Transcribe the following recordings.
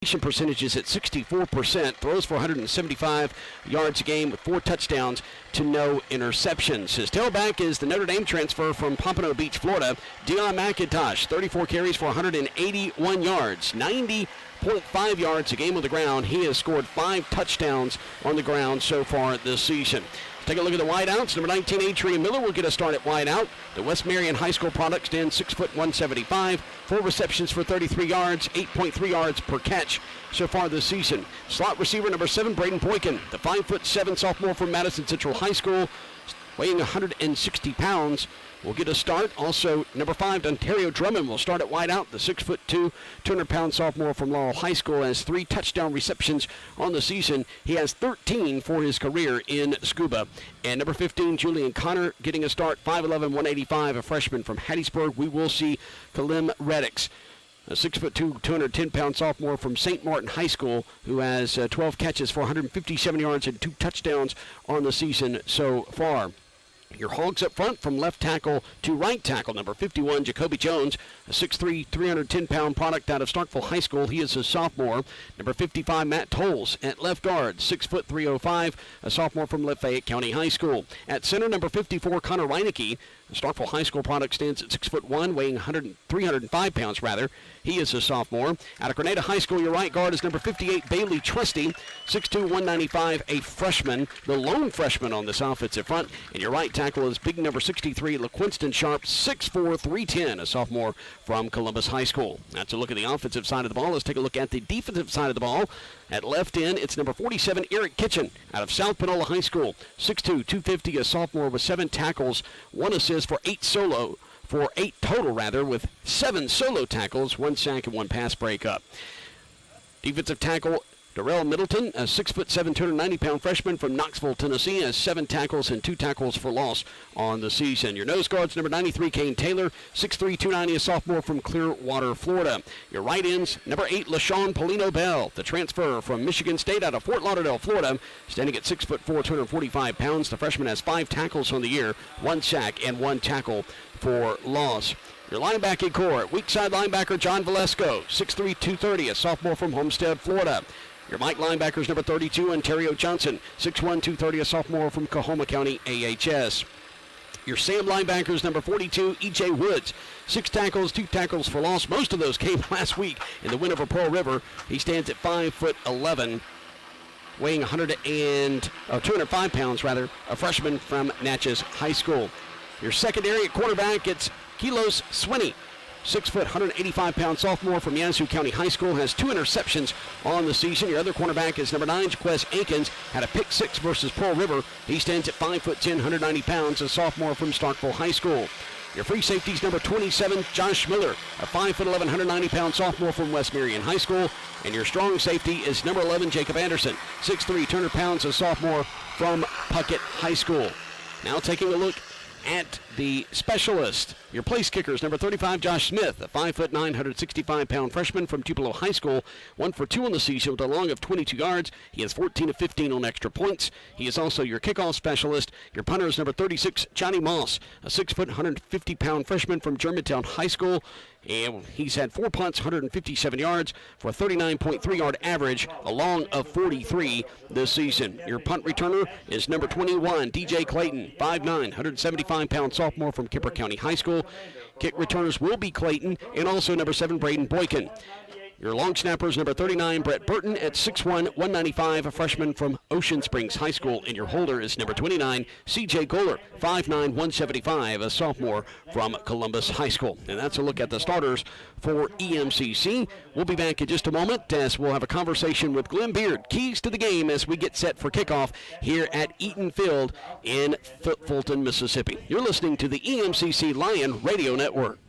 Percentage is at 64%, throws for 175 yards a game with 4 touchdowns to no interceptions. His tailback is the Notre Dame transfer from Pompano Beach, Florida, Deion McIntosh, 34 carries for 181 yards, 90.5 yards a game on the ground. He has scored 5 touchdowns on the ground so far this season. Take a look at the wideouts. Number 19, Adrian Miller will get a start at wideout. The West Marion High School product stands 6'175", 4 receptions for 33 yards, 8.3 yards per catch so far this season. Slot receiver number 7, Brayden Boykin, the 5'7" sophomore from Madison Central High School, weighing 160 pounds, will get a start. Also, number 5, Ontario Drummond will start at wideout. The 6'2", 200-pound sophomore from Laurel High School has 3 touchdown receptions on the season. He has 13 for his career in Scuba. And number 15, Julian Connor, getting a start, 5'11", 185, a freshman from Hattiesburg. We will see Kalim Reddix, a 6'2", 210-pound sophomore from St. Martin High School, who has 12 catches for 157 yards and 2 touchdowns on the season so far. Your Hogs up front from left tackle to right tackle. Number 51, Jacoby Jones, a 6'3", 310-pound product out of Starkville High School. He is a sophomore. Number 55, Matt Tolles at left guard, 6', 305, a sophomore from Lafayette County High School. At center, number 54, Connor Reineke, a Starkville High School product, stands at 6'1", weighing 305 pounds rather. He is a sophomore. Out of Grenada High School, your right guard is number 58, Bailey Trusty, 6'2", 195, a freshman, the lone freshman on this offensive front. And your right tackle is big number 63, LaQuinston Sharp, 6'4", 310, a sophomore from Columbus High School. That's a look at the offensive side of the ball. Let's take a look at the defensive side of the ball. At left end, it's number 47, Eric Kitchen, out of South Panola High School, 6'2", 250, a sophomore with 7 tackles, 1 assist for 8 total, with 7 solo tackles, 1 sack, and 1 pass breakup. Defensive tackle, Darrell Middleton, a 6'7", 290-pound freshman from Knoxville, Tennessee, has 7 tackles and 2 tackles for loss on the season. Your nose guards, number 93, Kane Taylor, 6'3", 290, a sophomore from Clearwater, Florida. Your right ends, number 8, LaShawn Polino Bell, the transfer from Michigan State out of Fort Lauderdale, Florida, standing at 6'4", 245 pounds. The freshman has 5 tackles on the year, 1 sack, and 1 tackle for loss. Your linebacking core, weak side linebacker John Valesco, 6'3", 230, a sophomore from Homestead, Florida. Your Mike linebackers, number 32, Ontario Johnson, 6'1", 230, a sophomore from Coahoma County, AHS. Your Sam linebackers, number 42, E.J. Woods, 6 tackles, 2 tackles for loss. Most of those came last week in the win over Pearl River. He stands at 5'11", weighing 205 pounds, a freshman from Natchez High School. Your secondary at quarterback, it's Kilos Swinney, 6', 185-pound sophomore from Yazoo County High School, has 2 interceptions on the season. Your other cornerback is number 9, Jaquez Ankins, had a pick 6 versus Pearl River. He stands at 5'10", 190 pounds, a sophomore from Starkville High School. Your free safeties, number 27, Josh Miller, a 5'11", 190-pound sophomore from West Marion High School. And your strong safety is number 11, Jacob Anderson, 6'3", 200 pounds, a sophomore from Puckett High School. Now taking a look at the specialist. Your place kickers, number 35, Josh Smith, a 5'9", 165-pound freshman from Tupelo High School, 1 for 2 on the season with a long of 22 yards. He has 14 of 15 on extra points. He is also your kickoff specialist. Your punter is number 36, Johnny Moss, a 6', 150-pound freshman from Germantown High School. And he's had 4 punts, 157 yards for a 39.3-yard average, a long of 43 this season. Your punt returner is number 21, DJ Clayton, 5'9", 175-pound sophomore from Kipper County High School. Kick returners will be Clayton and also number 7, Brayden Boykin. Your long snappers, number 39, Brett Burton at 6'1", 195, a freshman from Ocean Springs High School. And your holder is number 29, C.J. Kohler, 5'9", 175, a sophomore from Columbus High School. And that's a look at the starters for EMCC. We'll be back in just a moment as we'll have a conversation with Glenn Beard, keys to the game as we get set for kickoff here at Eaton Field in Fulton, Mississippi. You're listening to the EMCC Lion Radio Network.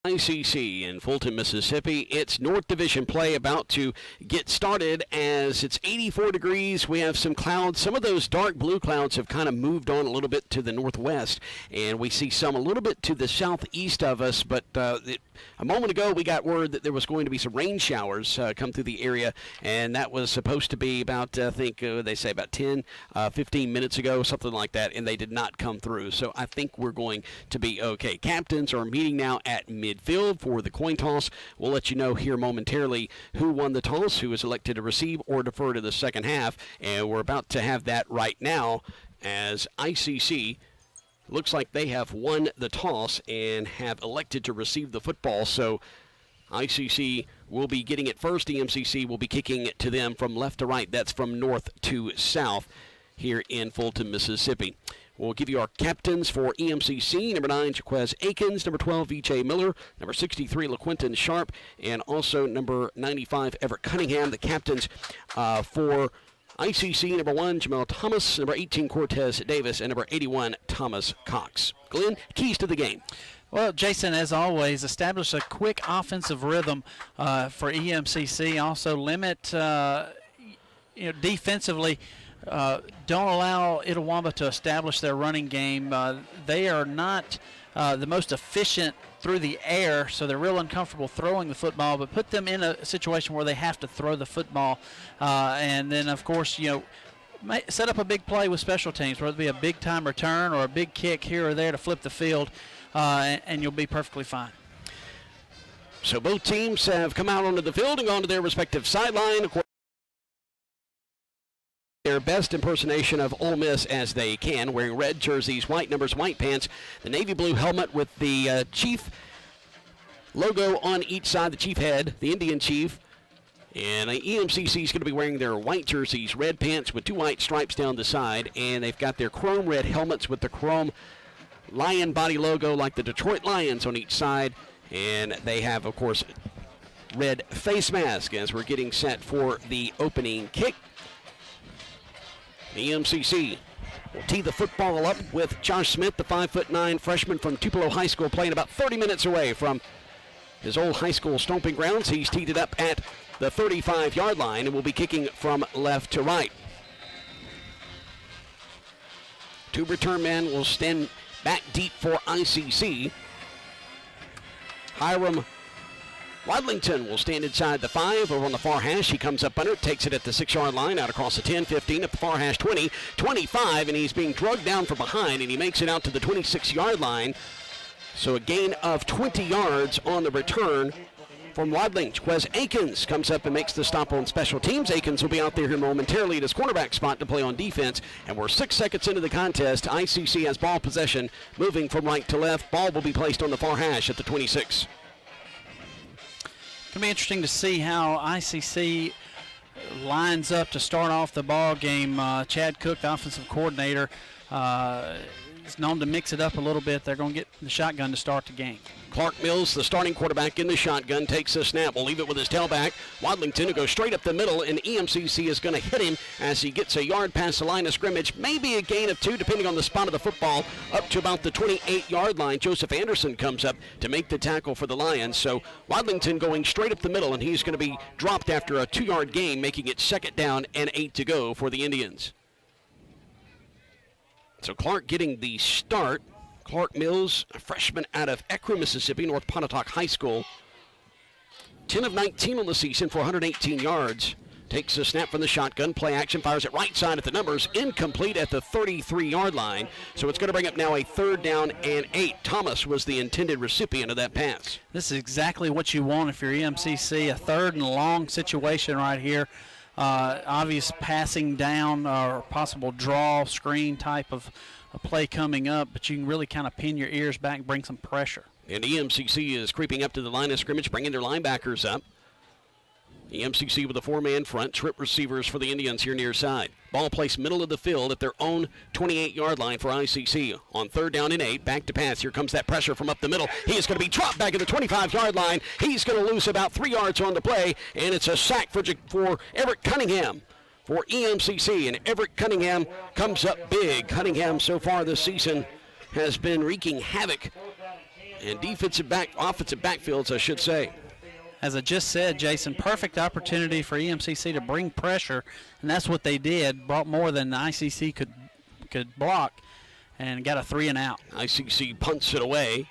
EMCC in Fulton, Mississippi. It's North Division play about to get started as it's 84 degrees. We have some clouds. Some of those dark blue clouds have kind of moved on a little bit to the northwest, and we see some a little bit to the southeast of us. But a moment ago, we got word that there was going to be some rain showers come through the area, and that was supposed to be about, I think they say about 10, 15 minutes ago, something like that, and they did not come through. So I think we're going to be okay. Captains are meeting now at midfield for the coin toss. We'll let you know here momentarily who won the toss, who is elected to receive or defer to the second half, and we're about to have that right now as ICC looks like they have won the toss and have elected to receive the football. So ICC will be getting it first. EMCC will be kicking it to them from left to right. That's from north to south here in Fulton, Mississippi. We'll give you our captains for EMCC. Number 9, Jaquez Akins. Number 12, Vijay Miller. Number 63, LaQuinton Sharp. And also number 95, Everett Cunningham. The captains for ICC, number 1, Jamel Thomas. Number 18, Cortez Davis. And number 81, Thomas Cox. Glenn, keys to the game. Well, Jason, as always, establish a quick offensive rhythm for EMCC. Also limit, defensively, don't allow Itawamba to establish their running game. They are not the most efficient through the air, so they're real uncomfortable throwing the football, but put them in a situation where they have to throw the football. And then, of course, set up a big play with special teams, whether it be a big-time return or a big kick here or there to flip the field, and you'll be perfectly fine. So both teams have come out onto the field and gone to their respective sideline. Their best impersonation of Ole Miss as they can, wearing red jerseys, white numbers, white pants, the navy blue helmet with the chief logo on each side, the chief head, the Indian chief. And EMCC is going to be wearing their white jerseys, red pants with 2 white stripes down the side, and they've got their chrome red helmets with the chrome lion body logo like the Detroit Lions on each side. And they have, of course, red face mask as we're getting set for the opening kick. EMCC will tee the football up with Josh Smith, the 5'9" freshman from Tupelo High School, playing about 30 minutes away from his old high school stomping grounds. He's teed it up at the 35-yard line and will be kicking from left to right. 2 return men will stand back deep for ICC. Hiram Wadlington will stand inside the 5 over on the far hash. He comes up under it, takes it at the 6-yard line, out across the 10, 15, at the far hash, 20, 25, and he's being drugged down from behind, and he makes it out to the 26-yard line. So a gain of 20 yards on the return from Wadling. Wes Akins comes up and makes the stop on special teams. Akins will be out there here momentarily at his cornerback spot to play on defense, and we're 6 seconds into the contest. ICC has ball possession, moving from right to left. Ball will be placed on the far hash at the 26. It's going to be interesting to see how ICC lines up to start off the ball game. Chad Cook, the offensive coordinator, is known to mix it up a little bit. They're going to get the shotgun to start the game. Clark Mills, the starting quarterback in the shotgun, takes the snap. Will leave it with his tailback. Wadlington will go straight up the middle, and EMCC is going to hit him as he gets a yard past the line of scrimmage. Maybe a gain of 2, depending on the spot of the football, up to about the 28-yard line. Joseph Anderson comes up to make the tackle for the Lions. So Wadlington going straight up the middle, and he's going to be dropped after a 2-yard gain, making it 2nd down and 8 to go for the Indians. So Clark getting the start. Clark Mills, a freshman out of Ekron, Mississippi, North Pontotoc High School. 10 of 19 on the season for 118 yards. Takes a snap from the shotgun, play action, fires it right side at the numbers, incomplete at the 33-yard line. So it's going to bring up now a 3rd down and 8. Thomas was the intended recipient of that pass. This is exactly what you want if you're EMCC, a 3rd and long situation right here. Obvious passing down or possible draw, screen type of a play coming up, but you can really kind of pin your ears back and bring some pressure. And EMCC is creeping up to the line of scrimmage, bringing their linebackers up. EMCC with a 4-man front, trip receivers for the Indians here near side. Ball placed middle of the field at their own 28-yard line for ICC. On 3rd down and 8, back to pass. Here comes that pressure from up the middle. He is going to be dropped back at the 25-yard line. He's going to lose about 3 yards on the play, and it's a sack for Everett Cunningham for EMCC. And Everett Cunningham comes up big. Cunningham so far this season has been wreaking havoc and offensive backfields, I should say. As I just said, Jason, perfect opportunity for EMCC to bring pressure, and that's what they did. Brought more than the ICC could block, and got a 3-and-out. ICC punts it away,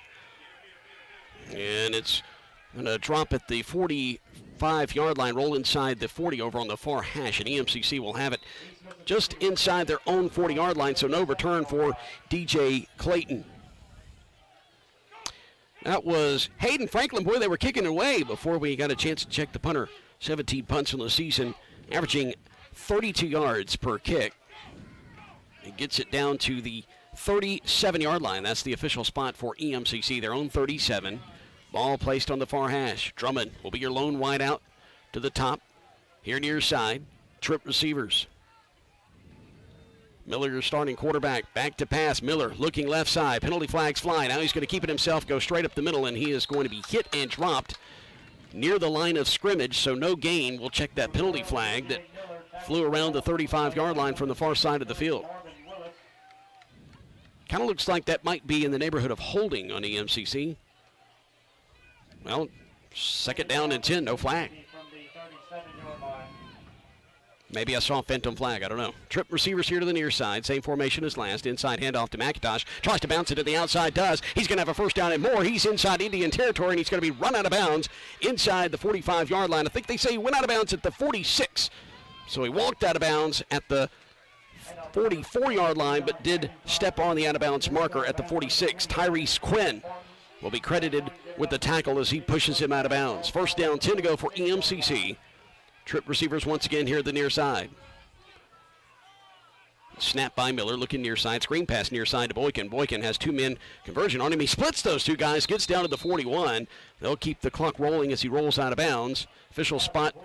and it's going to drop at the 45-yard line, roll inside the 40 over on the far hash, and EMCC will have it just inside their own 40-yard line, so no return for DJ Clayton. That was Hayden Franklin. Boy, they were kicking it away before we got a chance to check the punter. 17 punts in the season, averaging 32 yards per kick. It gets it down to the 37-yard line. That's the official spot for EMCC, their own 37. Ball placed on the far hash. Drummond will be your lone wide out to the top. Here near side, trip receivers. Miller, your starting quarterback, back to pass. Miller looking left side. Penalty flags fly. Now he's going to keep it himself, go straight up the middle, and he is going to be hit and dropped near the line of scrimmage, so no gain. We'll check that penalty flag that flew around the 35-yard line from the far side of the field. Kind of looks like that might be in the neighborhood of holding on EMCC. Well, second down and 10, no flag. Maybe I saw a phantom flag. I don't know. Trip receivers here to the near side. Same formation as last. Inside handoff to McIntosh. Tries to bounce it to the outside. Does. He's going to have a first down and more. He's inside Indian territory, and he's going to be run out of bounds inside the 45-yard line. I think they say he went out of bounds at the 46. So he walked out of bounds at the 44-yard line, but did step on the out-of-bounds marker at the 46. Tyrese Quinn will be credited with the tackle as he pushes him out of bounds. First down, 10 to go for EMCC. Trip receivers once again here at the near side. Snap by Miller, looking near side. Screen pass near side to Boykin. Boykin has two men conversion on him. He splits those two guys, gets down to the 41. They'll keep the clock rolling as he rolls out of bounds. Official spot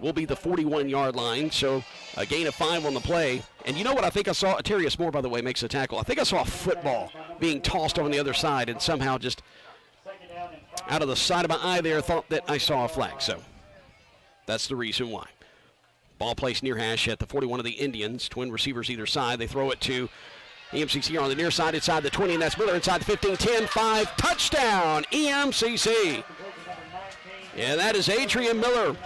will be the 41-yard line, so a gain of 5 on the play. And you know what I think I saw? Atarius Moore, by the way, makes a tackle. I think I saw a football being tossed on the other side, and somehow just out of the side of my eye there thought that I saw a flag. So that's the reason why. Ball placed near hash at the 41 of the Indians. Twin receivers either side. They throw it to EMCC on the near side, inside the 20, and that's Miller inside the 15, 10, 5. Touchdown, EMCC. Yeah, that is Adrian Miller.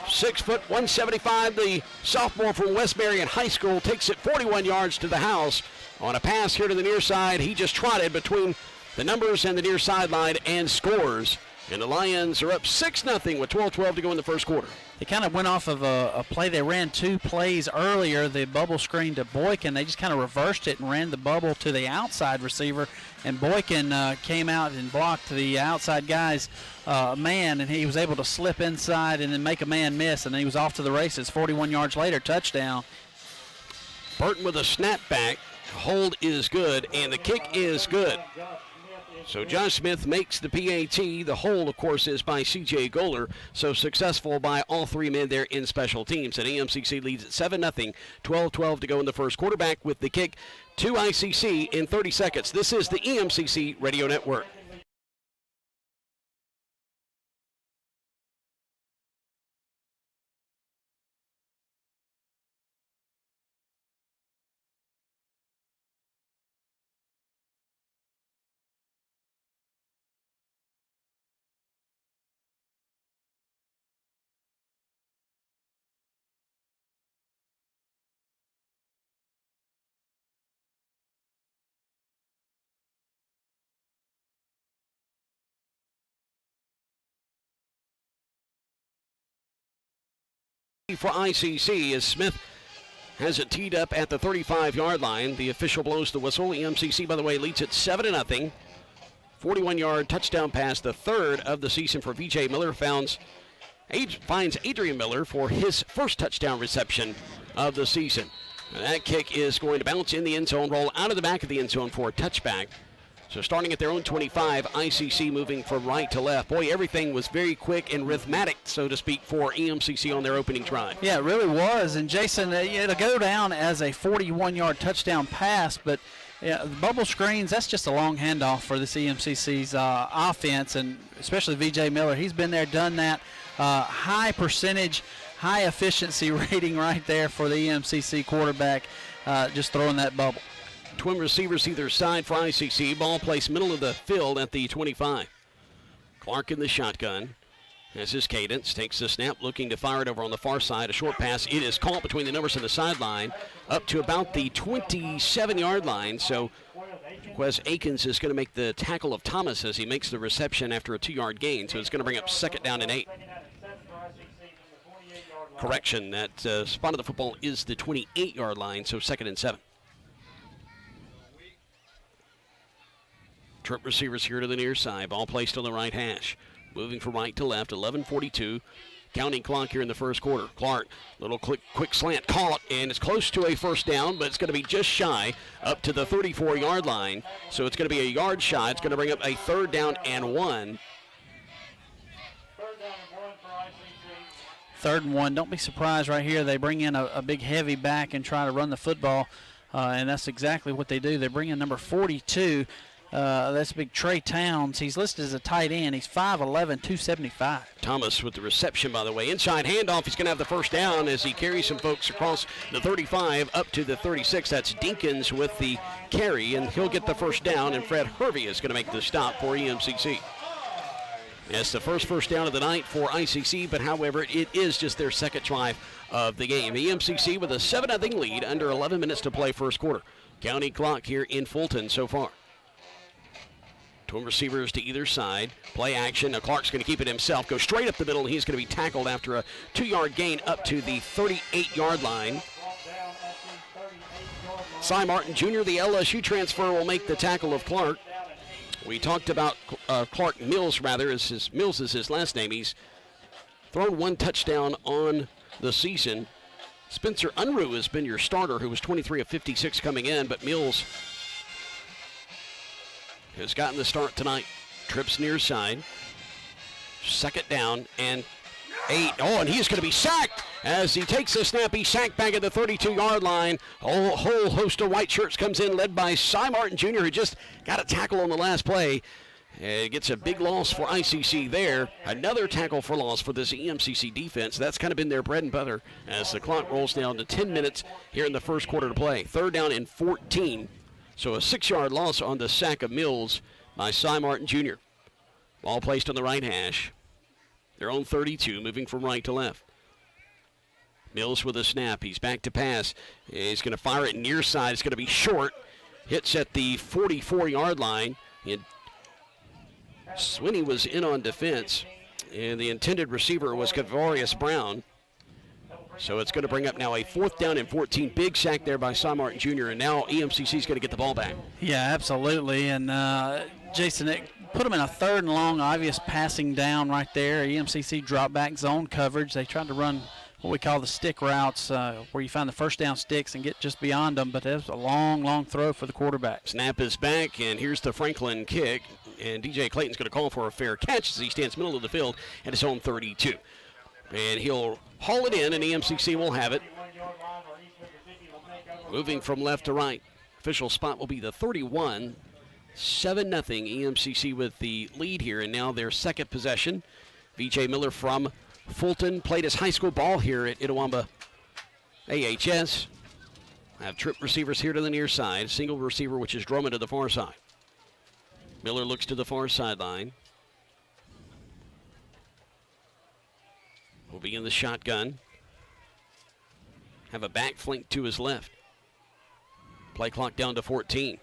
6 foot, 175. The sophomore from West Marion High School takes it 41 yards to the house. On a pass here to the near side, he just trotted between the numbers and the near sideline and scores. And the Lions are up 6-0 with 12-12 to go in the first quarter. They kind of went off of a play. They ran two plays earlier, the bubble screen to Boykin. They just kind of reversed it and ran the bubble to the outside receiver. And Boykin came out and blocked the outside guy's man, and he was able to slip inside and then make a man miss, and then he was off to the races. 41 yards later, touchdown. Burton with a snapback. Hold is good, and the kick is good. So Josh Smith makes the PAT. The hold, of course, is by C.J. Goler. So successful by all three men there in special teams. And EMCC leads at 7-0. 12-12 to go in the first. Quarterback with the kick to ICC in 30 seconds. This is the EMCC Radio Network. For ICC as Smith has it teed up at the 35-yard line. The official blows the whistle. EMCC, by the way, leads it 7-0. 41-yard touchdown pass, the third of the season for Vijay. Miller finds Adrian Miller for his first touchdown reception of the season. And that kick is going to bounce in the end zone, roll out of the back of the end zone for a touchback. So starting at their own 25, ICC moving from right to left. Boy, everything was very quick and rhythmic, so to speak, for EMCC on their opening drive. Yeah, it really was. And, Jason, it'll go down as a 41-yard touchdown pass, but the bubble screens, that's just a long handoff for this EMCC's offense, and especially Vijay Miller. He's been there, done that. High percentage, high efficiency rating right there for the EMCC quarterback, just throwing that bubble. Twin receivers either side for ICC. Ball placed middle of the field at the 25. Clark in the shotgun. As his cadence takes the snap, looking to fire it over on the far side. A short pass. It is caught between the numbers on the sideline up to about the 27-yard line. So Wes Akins is going to make the tackle of Thomas as he makes the reception after a 2-yard gain. So it's going to bring up 2nd down and 8. Correction, that spot of the football is the 28-yard line, so 2nd and 7. Trip receivers here to the near side. Ball placed on the right hash. Moving from right to left, 11:42. Counting clock here in the first quarter. Clark, little quick slant caught, and it's close to a 1st down, but it's going to be just shy up to the 34-yard line. So it's going to be a yard shy. It's going to bring up a 3rd down and 1. 3rd and 1. Don't be surprised right here. They bring in a big heavy back and try to run the football, and that's exactly what they do. They bring in number 42. That's big Trey Towns. He's listed as a tight end. He's 5'11", 275. Thomas with the reception, by the way. Inside handoff. He's going to have the 1st down as he carries some folks across the 35 up to the 36. That's Dinkins with the carry, and he'll get the 1st down, and Fred Hervey is going to make the stop for EMCC. It's the first down of the night for ICC, but however, it is just their 2nd drive of the game. EMCC with a 7-0 lead, under 11 minutes to play first quarter. County clock here in Fulton so far. Twin receivers to either side. Play action. Now Clark's going to keep it himself. Go straight up the middle, and he's going to be tackled after a 2-yard gain up to the 38-yard line. Cy Martin Jr., the LSU transfer, will make the tackle of Clark. We talked about Clark Mills, Mills is his last name. He's thrown 1 touchdown on the season. Spencer Unruh has been your starter, who was 23 of 56 coming in, but Mills has gotten the start tonight. Trips near side. 2nd down and 8. Oh, and he's going to be sacked as he takes the snap. He's sacked back at the 32-yard line. A whole host of white shirts comes in, led by Cy Martin Jr., who just got a tackle on the last play. And gets a big loss for ICC there. Another tackle for loss for this EMCC defense. That's kind of been their bread and butter as the clock rolls down to 10 minutes here in the first quarter to play. 3rd down and 14. So a 6-yard loss on the sack of Mills by Cy Martin Jr. Ball placed on the right hash. Their own 32, moving from right to left. Mills with a snap. He's back to pass. He's going to fire it near side. It's going to be short. Hits at the 44-yard line. And Swinney was in on defense, and the intended receiver was Kavarius Brown. So it's going to bring up now a 4th down and 14. Big sack there by Cy Martin Jr., and now EMCC is going to get the ball back. Yeah, absolutely. And, Jason, it put them in a 3rd and long, obvious passing down right there. EMCC drop back zone coverage. They tried to run what we call the stick routes, where you find the 1st down sticks and get just beyond them, but it was a long throw for the quarterback. Snap is back, and here's the Franklin kick. And DJ Clayton's going to call for a fair catch as he stands middle of the field at his own 32. And he'll haul it in, and EMCC will have it. Moving from left to right. Official spot will be the 31. 7-0 EMCC with the lead here, and now their 2nd possession. Vijay Miller from Fulton played his high school ball here at Itawamba AHS. I have trip receivers here to the near side. Single receiver, which is Drummond to the far side. Miller looks to the far sideline. Will be in the shotgun. Have a back flank to his left. Play clock down to 14.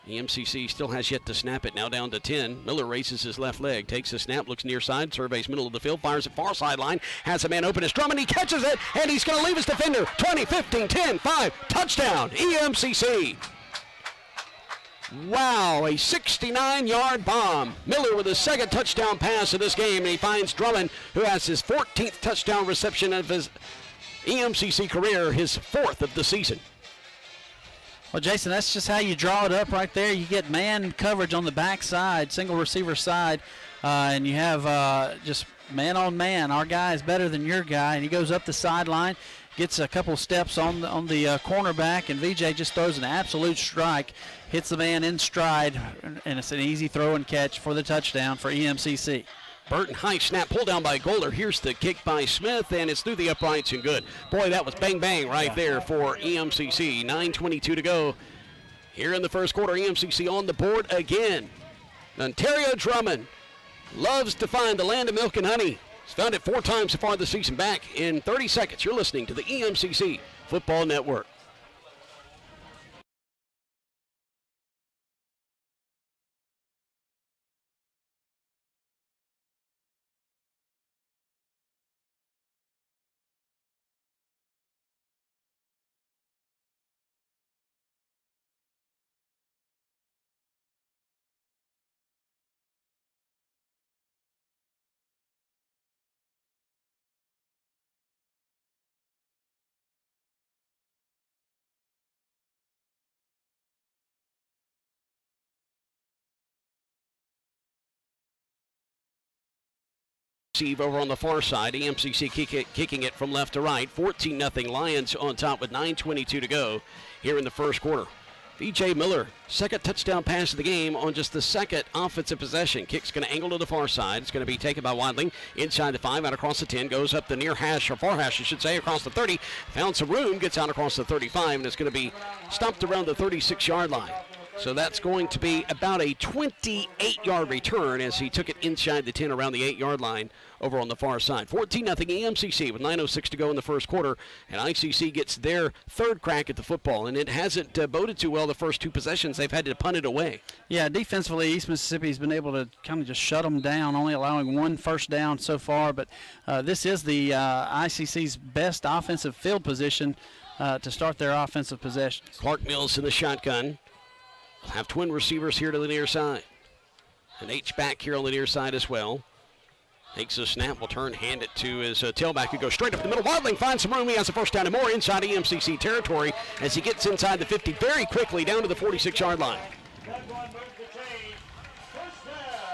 EMCC still has yet to snap it, now down to 10. Miller races his left leg, takes the snap, looks near side, surveys middle of the field, fires it far sideline, has a man open as Drummond, he catches it, and he's going to leave his defender. 20, 15, 10, 5, touchdown, EMCC. Wow, a 69-yard bomb. Miller with his 2nd touchdown pass of this game, and he finds Drummond, who has his 14th touchdown reception of his EMCC career, his 4th of the season. Well, Jason, that's just how you draw it up right there. You get man coverage on the backside, single receiver side, and you have just man on man. Our guy is better than your guy, and he goes up the sideline, gets a couple steps on the cornerback, and Vijay just throws an absolute strike, hits the man in stride, and it's an easy throw and catch for the touchdown for EMCC. Burton high snap, pulled down by Golder. Here's the kick by Smith, and it's through the uprights and good. Boy, that was bang bang right there for EMCC. 9:22 to go Here in the first quarter, EMCC on the board again. Ontario Drummond loves to find the land of milk and honey. He's found it 4 times so far this season. Back in 30 seconds, you're listening to the EMCC Football Network. Over on the far side, EMCC kicking it from left to right. 14-0 Lions on top with 9:22 to go here in the first quarter. Vijay Miller, second touchdown pass of the game on just the second offensive possession. Kick's going to angle to the far side. It's going to be taken by Wadling inside the 5, out across the 10, goes up the near hash, or far hash, I should say, across the 30. Found some room, gets out across the 35, and it's going to be stopped around the 36-yard line. So that's going to be about a 28-yard return as he took it inside the 10 around the 8-yard line over on the far side. 14-0 EMCC with 9:06 to go in the first quarter, and ICC gets their third crack at the football, and it hasn't boded too well the first 2 possessions. They've had to punt it away. Yeah, defensively, East Mississippi's been able to kind of just shut them down, only allowing 1 first down so far, but this is the ICC's best offensive field position to start their offensive possessions. Clark Mills in the shotgun. Have twin receivers here to the near side. An H-back here on the near side as well. Takes a snap, will turn, hand it to his tailback, who goes straight up the middle. Wadling finds some room. He has a first down and more inside EMCC territory as he gets inside the 50 very quickly down to the 46-yard line.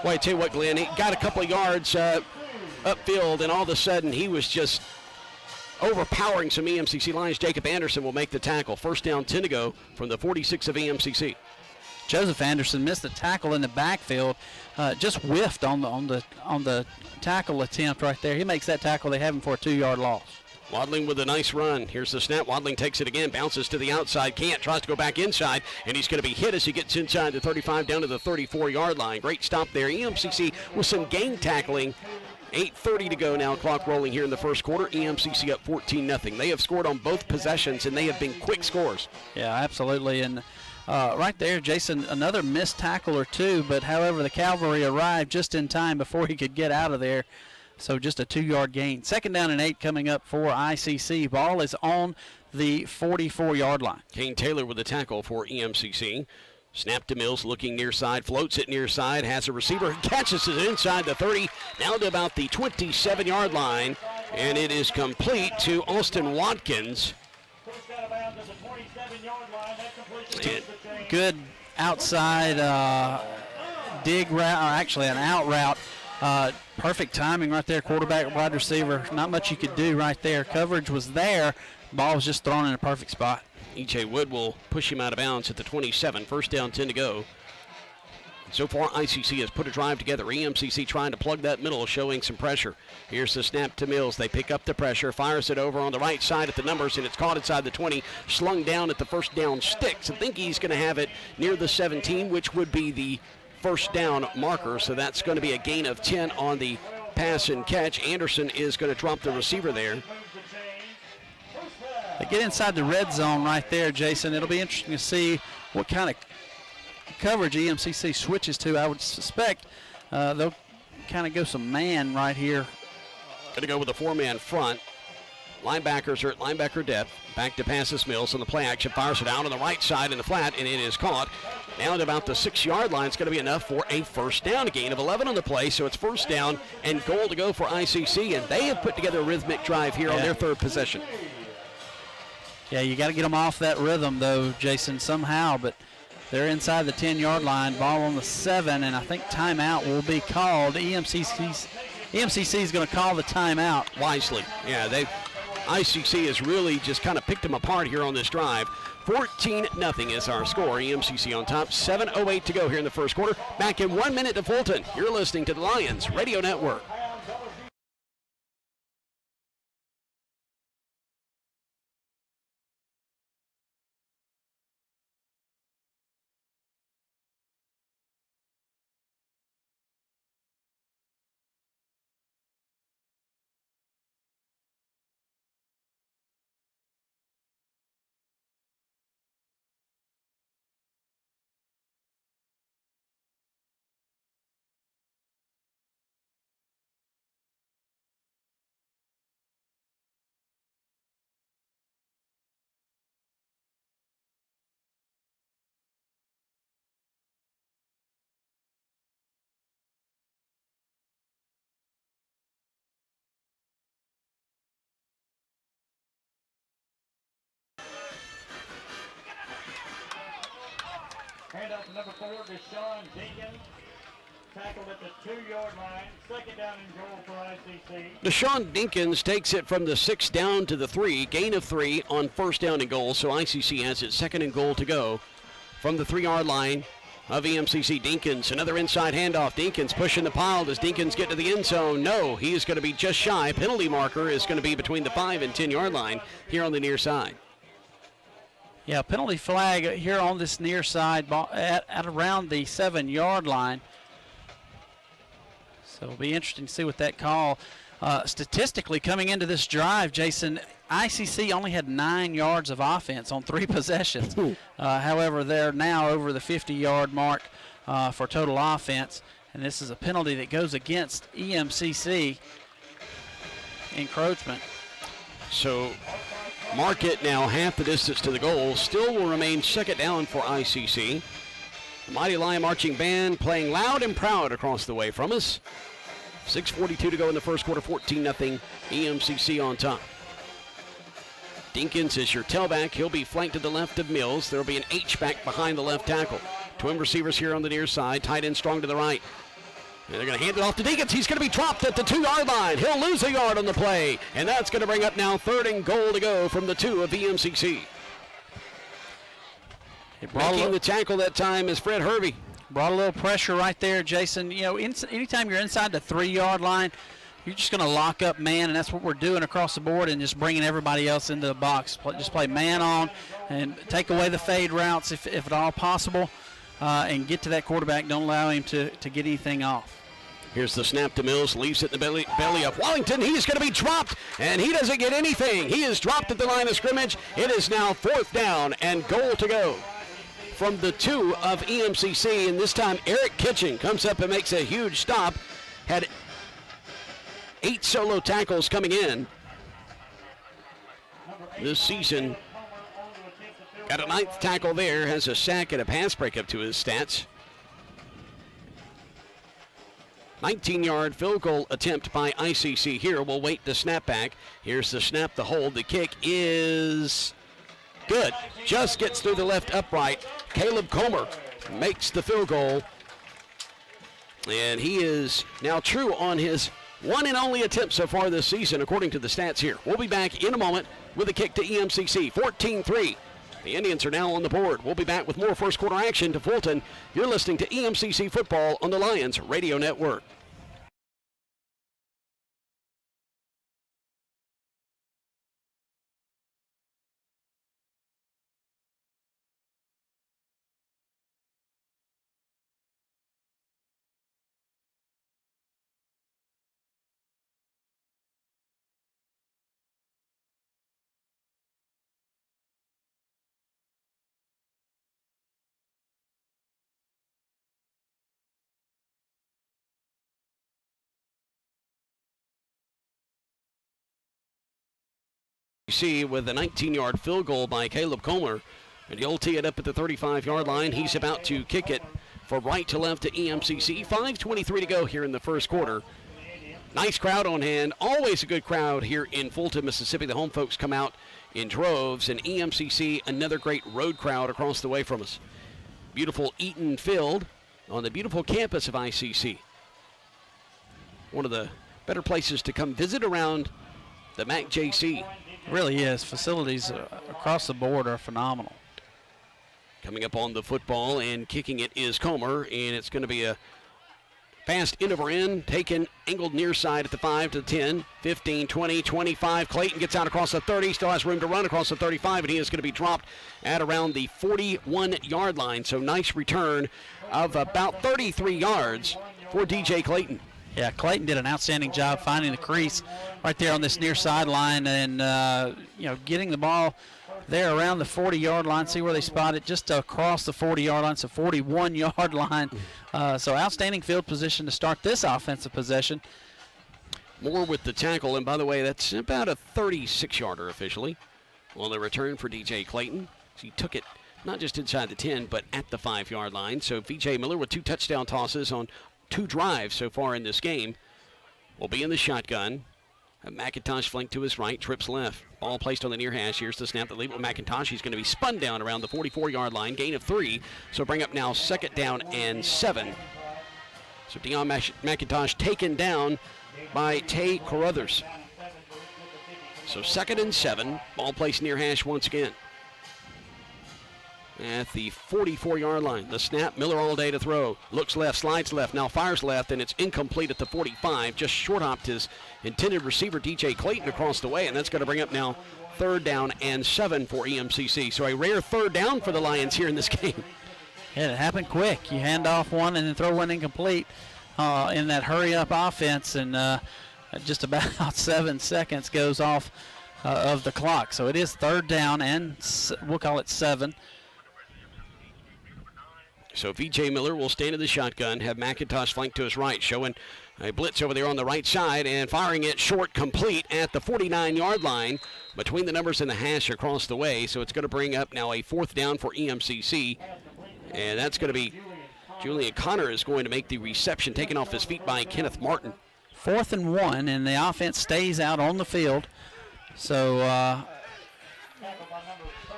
Well, I tell you what, Glenn, he got a couple of yards upfield, and all of a sudden he was just overpowering some EMCC Lions. Jacob Anderson will make the tackle. First down, 10 to go from the 46 of EMCC. Joseph Anderson missed the tackle in the backfield, just whiffed on the tackle attempt right there. He makes that tackle. They have him for a 2-yard loss. Wadling with a nice run. Here's the snap. Wadling takes it again, bounces to the outside. Can't, tries to go back inside, and he's going to be hit as he gets inside the 35 down to the 34-yard line. Great stop there. EMCC with some gang tackling. 8:30 to go now, clock rolling here in the first quarter. EMCC up 14-0. They have scored on both possessions, and they have been quick scores. Yeah, absolutely. And right there, Jason, another missed tackle or 2, but however, the cavalry arrived just in time before he could get out of there. So just a 2-yard gain. Second down and 8 coming up for ICC. Ball is on the 44-yard line. Kane Taylor with the tackle for EMCC. Snap to Mills, looking near side, floats it near side, has a receiver, catches it inside the 30, down to about the 27-yard line, and it is complete to Austin Watkins. Good outside dig route, or actually an out route. Perfect timing right there, quarterback, wide receiver. Not much you could do right there. Coverage was there. Ball was just thrown in a perfect spot. E.J. Wood will push him out of bounds at the 27. First down, 10 to go. So far, ICC has put a drive together. EMCC trying to plug that middle, showing some pressure. Here's the snap to Mills. They pick up the pressure, fires it over on the right side at the numbers, and it's caught inside the 20, slung down at the first down sticks. I think he's going to have it near the 17, which would be the first down marker. So that's going to be a gain of 10 on the pass and catch. Anderson is going to drop the receiver there. They get inside the red zone right there, Jason. It'll be interesting to see what kind of coverage EMCC switches to. I would suspect they'll kind of go some man right here. Going to go with a 4-man front. Linebackers are at linebacker depth. Back to passes Mills on the play action. Fires it out on the right side in the flat, and it is caught. Down to about the 6-yard line. It's going to be enough for a first down. A gain of 11 on the play, so it's first down and goal to go for ICC, and they have put together a rhythmic drive here on their third possession. Yeah, you got to get them off that rhythm, though, Jason, somehow, but they're inside the 10-yard line, ball on the 7, and I think timeout will be called. EMCC is going to call the timeout. Wisely. Yeah, ICC has really just kind of picked them apart here on this drive. 14-0 is our score. EMCC on top. 7:08 to go here in the first quarter. Back in 1 minute to Fulton. You're listening to the Lions Radio Network. handoff to number 4, Keyshawn Parker. Tackled at the 2-yard line. Second down and goal for ICC. Deshaun Dinkins takes it from the 6 down to the 3. Gain of 3 on first down and goal. So ICC has its second and goal to go from the 3-yard line of EMCC. Dinkins, another inside handoff. Dinkins pushing the pile. Does Dinkins get to the end zone? No, he is going to be just shy. Penalty marker is going to be between the 5 and 10-yard line here on the near side. Yeah, penalty flag here on this near side at around the 7-yard line. So it'll be interesting to see what that call. Statistically, coming into this drive, Jason, ICC only had 9 yards of offense on 3 possessions. However, they're now over the 50-yard mark for total offense. And this is a penalty that goes against EMCC. Encroachment. So mark it now half the distance to the goal. Still will remain second down for ICC. The Mighty Lion Marching Band playing loud and proud across the way from us. 6:42 to go in the first quarter, 14-0 EMCC on top. Dinkins is your tailback. He'll be flanked to the left of Mills. There will be an H-back behind the left tackle. Twin receivers here on the near side. Tight end strong to the right. And they're going to hand it off to Dinkins. He's going to be dropped at the 2-yard line. He'll lose a yard on the play. And that's going to bring up now third and goal to go from the 2 of EMCC. Making the tackle that time is Fred Hervey. Brought a little pressure right there, Jason. You know, anytime you're inside the 3-yard line, you're just going to lock up man, and that's what we're doing across the board and just bringing everybody else into the box. Just play man on and take away the fade routes if at all possible and get to that quarterback. Don't allow him to get anything off. Here's the snap to Mills, leaves it in the belly of Wallington. He's going to be dropped, and he doesn't get anything. He is dropped at the line of scrimmage. It is now fourth down and goal to go from the 2 of EMCC, and this time Eric Kitchen comes up and makes a huge stop. Had 8 solo tackles coming in this season. Got a 9th tackle there, has a sack and a pass breakup to his stats. 19-yard field goal attempt by ICC here. We'll wait the snap back. Here's the snap, the hold. The kick is good. Just gets through the left upright. Caleb Comer makes the field goal. And he is now true on his one and only attempt so far this season, according to the stats here. We'll be back in a moment with a kick to EMCC. 14-3. The Indians are now on the board. We'll be back with more first quarter action to Fulton. You're listening to EMCC Football on the Lions Radio Network. With a 19-yard field goal by Caleb Comer, and he'll tee it up at the 35-yard line. He's about to kick it from right to left to EMCC. 5:23 to go here in the first quarter. Nice crowd on hand. Always a good crowd here in Fulton, Mississippi. The home folks come out in droves, and EMCC, another great road crowd across the way from us. Beautiful Eaton Field on the beautiful campus of ICC. One of the better places to come visit around the MAC-JC. Really is. Facilities across the board are phenomenal. Coming up on the football and kicking it is Comer, and it's going to be a fast end over end, taken, angled near side at the 5 to the 10, 15, 20, 25. Clayton gets out across the 30, still has room to run across the 35, and he is going to be dropped at around the 41-yard line. So nice return of about 33 yards for DJ Clayton. Yeah, Clayton did an outstanding job finding the crease right there on this near sideline and, getting the ball there around the 40-yard line. See where they spot it, just across the 40-yard line, so 41-yard line. So outstanding field position to start this offensive possession. More with the tackle, and by the way, that's about a 36-yarder officially on the return for DJ Clayton. So he took it not just inside the 10, but at the 5-yard line. So Vijay Miller with 2 touchdown tosses on 2 drives so far in this game will be in the shotgun. McIntosh flanked to his right, trips left. Ball placed on the near hash. Here's the snap that lead with McIntosh. He's going to be spun down around the 44-yard line, gain of 3. So bring up now 2nd down and 7. So Deion McIntosh taken down by Tay Carruthers. So 2nd and 7. Ball placed near hash once again. At the 44-yard line. The snap, Miller all day to throw. Looks left, slides left, now fires left, and it's incomplete at the 45. Just short hopped his intended receiver, DJ Clayton, across the way, and that's going to bring up now 3rd down and 7 for EMCC. So a rare 3rd down for the Lions here in this game. Yeah, it happened quick. You hand off one and then throw one incomplete in that hurry-up offense, and just about 7 seconds goes off of the clock. So it is 3rd down, and we'll call it 7. So Vijay Miller will stand in the shotgun, have McIntosh flanked to his right, showing a blitz over there on the right side and firing it short complete at the 49-yard line between the numbers and the hash across the way. So it's going to bring up now a 4th down for EMCC, and that's going to be Julian Connor is going to make the reception, taken off his feet by Kenneth Martin. 4th and 1, and the offense stays out on the field. So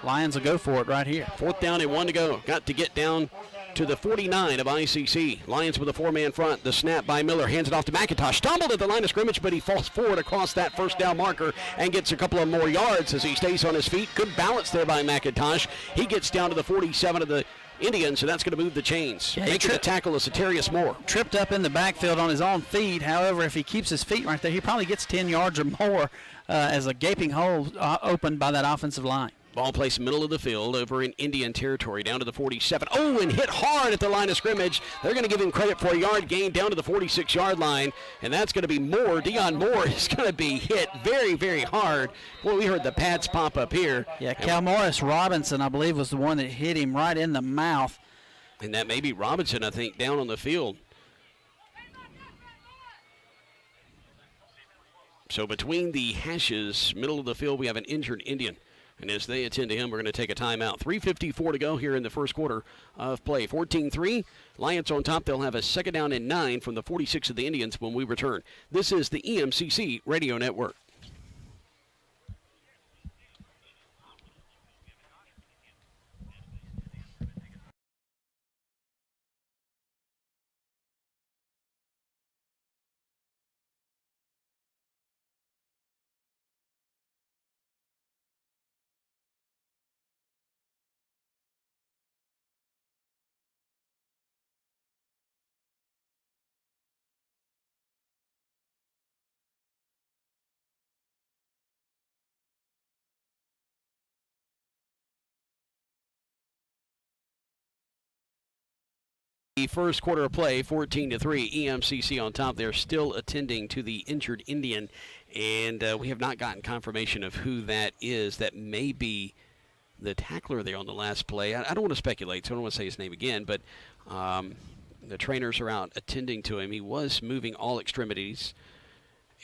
Lions will go for it right here. 4th down and 1 to go. Got to get down to the 49 of ICC. Lions with a 4-man front. The snap by Miller. Hands it off to McIntosh. Stumbled at the line of scrimmage, but he falls forward across that 1st down marker and gets a couple of more yards as he stays on his feet. Good balance there by McIntosh. He gets down to the 47 of the Indians, so that's going to move the chains. Yeah, making the tackle is Satarius Moore. Tripped up in the backfield on his own feet. However, if he keeps his feet right there, he probably gets 10 yards or more as a gaping hole opened by that offensive line. Ball placed middle of the field over in Indian territory down to the 47. Oh, and hit hard at the line of scrimmage. They're going to give him credit for a yard gain down to the 46-yard line, and that's going to be Moore. Deion Moore is going to be hit very, very hard. Boy, we heard the pads pop up here. Yeah, Calmorris Robinson, I believe, was the one that hit him right in the mouth. And that may be Robinson, I think, down on the field. So between the hashes, middle of the field, we have an injured Indian. And as they attend to him, we're going to take a timeout. 3:54 to go here in the first quarter of play. 14-3, Lions on top. They'll have a 2nd down and 9 from the 46 of the Indians when we return. This is the EMCC Radio Network. The first quarter of play, 14-3, EMCC on top. They're still attending to the injured Indian, and we have not gotten confirmation of who that is. That may be the tackler there on the last play. I don't want to speculate, so I don't want to say his name again, but the trainers are out attending to him. He was moving all extremities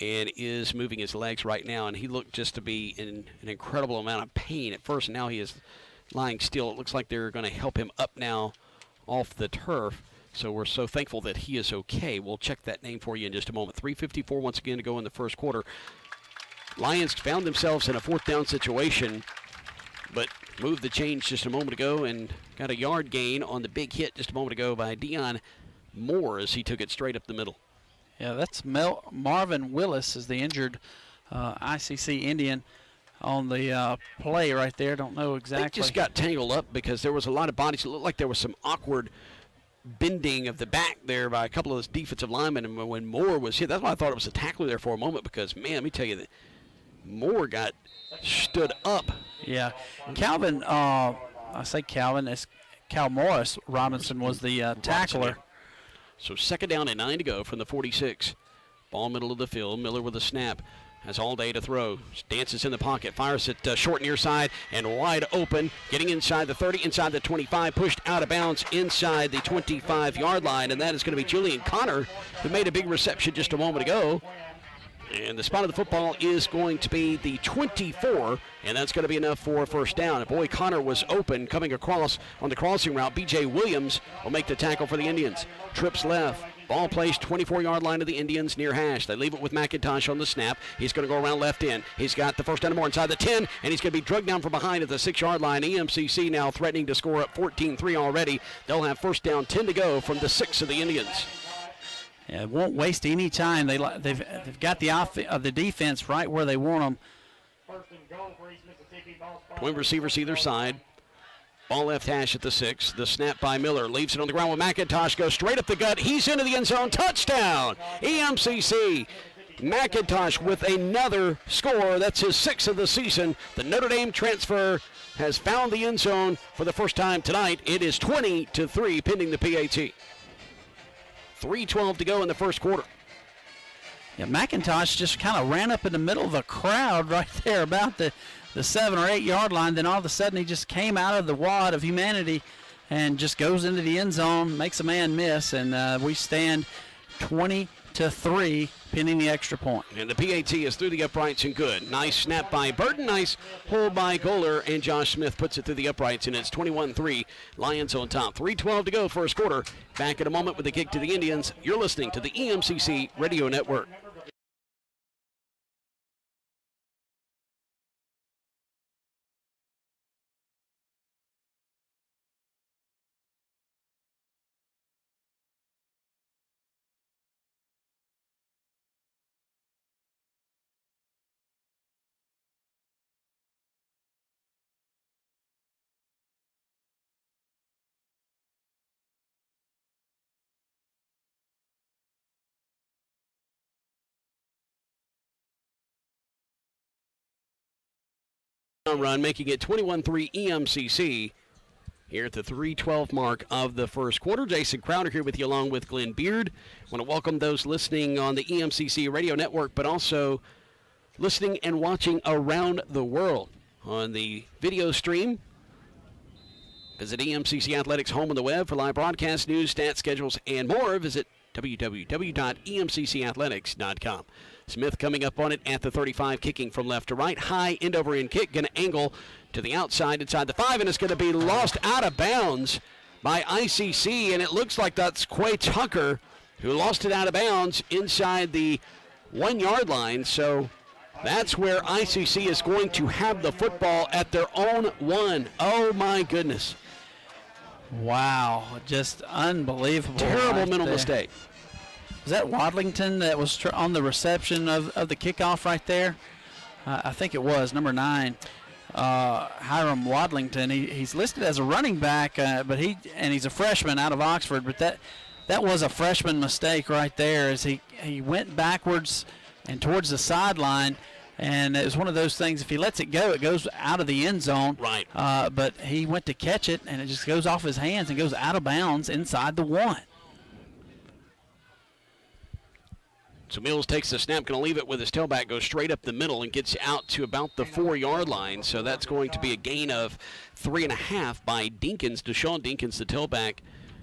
and is moving his legs right now, and he looked just to be in an incredible amount of pain at first. Now he is lying still. It looks like they're going to help him up now off the turf, so we're so thankful that he is okay. We'll check that name for you in just a moment. 3:54 once again to go in the first quarter. Lions found themselves in a 4th down situation, but moved the chains just a moment ago and got a yard gain on the big hit just a moment ago by Deion Moore as he took it straight up the middle. Yeah, that's Marvin Willis is the injured ICC Indian on the play right there. Don't know exactly. They just got tangled up because there was a lot of bodies. It looked like there was some awkward bending of the back there by a couple of those defensive linemen. And when Moore was hit, that's why I thought it was a tackler there for a moment because, man, let me tell you that Moore got stood up. Yeah. Calvin, I say Calvin, it's Calmorris Robinson was the tackler. So 2nd down and 9 to go from the 46. Ball middle of the field. Miller with a snap. Has all day to throw. Dances in the pocket. Fires it short near side and wide open. Getting inside the 30, inside the 25. Pushed out of bounds inside the 25-yard line. And that is going to be Julian Connor, who made a big reception just a moment ago. And the spot of the football is going to be the 24, and that's going to be enough for a 1st down. And boy, Connor was open coming across on the crossing route. B.J. Williams will make the tackle for the Indians. Trips left, Ball placed 24-yard line of the Indians near hash. They leave it with McIntosh on the snap. He's going to go around left end. He's got the first down and more inside the 10, and he's going to be drugged down from behind at the 6-yard line. EMCC now threatening to score up 14-3 already. They'll have first down, 10 to go from the 6 of the Indians. Yeah, it won't waste any time. They've got the defense right where they want them. First and goal for East Mississippi. Ball spotted. Twin receivers either side. Ball left hash at the 6. The snap by Miller. Leaves it on the ground with McIntosh. Goes straight up the gut. He's into the end zone. Touchdown! EMCC. McIntosh with another score. That's his 6th of the season. The Notre Dame transfer has found the end zone for the first time tonight. It is 20-3 pending the PAT. 3:12 to go in the first quarter. Yeah, McIntosh just kind of ran up in the middle of a crowd right there about the 7 or 8 yard line. Then all of a sudden he just came out of the wad of humanity and just goes into the end zone, makes a man miss, and we stand 20-3 pending the extra point. And the PAT is through the uprights and good. Nice snap by Burton, nice hold by Goler, and Josh Smith puts it through the uprights, and it's 21-3. Lions on top. 3:12 to go first quarter. Back in a moment with the kick to the Indians. You're listening to the EMCC Radio Network. Run, making it 21-3 EMCC here at the 3:12 mark of the first quarter. Jason Crowder here with you along with Glenn Beard. Want to welcome those listening on the EMCC Radio Network, but also listening and watching around the world on the video stream. Visit EMCC Athletics home on the web for live broadcast news, stats, schedules, and more. Visit www.emccathletics.com. Smith coming up on it at the 35, kicking from left to right. High end over end kick, going to angle to the outside inside the 5, and it's going to be lost out of bounds by ICC, and it looks like that's Quay Tucker who lost it out of bounds inside the 1 yard line. So that's where ICC is going to have the football at their own 1. Oh my goodness. Wow, just unbelievable. Terrible right mental there. mistake. Was that Wadlington that was on the reception of the kickoff right there? I think it was, number 9, Hiram Wadlington. He's listed as a running back, but he's a freshman out of Oxford. But that was a freshman mistake right there as he went backwards and towards the sideline. And it was one of those things, if he lets it go, it goes out of the end zone. Right. But he went to catch it, and it just goes off his hands and goes out of bounds inside the 1. So Mills takes the snap, going to leave it with his tailback, goes straight up the middle and gets out to about the 4 yard line. So that's going to be a gain of 3.5 by Dinkins. Deshaun Dinkins, the tailback,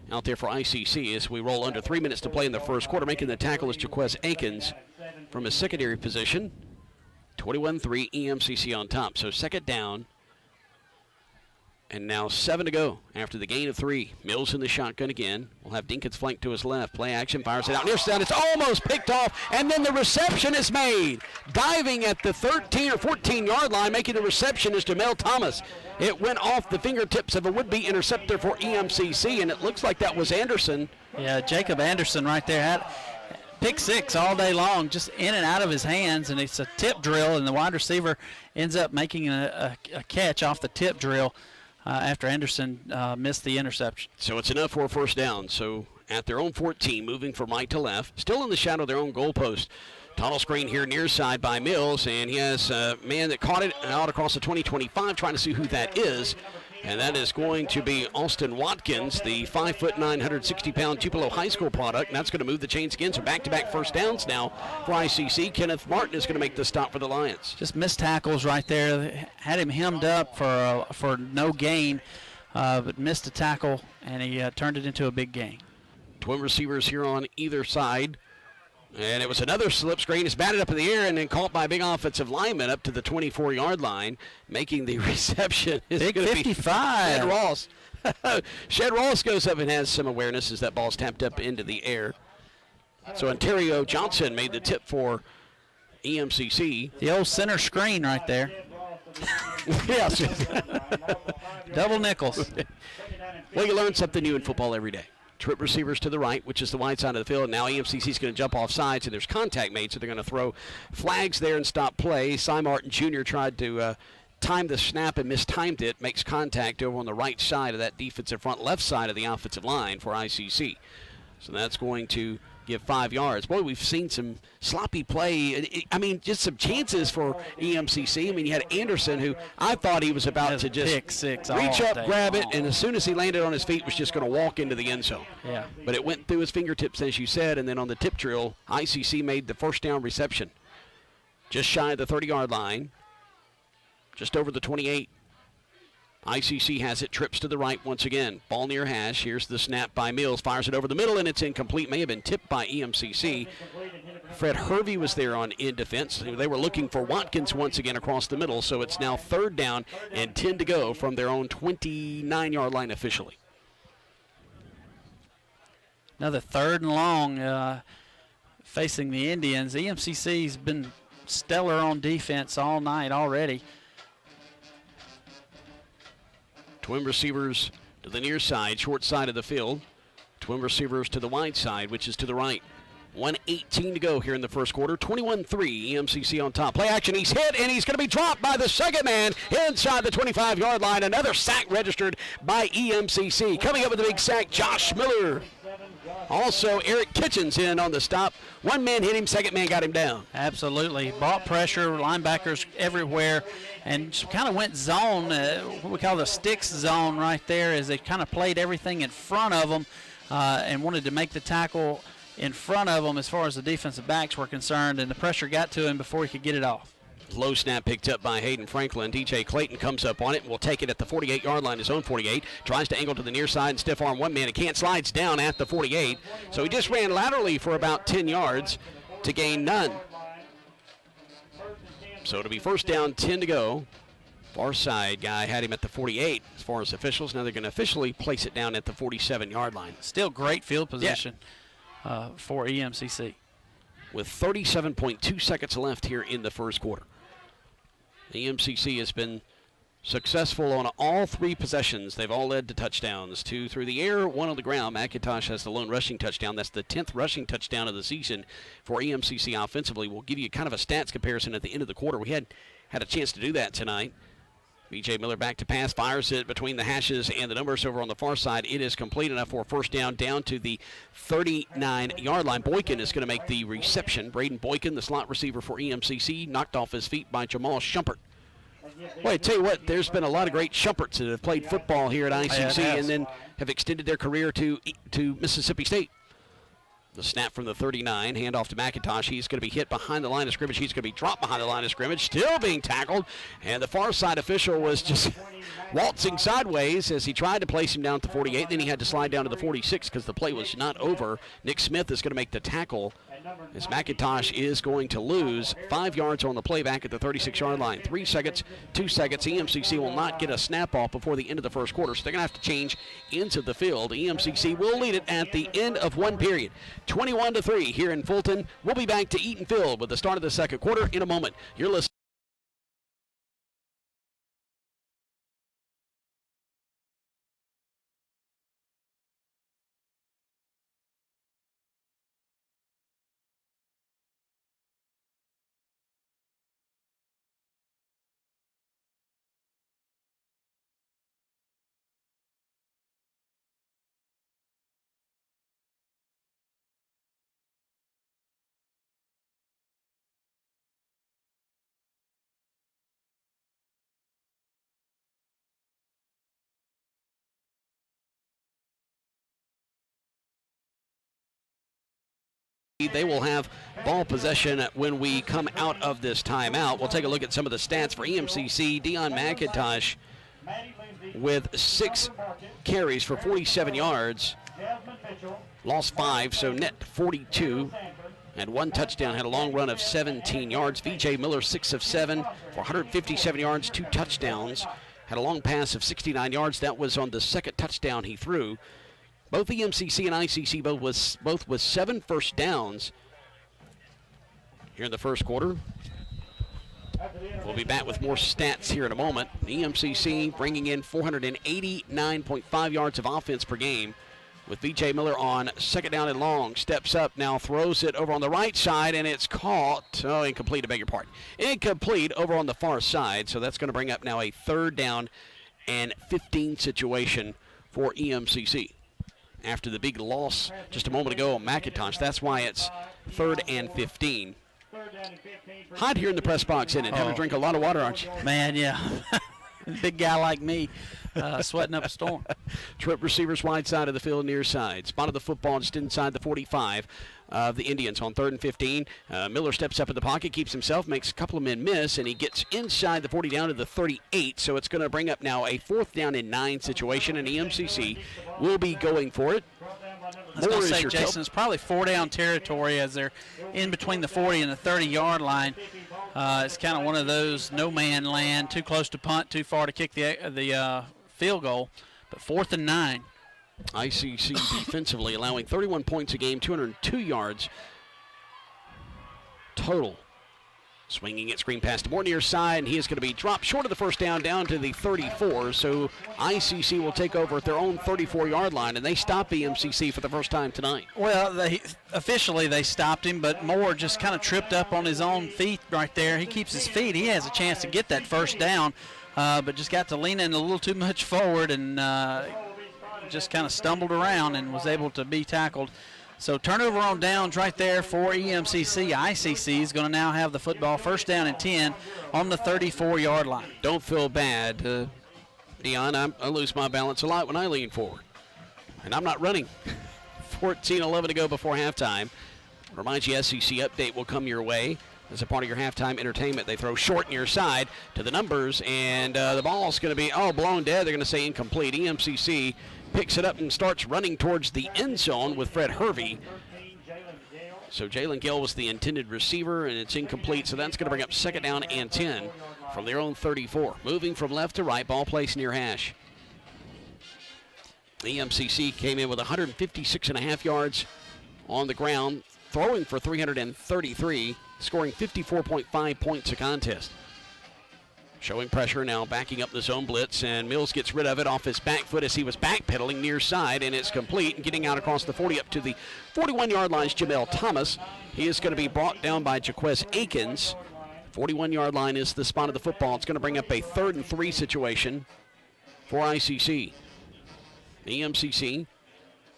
out there for ICC as we roll under 3 minutes to play in the first quarter. Making the tackle is Jaquez Akins from his secondary position. 21-3 EMCC on top. So second down. And now 7 to go after the gain of 3. Mills in the shotgun again. We'll have Dinkins flanked to his left. Play action, fires it out near side. It's almost picked off, and then the reception is made. Diving at the 13 or 14 yard line, making the reception is Jamel Thomas. It went off the fingertips of a would-be interceptor for EMCC, and it looks like that was Anderson. Yeah, Jacob Anderson right there had pick 6 all day long, just in and out of his hands, and it's a tip drill, and the wide receiver ends up making a catch off the tip drill. After Anderson missed the interception. So it's enough for a first down. So at their own 14, moving from right to left, still in the shadow of their own goalpost. Tunnel screen here near side by Mills, and he has a man that caught it out across the 20-25, trying to see who that is. And that is going to be Austin Watkins, the 5'9", 160-pound Tupelo High School product. And that's going to move the chains again. So back-to-back first downs now for ICC. Kenneth Martin is going to make the stop for the Lions. Just missed tackles right there. Had him hemmed up for no gain, but missed a tackle, and he turned it into a big gain. Twin receivers here on either side. And it was another slip screen. It's batted up in the air and then caught by a big offensive lineman up to the 24-yard line, making the reception. Big 55. Shed Ross. Shed Ross goes up and has some awareness as that ball's tapped up into the air. So Ontario Johnson made the tip for EMCC. The old center screen right there. Yes. Double nickels. Well, you learn something new in football every day. Trip receivers to the right, which is the wide side of the field. Now EMCC is going to jump off sides, and there's contact made, so they're going to throw flags there and stop play. Cy Martin Jr. tried to time the snap and mistimed it. Makes contact over on the right side of that defensive front, left side of the offensive line for ICC. So that's going to give 5 yards. Boy, we've seen some sloppy play. I mean, just some chances for EMCC. I mean, you had Anderson, who I thought he was about to just pick six reach all up, day grab it, long. and as soon as he landed on his feet, was just going to walk into the end zone. Yeah. But it went through his fingertips, as you said, and then on the tip drill, ICC made the first down reception. Just shy of the 30-yard line, just over the 28. ICC has it, trips to the right once again. Ball near hash. Here's the snap by Mills. Fires it over the middle, and it's incomplete. May have been tipped by EMCC. Fred Hervey was there on in defense. They were looking for Watkins once again across the middle, so it's now 3rd down and 10 to go from their own 29-yard line officially. Another 3rd and long facing the Indians. EMCC's been stellar on defense all night already. Twin receivers to the near side, short side of the field. Twin receivers to the wide side, which is to the right. 1:18 to go here in the first quarter. 21-3, EMCC on top. Play action, he's hit, and he's going to be dropped by the second man inside the 25-yard line. Another sack registered by EMCC. Coming up with a big sack, Josh Miller. Also, Eric Kitchens in on the stop. One man hit him, second man got him down. Absolutely. Brought pressure, linebackers everywhere, and kind of went zone, what we call the sticks zone right there, as they kind of played everything in front of them and wanted to make the tackle in front of them as far as the defensive backs were concerned, and the pressure got to him before he could get it off. Low snap picked up by Hayden Franklin. DJ Clayton comes up on it and will take it at the 48-yard line, his own 48. Tries to angle to the near side and stiff arm one man. It can't, slides down at the 48. So he just ran laterally for about 10 yards to gain none. So it'll be 1st down, 10 to go. Far side guy had him at the 48 as far as officials. Now they're going to officially place it down at the 47-yard line. Still great field position for EMCC. With 37.2 seconds left here in the first quarter. EMCC has been successful on all 3 possessions. They've all led to touchdowns. 2 through the air, 1 on the ground. McIntosh has the lone rushing touchdown. That's the 10th rushing touchdown of the season for EMCC offensively. We'll give you kind of a stats comparison at the end of the quarter. We had a chance to do that tonight. Vijay Miller back to pass, fires it between the hashes and the numbers over on the far side. It is complete enough for a 1st down to the 39-yard line. Boykin is going to make the reception. Brayden Boykin, the slot receiver for EMCC, knocked off his feet by Jamal Schumpert. Well, I tell you what, there's been a lot of great Schumperts that have played football here at ICC and then have extended their career to Mississippi State. The snap from the 39, handoff to McIntosh. He's going to be hit behind the line of scrimmage. He's going to be dropped behind the line of scrimmage, still being tackled. And the far side official was just waltzing sideways as he tried to place him down at the 48. Then he had to slide down to the 46 because the play was not over. Nick Smith is going to make the tackle as McIntosh is going to lose 5 yards on the play back at the 36-yard line. 3 seconds, 2 seconds. EMCC will not get a snap off before the end of the first quarter, so they're going to have to change ends of the field. EMCC will lead it at the end of 1 period. 21-3 here in Fulton. We'll be back to Eaton Field with the start of the second quarter in a moment. You're listening. They will have ball possession when we come out of this timeout. We'll take a look at some of the stats for EMCC. Dion McIntosh with 6 carries for 47 yards. Lost 5, so net 42. And 1 touchdown, had a long run of 17 yards. Vijay Miller, 6 of 7 for 157 yards, 2 touchdowns. Had a long pass of 69 yards. That was on the second touchdown he threw. Both EMCC and ICC both with 7 first downs here in the first quarter. We'll be back with more stats here in a moment. EMCC bringing in 489.5 yards of offense per game, with Vijay Miller on second down and long. Steps up now, throws it over on the right side, and it's caught. Oh, incomplete, I beg your pardon. Incomplete over on the far side, so that's going to bring up now a 3rd down and 15 situation for EMCC. After the big loss just a moment ago on McIntosh, that's why it's 3rd and 15. Hot here in the press box, isn't it? Having to drink a lot of water, aren't you? Man, yeah. Big guy like me, sweating up a storm. Trip receivers wide side of the field, near side. Spotted the football just inside the 45 of the Indians on 3rd and 15. Miller steps up in the pocket, keeps himself, makes a couple of men miss, and he gets inside the 40 down to the 38. So it's going to bring up now a 4th down and 9 situation, and EMCC will be going for it. I was going to say, Jason, it's probably 4-down territory as they're in between the 40 and the 30-yard line. It's kind of one of those no-man land, too close to punt, too far to kick the field goal, but 4th and 9. ICC defensively allowing 31 points a game, 202 yards total. Swinging it, screen pass to more near side, and he is going to be dropped short of the first down to the 34. So ICC will take over at their own 34-yard line, and they stop EMCC for the first time tonight. Well, officially they stopped him, but Moore just kind of tripped up on his own feet right there. He keeps his feet. He has a chance to get that first down, but just got to lean in a little too much forward and just kind of stumbled around and was able to be tackled. So turnover on downs right there for EMCC. ICC is going to now have the football, 1st down and 10 on the 34-yard line. Don't feel bad, Dion. I lose my balance a lot when I lean forward. And I'm not running. 14-11 to go before halftime. Remind you, SEC update will come your way as a part of your halftime entertainment. They throw short near side to the numbers, and the ball's going to be, blown dead. They're going to say incomplete. EMCC picks it up and starts running towards the end zone with Fred Hervey. So Jalen Gill was the intended receiver, and it's incomplete. So that's going to bring up 2nd down and 10 from their own 34. Moving from left to right, ball placed near hash. EMCC came in with 156.5 yards on the ground, throwing for 333, scoring 54.5 points a contest. Showing pressure now, backing up the zone blitz, and Mills gets rid of it off his back foot as he was backpedaling near side, and it's complete. And getting out across the 40 up to the 41-yard line is Jamel Thomas. He is going to be brought down by Jaquez Akins. 41-yard line is the spot of the football. It's going to bring up a 3rd and 3 situation for ICC. EMCC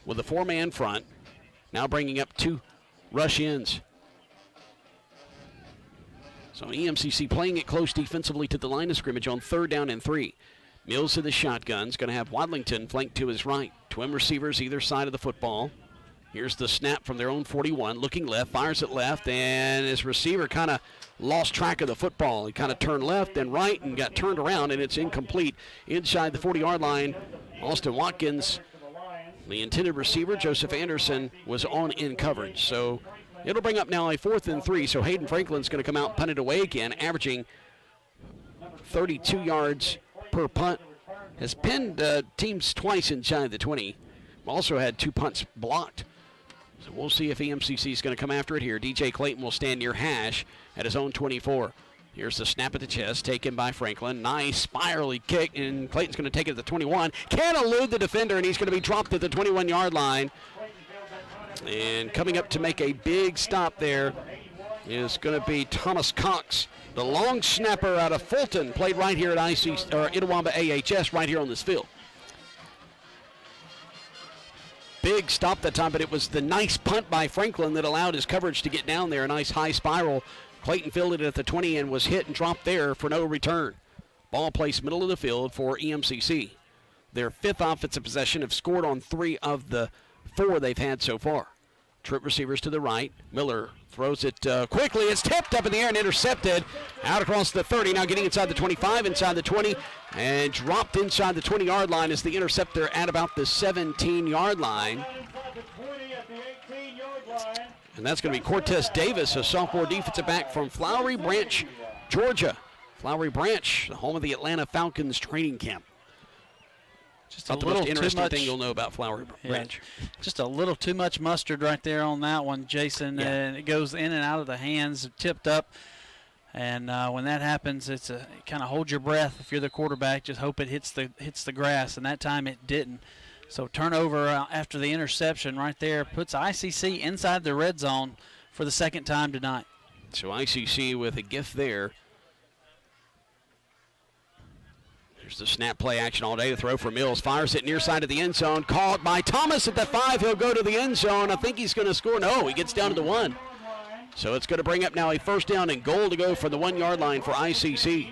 with a 4-man front, now bringing up 2 rush ends. So EMCC playing it close defensively to the line of scrimmage on 3rd down and 3. Mills to the shotgun. Is going to have Wadlington flanked to his right. Twin receivers either side of the football. Here's the snap from their own 41. Looking left, fires it left, and his receiver kind of lost track of the football. He kind of turned left and right and got turned around, and it's incomplete inside the 40-yard line. Austin Watkins, the intended receiver, Joseph Anderson, was on in coverage. So it'll bring up now a 4th and 3, so Hayden Franklin's going to come out and punt it away again, averaging 32 yards per punt. Has pinned teams twice inside the 20. Also had 2 punts blocked. So we'll see if EMCC is going to come after it here. DJ Clayton will stand near hash at his own 24. Here's the snap at the chest taken by Franklin. Nice spirally kick, and Clayton's going to take it to the 21. Can't elude the defender, and he's going to be dropped at the 21-yard line. And coming up to make a big stop there is going to be Thomas Cox, the long snapper out of Fulton, played right here at Itawamba AHS, right here on this field. Big stop that time, but it was the nice punt by Franklin that allowed his coverage to get down there. A nice high spiral. Clayton fielded it at the 20 and was hit and dropped there for no return. Ball placed middle of the field for EMCC. Their 5th offensive possession, have scored on 3 of the 4 they've had so far. Trip receivers to the right. Miller throws it quickly. It's tipped up in the air and intercepted. Out across the 30, now getting inside the 25, inside the 20, and dropped inside the 20-yard line as the interceptor at about the 17-yard line. And that's going to be Cortez Davis, a sophomore defensive back from Flowery Branch, Georgia. Flowery Branch, the home of the Atlanta Falcons training camp. Just Not the most interesting thing you'll know about Flowery Branch. Just a little too much mustard right there on that one, Jason. Yeah. And it goes in and out of the hands, tipped up. And when that happens, it's kind of hold your breath if you're the quarterback. Just hope it hits the grass. And that time it didn't. So turnover after the interception right there puts ICC inside the red zone for the second time tonight. So ICC with a gift there. Here's the snap play action all day. The throw for Mills. Fires it near side of the end zone. Caught by Thomas at the 5. He'll go to the end zone. I think he's going to score. No, he gets down to the 1. So it's going to bring up now a first down and goal to go from the 1 yard line for ICC.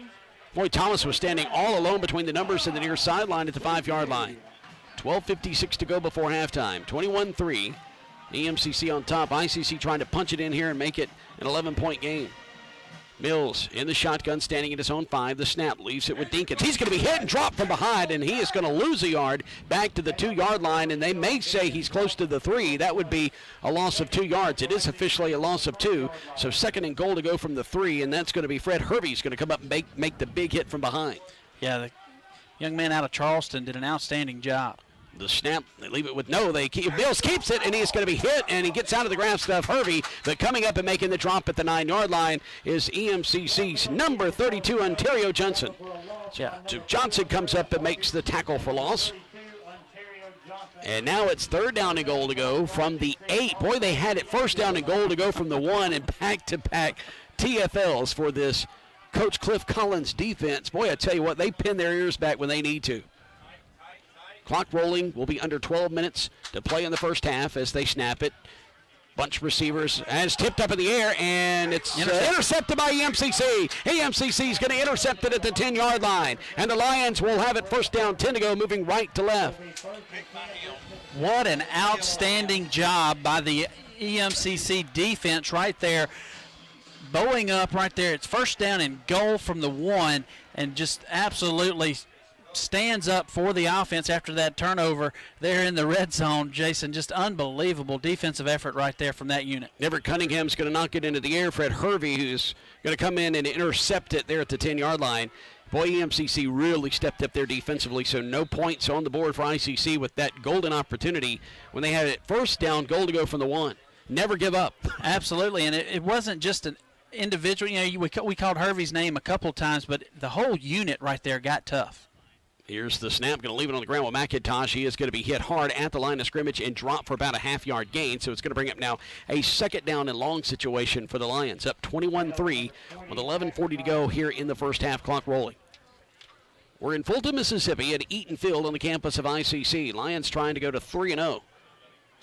Boy, Thomas was standing all alone between the numbers and the near sideline at the 5 yard line. 12:56 to go before halftime. 21-3. EMCC on top. ICC trying to punch it in here and make it an 11-point game. Mills in the shotgun, standing at his own 5. The snap leaves it with Dinkins. He's going to be hit and dropped from behind, and he is going to lose a yard back to the 2 yard line, and they may say he's close to the 3. That would be a loss of 2 yards. It is officially a loss of 2, so second and goal to go from the 3, and that's going to be Fred Hervey's going to come up and make the big hit from behind. Yeah, the young man out of Charleston did an outstanding job. The snap, they leave it with Mills keeps it, and he is going to be hit, and he gets out of the grasp of Hervey. But coming up and making the drop at the 9 yard line is EMCC's number 32, Ontario Johnson. Yeah. So Johnson comes up and makes the tackle for loss. And now it's third down and goal to go from the 8. Boy, they had it first down and goal to go from the 1, and back-to-back TFLs for this Coach Cliff Collins defense. Boy, I tell you what, they pin their ears back when they need to. Clock rolling. Will be under 12 minutes to play in the first half as they snap it. Bunch of receivers as tipped up in the air, and it's intercepted by EMCC. EMCC is going to intercept it at the 10 yard line, and the Lions will have it first down, 10 to go, moving right to left. What an outstanding job by the EMCC defense right there. Bowing up right there. It's first down and goal from the 1, and just absolutely stands up for the offense after that turnover there in the red zone. Jason, just unbelievable defensive effort right there from that unit. Everett Cunningham's going to knock it into the air. Fred Hervey, who's going to come in and intercept it there at the 10 yard line. Boy, EMCC really stepped up there defensively, so no points on the board for ICC with that golden opportunity when they had it first down, goal to go from the 1. Never give up. Absolutely, and it wasn't just an individual. You know, we called Hervey's name a couple times, but the whole unit right there got tough. Here's the snap, going to leave it on the ground with McIntosh. He is going to be hit hard at the line of scrimmage and drop for about a half-yard gain. So it's going to bring up now a second down and long situation for the Lions. Up 21-3 with 11:40 to go here in the first half, clock rolling. We're in Fulton, Mississippi at Eaton Field on the campus of ICC. Lions trying to go to 3-0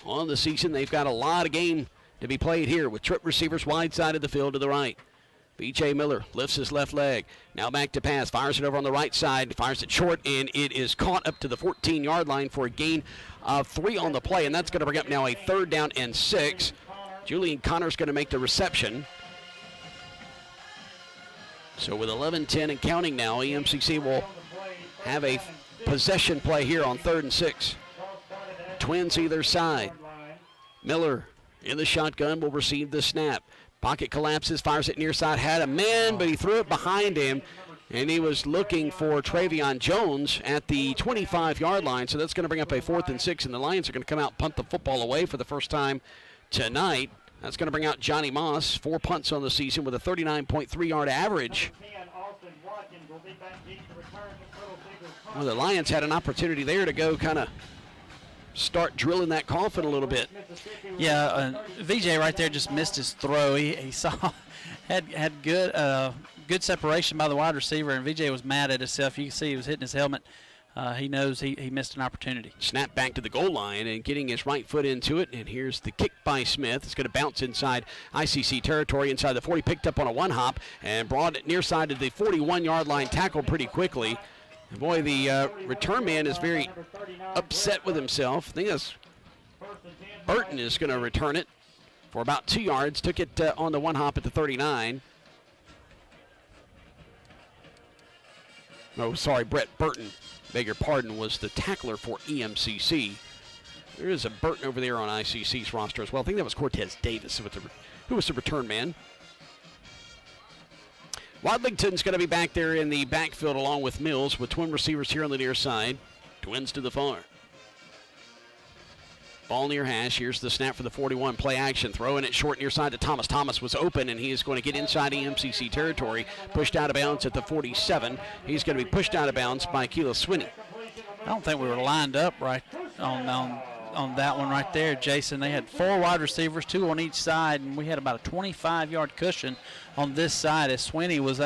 on the season. They've got a lot of game to be played here with trip receivers wide side of the field to the right. Vijay Miller lifts his left leg. Now back to pass. Fires it over on the right side. Fires it short, and it is caught up to the 14 yard line for a gain of 3 on the play, and that's going to bring up now a third down and 6. Julian Connor's going to make the reception. So with 11-10 and counting now, EMCC will have a possession play here on 3rd and 6. Twins either side. Miller in the shotgun will receive the snap. Pocket collapses, fires it near side, had a man, but he threw it behind him, and he was looking for Travion Jones at the 25 yard line, so that's going to bring up a 4th and 6, and the Lions are going to come out and punt the football away for the first time tonight. That's going to bring out Johnny Moss, 4 punts on the season with a 39.3 yard average. Well, the Lions had an opportunity there to go kind of start drilling that coffin a little bit. Yeah, Vijay right there just missed his throw. He saw had good separation by the wide receiver, and Vijay was mad at himself. You can see he was hitting his helmet. He knows he missed an opportunity. Snap back to the goal line and getting his right foot into it, and here's the kick by Smith. It's going to bounce inside ICC territory, inside the 40, picked up on a one hop, and brought it near side to the 41 yard line, tackled pretty quickly. Boy, the return man is very upset with himself. I think that's Burton is going to return it for about 2 yards. Took it on the one hop at the 39. Oh, sorry, Brett Burton, beg your pardon, was the tackler for EMCC. There is a Burton over there on ICC's roster as well. I think that was Cortez Davis, who was the return man. Wadlington's going to be back there in the backfield along with Mills with twin receivers here on the near side. Twins to the far. Ball near hash. Here's the snap for the 41. Play action. Throwing it short near side to Thomas. Thomas was open, and he is going to get inside EMCC territory. Pushed out of bounds at the 47. He's going to be pushed out of bounds by Keyshawn Sweeney. I don't think we were lined up right on that one right there, Jason. They had 4 wide receivers, 2 on each side, and we had about a 25-yard cushion on this side as Sweeney was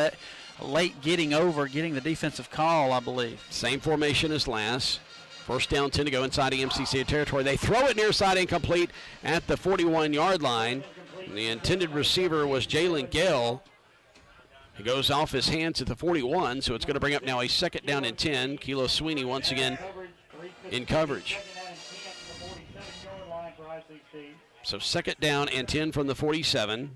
late getting the defensive call, I believe. Same formation as last. First down, 10 to go inside EMCC territory. They throw it near side, incomplete at the 41-yard line. And the intended receiver was Jalen Gale. He goes off his hands at the 41, so it's going to bring up now a second down and 10. Keyshawn Sweeney once again in coverage. So second down and 10 from the 47.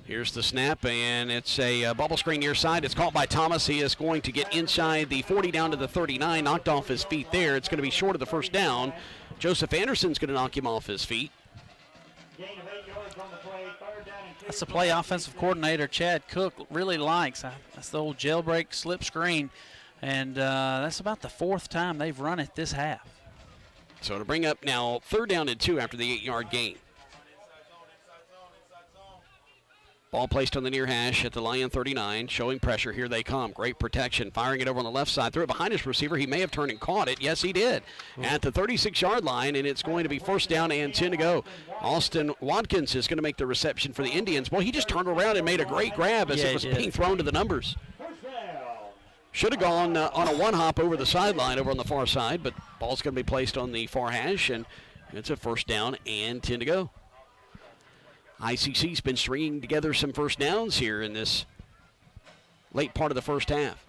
Here's the snap, and it's a bubble screen near side. It's caught by Thomas. He is going to get inside the 40 down to the 39, knocked off his feet there. It's going to be short of the first down. Joseph Anderson's going to knock him off his feet. That's the play offensive coordinator Chad Cook really likes. That's the old jailbreak slip screen, and that's about the 4th time they've run it this half. So to bring up now 3rd down and 2 after the 8-yard gain. Ball placed on the near hash at the Lion 39, showing pressure. Here they come. Great protection. Firing it over on the left side. Threw it behind his receiver. He may have turned and caught it. Yes, he did. At the 36-yard line, and it's going to be first down and 10 to go. Austin Watkins is going to make the reception for the Indians. Boy, he just turned around and made a great grab as it was being thrown to the numbers. Should have gone on a one-hop over the sideline over on the far side, but ball's going to be placed on the far hash, and it's a first down and 10 to go. ICC's been stringing together some first downs here in this late part of the first half.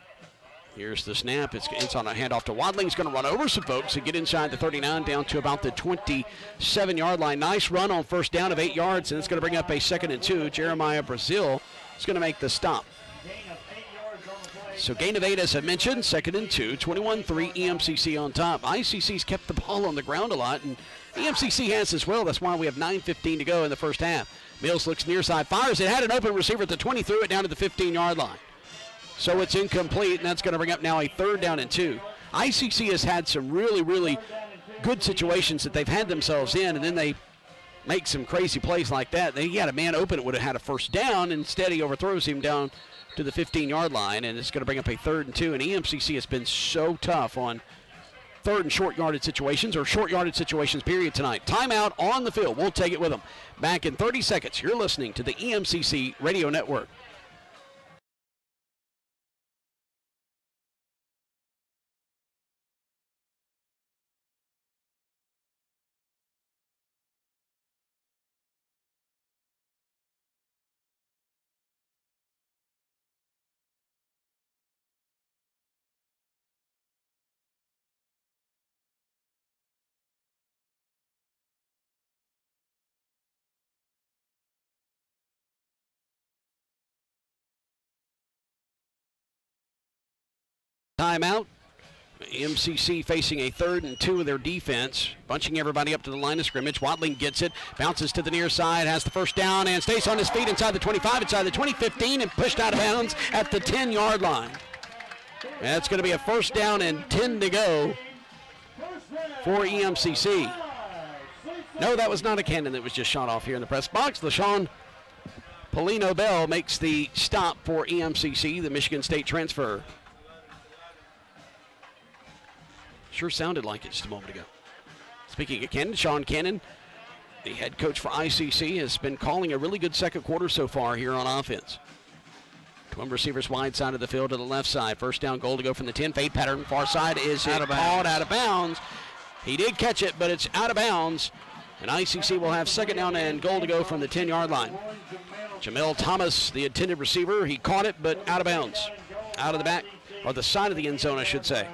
Here's the snap. It's on a handoff to Wadling's going to run over some folks and get inside the 39 down to about the 27-yard line. Nice run on first down of 8 yards, and it's going to bring up a 2nd and 2. Jeremiah Brazil is going to make the stop. So gain of 8, as I mentioned, 2nd and 2, 21-3, EMCC on top. ICC's kept the ball on the ground a lot, and EMCC has as well. That's why we have 9:15 to go in the first half. Mills looks near side, fires it, had an open receiver at the 20, threw it down to the 15-yard line. So it's incomplete, and that's going to bring up now a 3rd down and 2. ICC has had some really, really good situations that they've had themselves in, and then they make some crazy plays like that. They had a man open, it would have had a first down. Instead, he overthrows him down to the 15-yard line, and it's going to bring up a 3rd and 2. And EMCC has been so tough on 3rd and short-yarded situations, or short-yarded situations, period, tonight. Timeout on the field. We'll take it with them. Back in 30 seconds. You're listening to the EMCC Radio Network. Timeout. EMCC facing a 3rd and 2 of their defense, bunching everybody up to the line of scrimmage. Wadling gets it, bounces to the near side, has the first down, and stays on his feet inside the 25, inside the 20-15, and pushed out of bounds at the 10-yard line. That's going to be a first down and 10 to go for EMCC. No, that was not a cannon that was just shot off here in the press box. LaShawn Polino Bell makes the stop for EMCC, the Michigan State transfer. Sure sounded like it just a moment ago. Speaking of Cannon, Sean Cannon, the head coach for ICC, has been calling a really good second quarter so far here on offense. Twin receivers wide side of the field to the left side. First down goal to go from the 10. Fade pattern far side is caught out of bounds. He did catch it, but it's out of bounds. And ICC will have second down and goal to go from the 10-yard line. Jamel Thomas, the intended receiver, he caught it, but out of bounds. Out of the back, or the side of the end zone, I should say.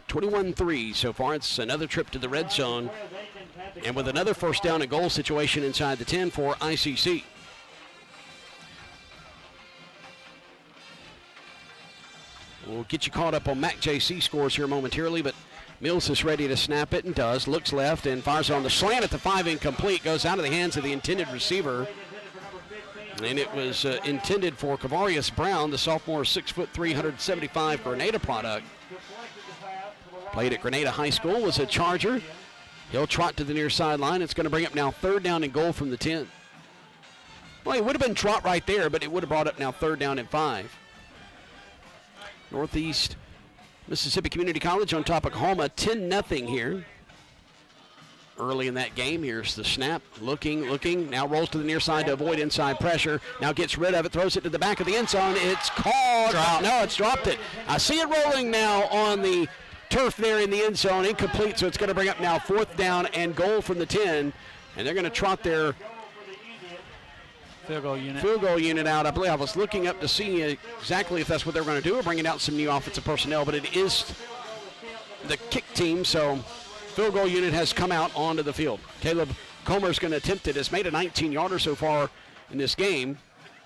21-3 so far. It's another trip to the red zone, and with another first down and goal situation inside the 10 for ICC. We'll get you caught up on MAC JC scores here momentarily, but Mills is ready to snap it and does. Looks left and fires on the slant at the 5, incomplete. Goes out of the hands of the intended receiver. And it was intended for Kavarius Brown, the sophomore 6'3", 175 Grenada product. Played at Grenada High School, was a Charger. He'll trot to the near sideline. It's going to bring up now 3rd down and goal from the 10. Well, it would have been trot right there, but it would have brought up now 3rd down and 5. Northeast Mississippi Community College on top of Oklahoma, 10-0 here. Early in that game, here's the snap, looking, now rolls to the near side to avoid inside pressure. Now gets rid of it, throws it to the back of the end zone. It's caught. No, it's dropped it. I see it rolling now on the turf there in the end zone, incomplete, so it's going to bring up now 4th down and goal from the 10, and they're going to trot their field goal unit out. I believe I was looking up to see exactly if that's what they're going to do, or bringing out some new offensive personnel, but it is the kick team, so field goal unit has come out onto the field. Caleb Comer's going to attempt it. Has made a 19-yarder so far in this game.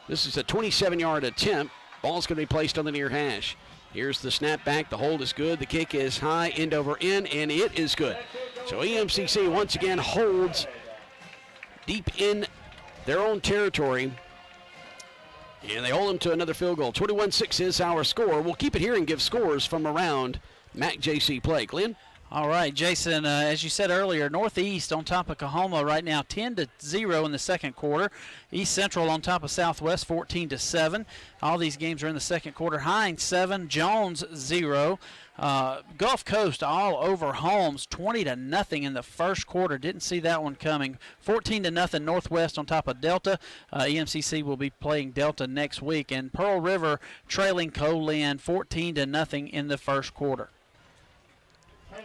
This is a 27-yard attempt. Ball's going to be placed on the near hash. Here's the snap back. The hold is good. The kick is high, end over end, and it is good. So EMCC once again holds deep in their own territory, and they hold them to another field goal. 21-6 is our score. We'll keep it here and give scores from around MAC-JC play. Glenn? All right, Jason, as you said earlier, Northeast on top of Kahoma right now 10-0 in the second quarter. East Central on top of Southwest 14-7. All these games are in the second quarter. Hines 7, Jones 0. Gulf Coast all over Holmes 20-0 in the first quarter. Didn't see that one coming. 14-0 Northwest on top of Delta. EMCC will be playing Delta next week. And Pearl River trailing Colin 14-0 in the first quarter.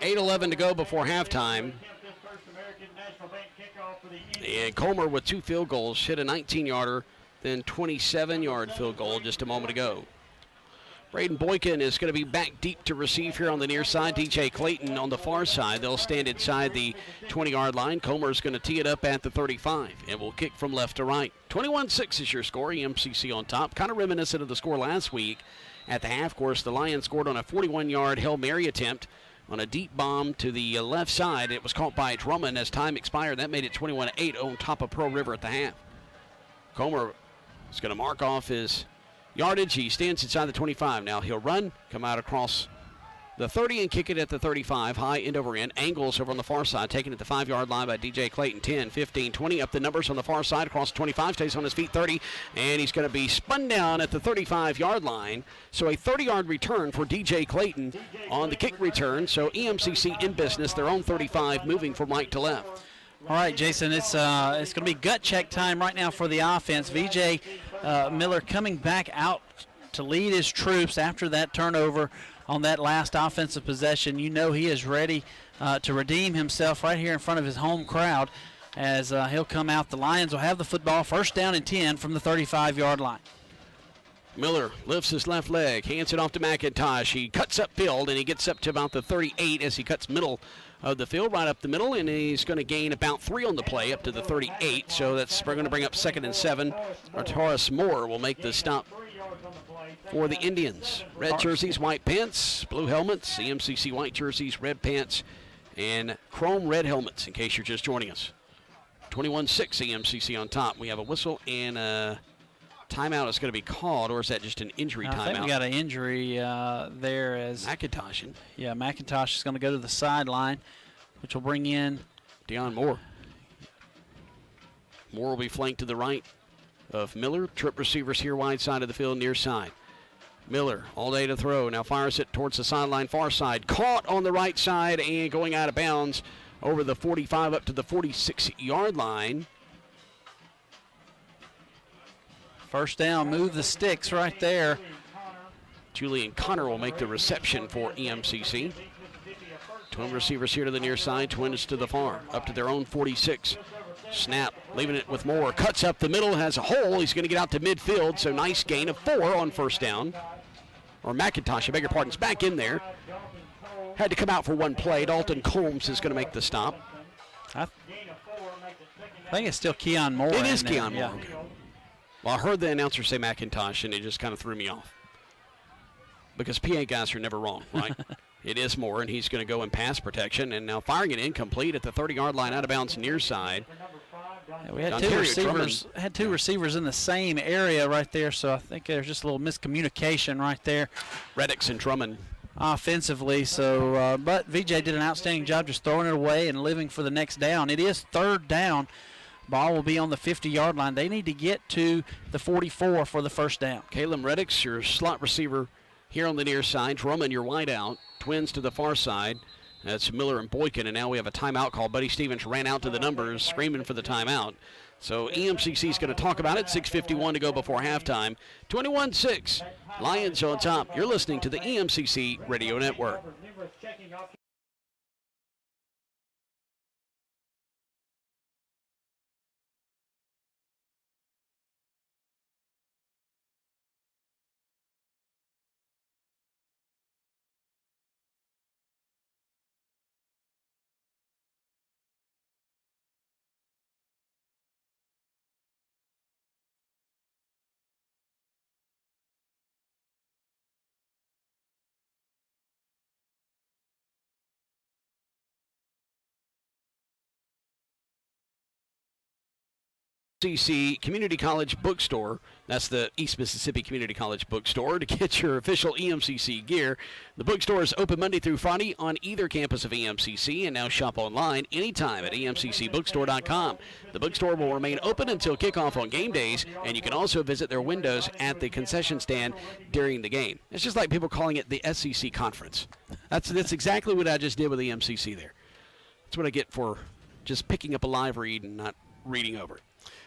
8:11 to go before halftime. And Comer with 2 field goals, hit a 19-yarder, then 27-yard field goal just a moment ago. Brayden Boykin is going to be back deep to receive here on the near side. DJ Clayton on the far side. They'll stand inside the 20-yard line. Comer is going to tee it up at the 35 and will kick from left to right. 21-6 is your score. EMCC on top. Kind of reminiscent of the score last week. At the half course, the Lions scored on a 41-yard Hail Mary attempt on a deep bomb to the left side. It was caught by Drummond as time expired. That made it 21-8 on top of Pearl River at the half. Comer is going to mark off his yardage. He stands inside the 25. Now he'll run, come out across the 30 and kick it at the 35. High end over end. Angles over on the far side, taken at the 5-yard line by DJ Clayton. 10, 15, 20. Up the numbers on the far side across the 25. Stays on his feet, 30. And he's going to be spun down at the 35-yard line. So a 30-yard return for DJ Clayton on the kick return. So EMCC in business, their own 35, moving from right to left. All right, Jason, it's going to be gut check time right now for the offense. Vijay Miller coming back out to lead his troops after that turnover on that last offensive possession. You know he is ready to redeem himself right here in front of his home crowd as he'll come out. The Lions will have the football, 1st down and 10 from the 35-yard line. Miller lifts his left leg, hands it off to McIntosh. He cuts upfield, and he gets up to about the 38 as he cuts middle of the field, right up the middle, and he's going to gain about 3 on the play up to the 38. So we're going to bring up 2nd and 7. Artaris Moore will make the stop for the Indians. Red jerseys, white pants, blue helmets, EMCC white jerseys, red pants, and chrome red helmets, in case you're just joining us. 21-6 EMCC on top. We have a whistle and a timeout is going to be called, or is that just an injury timeout? I think we got an injury there as McIntosh. Yeah, McIntosh is going to go to the sideline, which will bring in Deion Moore. Moore will be flanked to the right of Miller. Trip receivers here wide side of the field, near side. Miller all day to throw. Now fires it towards the sideline, far side. Caught on the right side and going out of bounds over the 45 up to the 46-yard line. 1st down, move the sticks right there. Julian Connor will make the reception for EMCC. Twin receivers here to the near side, twins to the far, up to their own 46. Snap, leaving it with Moore. Cuts up the middle, has a hole. He's going to get out to midfield, so nice gain of 4 on 1st down. Or McIntosh, I beg your pardon, is back in there. Had to come out for one play. Dalton Combs is going to make the stop. I think it's still Keon Moore. It is Keon Moore. Yeah. Okay. Well, I heard the announcer say McIntosh, and it just kind of threw me off. Because PA guys are never wrong, right? It is Moore, and he's going to go in pass protection. And now firing it incomplete at the 30-yard line, out of bounds near side. Yeah, we had Ontario two receivers in the same area right there, so I think there's just a little miscommunication right there. Reddix and Drummond. Offensively, so but Vijay did an outstanding job just throwing it away and living for the next down. It is third down. Ball will be on the 50-yard line. They need to get to the 44 for the first down. Caleb Reddix, your slot receiver here on the near side. Drummond, your wide out. Twins to the far side. That's Miller and Boykin, and now we have a timeout call. Buddy Stevens ran out to the numbers, screaming for the timeout. So EMCC is going to talk about it. 6:51 to go before halftime. 21-6. Lions on top. You're listening to the EMCC Radio Network. EMCC Community College Bookstore. That's the East Mississippi Community College Bookstore to get your official EMCC gear. The bookstore is open Monday through Friday on either campus of EMCC, and now shop online anytime at emccbookstore.com. The bookstore will remain open until kickoff on game days, and you can also visit their windows at the concession stand during the game. It's just like people calling it the SEC conference. That's exactly what I just did with EMCC there. That's what I get for just picking up a live read and not reading over it.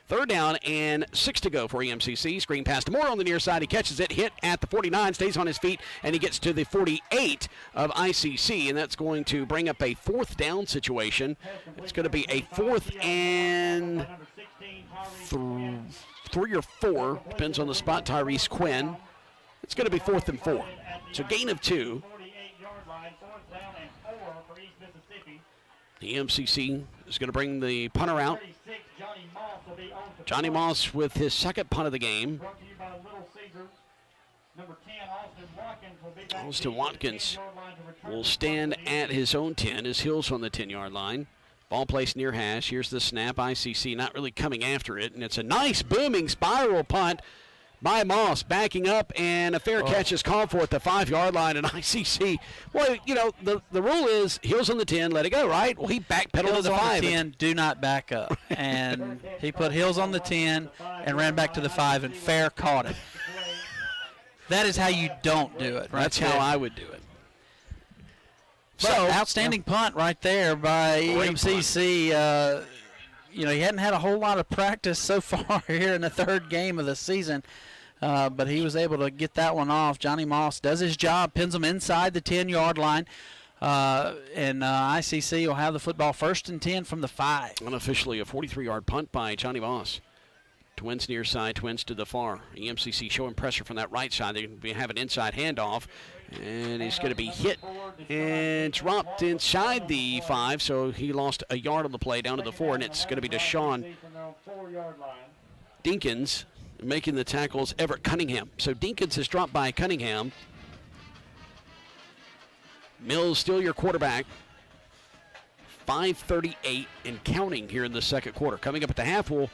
Third down and 6 to go for EMCC. Screen pass to Moore on the near side. He catches it, hit at the 49, stays on his feet, and he gets to the 48 of ICC, and that's going to bring up a fourth down situation. It's going to be a 4th and 3 or 4, depends on the spot, Tyrese Quinn. It's going to be 4th and 4. So gain of 2. The EMCC is going to bring the punter out. Johnny Moss with his second punt of the game. Austin Watkins will stand at his own 10. His heels on the 10-yard line. Ball placed near hash. Here's the snap. ICC not really coming after it. And it's a nice booming spiral punt by Moss, backing up, and a fair catch is called for at the 5-yard line. And ICC, well, you know, the rule is heels on the 10, let it go, right? Well, he backpedaled to the 5. Heels on the 10, do not back up. And he put heels on the 10 and ran back to the 5, and fair caught it. That is how you don't do it. Right? That's how I would do it. So, outstanding punt right there by EMCC. You know, he hadn't had a whole lot of practice so far here in the third game of the season, but he was able to get that one off. Johnny Moss does his job, pins him inside the 10-yard line, and ICC will have the football 1st and 10 from the 5. Unofficially a 43-yard punt by Johnny Moss. Twins near side, Twins to the far. EMCC showing pressure from that right side. They have an inside handoff, and he's going to be hit and dropped inside the 5, so he lost a yard on the play down to the 4, and it's going to be Deshaun Dinkins making the tackles, Everett Cunningham. So Dinkins has dropped by Cunningham. Mills still your quarterback. 5:38 and counting here in the second quarter. Coming up at the half, we'll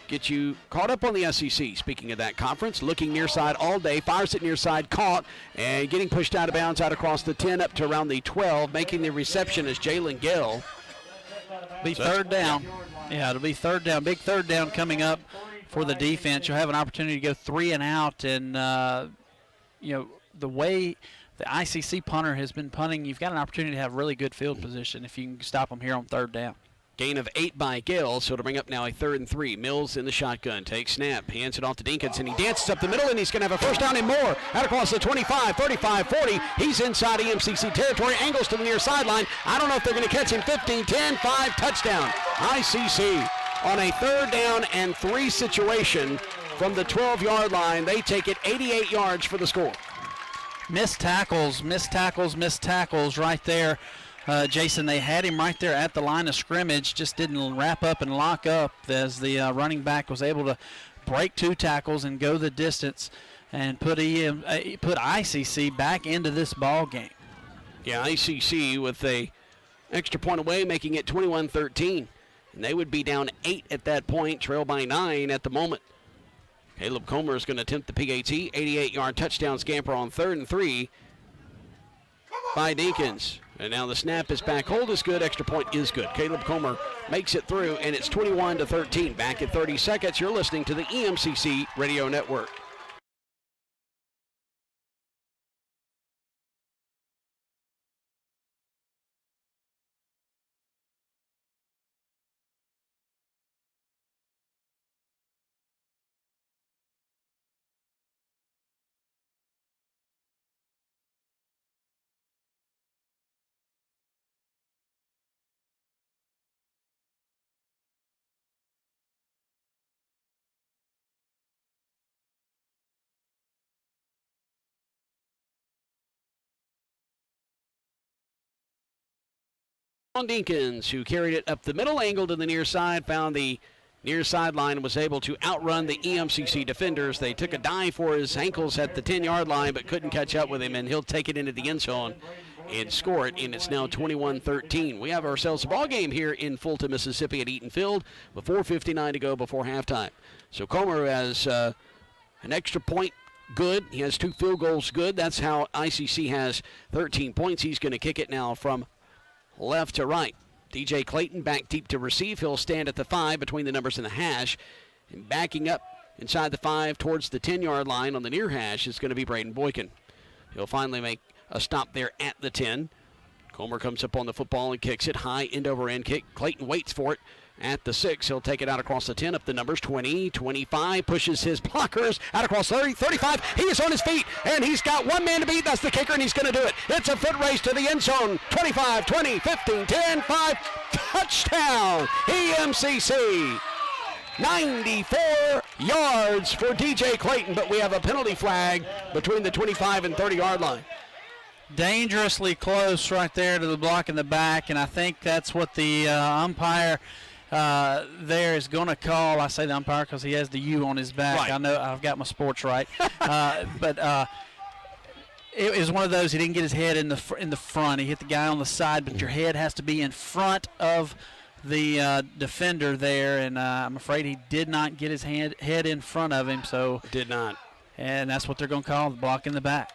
get you caught up on the SEC. Speaking of that conference, looking near side all day, fires it near side, caught, and getting pushed out of bounds out across the 10 up to around the 12. Making the reception is Jalen Gill. Be third down. Yeah, it'll be third down. Big third down coming up for the defense. You'll have an opportunity to go 3 and out, and you know, the way the ICC punter has been punting, you've got an opportunity to have really good field position if you can stop them here on third down. Gain of 8 by Gill, so to bring up now a 3rd and 3. Mills in the shotgun, takes snap, hands it off to Dinkins, and he dances up the middle, and he's going to have a first down and more. Out across the 25, 35, 40. He's inside EMCC territory, angles to the near sideline. I don't know if they're going to catch him. 15, 10, 5, touchdown. ICC on a 3rd down and 3 situation from the 12-yard line. They take it 88 yards for the score. Missed tackles right there. Jason, they had him right there at the line of scrimmage, just didn't wrap up and lock up as the running back was able to break 2 tackles and go the distance and put ICC back into this ball game. Yeah, ICC with a extra point away, making it 21-13. and they would be down 8 at that point, trail by 9 at the moment. Caleb Comer is going to attempt the PAT, 88-yard touchdown scamper on 3rd and 3 by Deacons. And now the snap is back. Hold is good. Extra point is good. Caleb Comer makes it through, and it's 21-13. Back at 30 seconds. You're listening to the EMCC Radio Network. Deakins, who carried it up the middle, angle to the near side, found the near sideline, was able to outrun the EMCC defenders. They took a dive for his ankles at the 10-yard line, but couldn't catch up with him, and he'll take it into the end zone and score it, and it's now 21-13. We have ourselves a ball game here in Fulton, Mississippi at Eaton Field with 4:59 to go before halftime. So Comer has an extra point good. He has 2 field goals good. That's how ICC has 13 points. He's going to kick it now from left to right. DJ Clayton back deep to receive. He'll stand at the 5 between the numbers and the hash. And backing up inside the 5 towards the 10-yard line on the near hash is going to be Brayden Boykin. He'll finally make a stop there at the 10. Comer comes up on the football and kicks it. High end over end kick. Clayton waits for it at the 6. He'll take it out across the 10, up the numbers, 20, 25, pushes his blockers out across 30, 35. He is on his feet, and he's got one man to beat. That's the kicker, and he's going to do it. It's a foot race to the end zone. 25, 20, 15, 10, 5. Touchdown, EMCC. 94 yards for DJ Clayton, but we have a penalty flag between the 25 and 30-yard line. Dangerously close right there to the block in the back, and I think that's what the umpire there is going to call. I say the umpire because he has the U on his back. Right. I know I've got my sports right. But it was one of those, he didn't get his head in the front. He hit the guy on the side, but your head has to be in front of the defender there, and I'm afraid he did not get his head in front of him. So Did not. And that's what they're going to call the block in the back.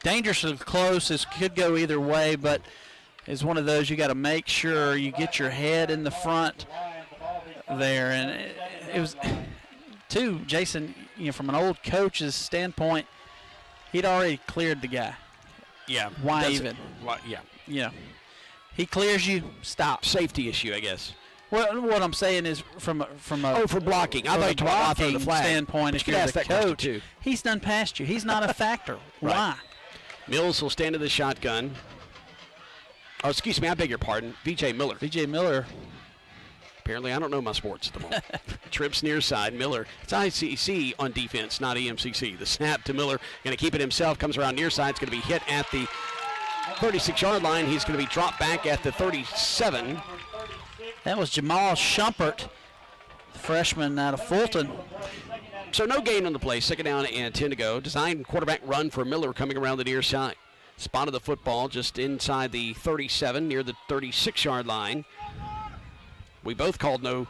Dangerously close. This could go either way, but it's one of those you got to make sure you get your head in the front there. And it was, too, Jason, from an old coach's standpoint, he'd already cleared the guy. Yeah. Why even? Yeah. He clears you, stop. Safety issue, I guess. Well, what I'm saying is from a for blocking. I thought you talked about the flag. standpoint, if you're the coach, he's done past you. He's not a factor. Right. Why? Mills will stand to the shotgun. Oh, excuse me, I beg your pardon. Vijay Miller. Apparently, I don't know my sports at the moment. Trips near side. Miller. It's ICC on defense, not EMCC. The snap to Miller. Going to keep it himself. Comes around near side. It's going to be hit at the 36-yard line. He's going to be dropped back at the 37. That was Jamal Shumpert, the freshman out of Fulton. So no gain on the play. 2nd down and 10 to go. Designed quarterback run for Miller coming around the near side. Spotted the football just inside the 37, near the 36-yard line. We both called no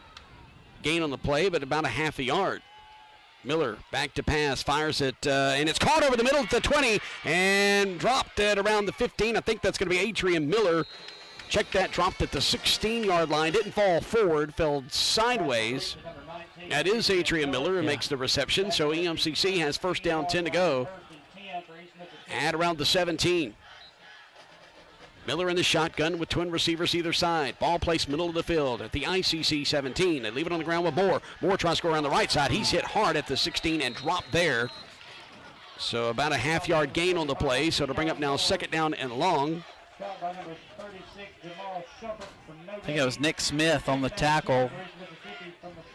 gain on the play, but about a half a yard. Miller back to pass, fires it, and it's caught over the middle at the 20 and dropped at around the 15. I think that's going to be Adrian Miller. Check that, dropped at the 16-yard line. Didn't fall forward, fell sideways. That is Adrian Miller who makes the reception. So EMCC has 1st down, 10 to go at around the 17. Miller in the shotgun with twin receivers either side. Ball placed middle of the field at the ICC 17. They leave it on the ground with Moore. Moore tries to go around the right side. He's hit hard at the 16 and dropped there. So about a half-yard gain on the play. So to bring up now 2nd down and long. I think it was Nick Smith on the tackle,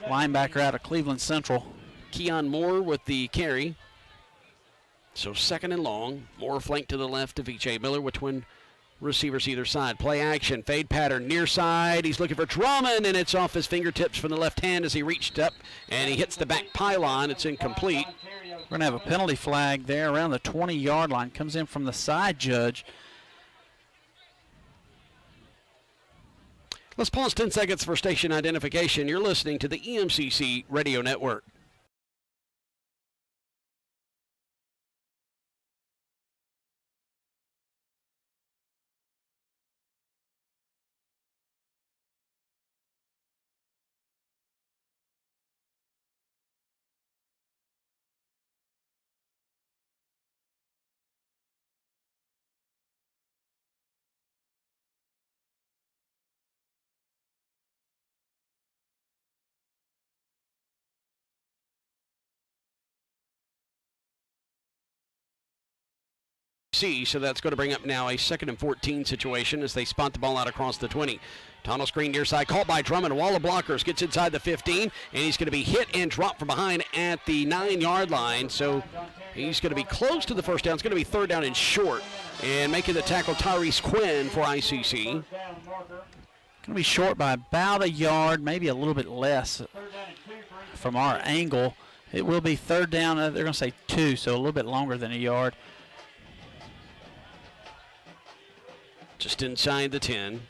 linebacker out of Cleveland Central. Keon Moore with the carry. So 2nd and long. Moore flanked to the left of Vijay Miller with twin receivers either side. Play action, fade pattern, near side. He's looking for Drummond, and it's off his fingertips from the left hand as he reached up, and he hits the back pylon. It's incomplete. We're going to have a penalty flag there around the 20-yard line. Comes in from the side judge. Let's pause 10 seconds for station identification. You're listening to the EMCC Radio Network. So that's going to bring up now a 2nd and 14 situation as they spot the ball out across the 20. Tunnel screen near side, caught by Drummond. Wall of blockers, gets inside the 15, and he's going to be hit and dropped from behind at the 9-yard line. So he's going to be close to the first down. It's going to be 3rd down and short. And making the tackle, Tyrese Quinn for ICC. Going to be short by about a yard, maybe a little bit less from our angle. It will be 3rd down. They're going to say 2, so a little bit longer than a yard. Just inside the 10.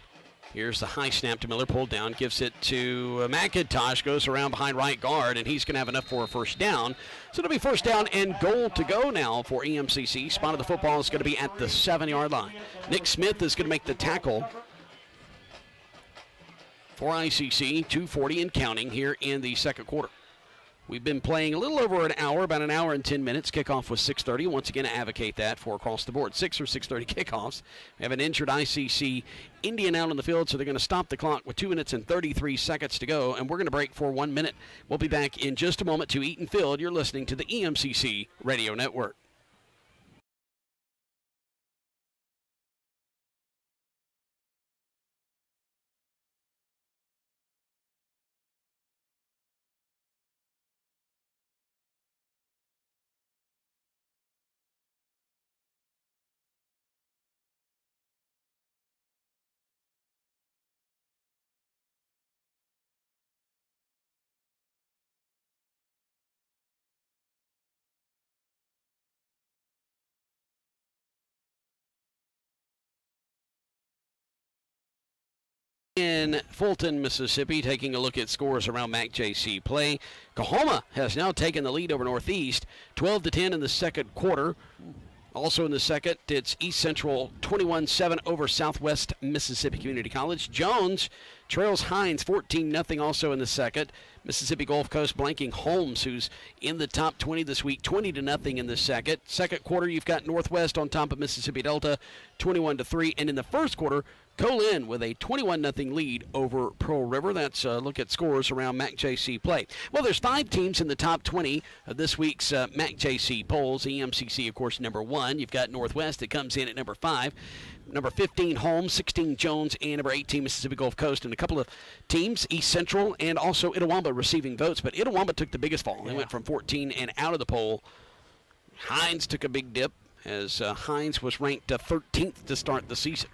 Here's the high snap to Miller, pulled down, gives it to McIntosh, goes around behind right guard, and he's going to have enough for a first down. So it'll be first down and goal to go now for EMCC. Spot of the football is going to be at the 7-yard line. Nick Smith is going to make the tackle for ICC, 2:40 and counting here in the second quarter. We've been playing a little over an hour, about an hour and 10 minutes. Kickoff was 6:30. Once again, advocate that for across the board. 6 or 6:30 kickoffs. We have an injured ICC Indian out on the field, so they're going to stop the clock with 2 minutes and 33 seconds to go, and we're going to break for 1 minute. We'll be back in just a moment to Eaton Field. You're listening to the EMCC Radio Network. In Fulton, Mississippi, taking a look at scores around MAC-JC play. Coahoma has now taken the lead over Northeast, 12-10 in the second quarter. Also in the second, it's East Central 21-7 over Southwest Mississippi Community College. Jones trails Hines 14-0 also in the second. Mississippi Gulf Coast blanking Holmes, who's in the top 20 this week, 20-0 in the second. Second quarter, you've got Northwest on top of Mississippi Delta, 21-3. And in the first quarter, Colin with a 21-0 lead over Pearl River. That's a look at scores around MAC-JC play. Well, there's 5 teams in the top 20 of this week's MAC-JC polls. EMCC, of course, number 1. You've got Northwest that comes in at number 5. Number 15, Holmes, 16, Jones, and number 18, Mississippi Gulf Coast. And a couple of teams, East Central and also Itawamba, receiving votes. But Itawamba took the biggest fall. They went from 14 and out of the poll. Hines took a big dip as Hines was ranked 13th to start the season.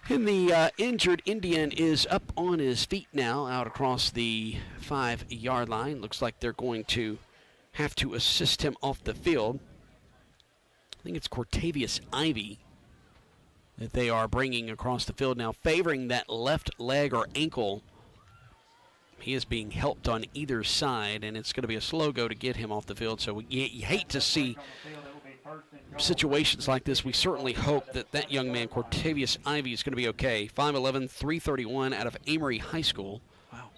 And the injured Indian is up on his feet now, out across the 5-yard line. Looks like they're going to have to assist him off the field. I think it's Cortavius Ivy that they are bringing across the field now, favoring that left leg or ankle. He is being helped on either side, and it's going to be a slow go to get him off the field. So you hate to see situations like this. We certainly hope that that young man, Cortavius Ivy, is going to be okay. 5'11", 331 out of Amory High School. Wow.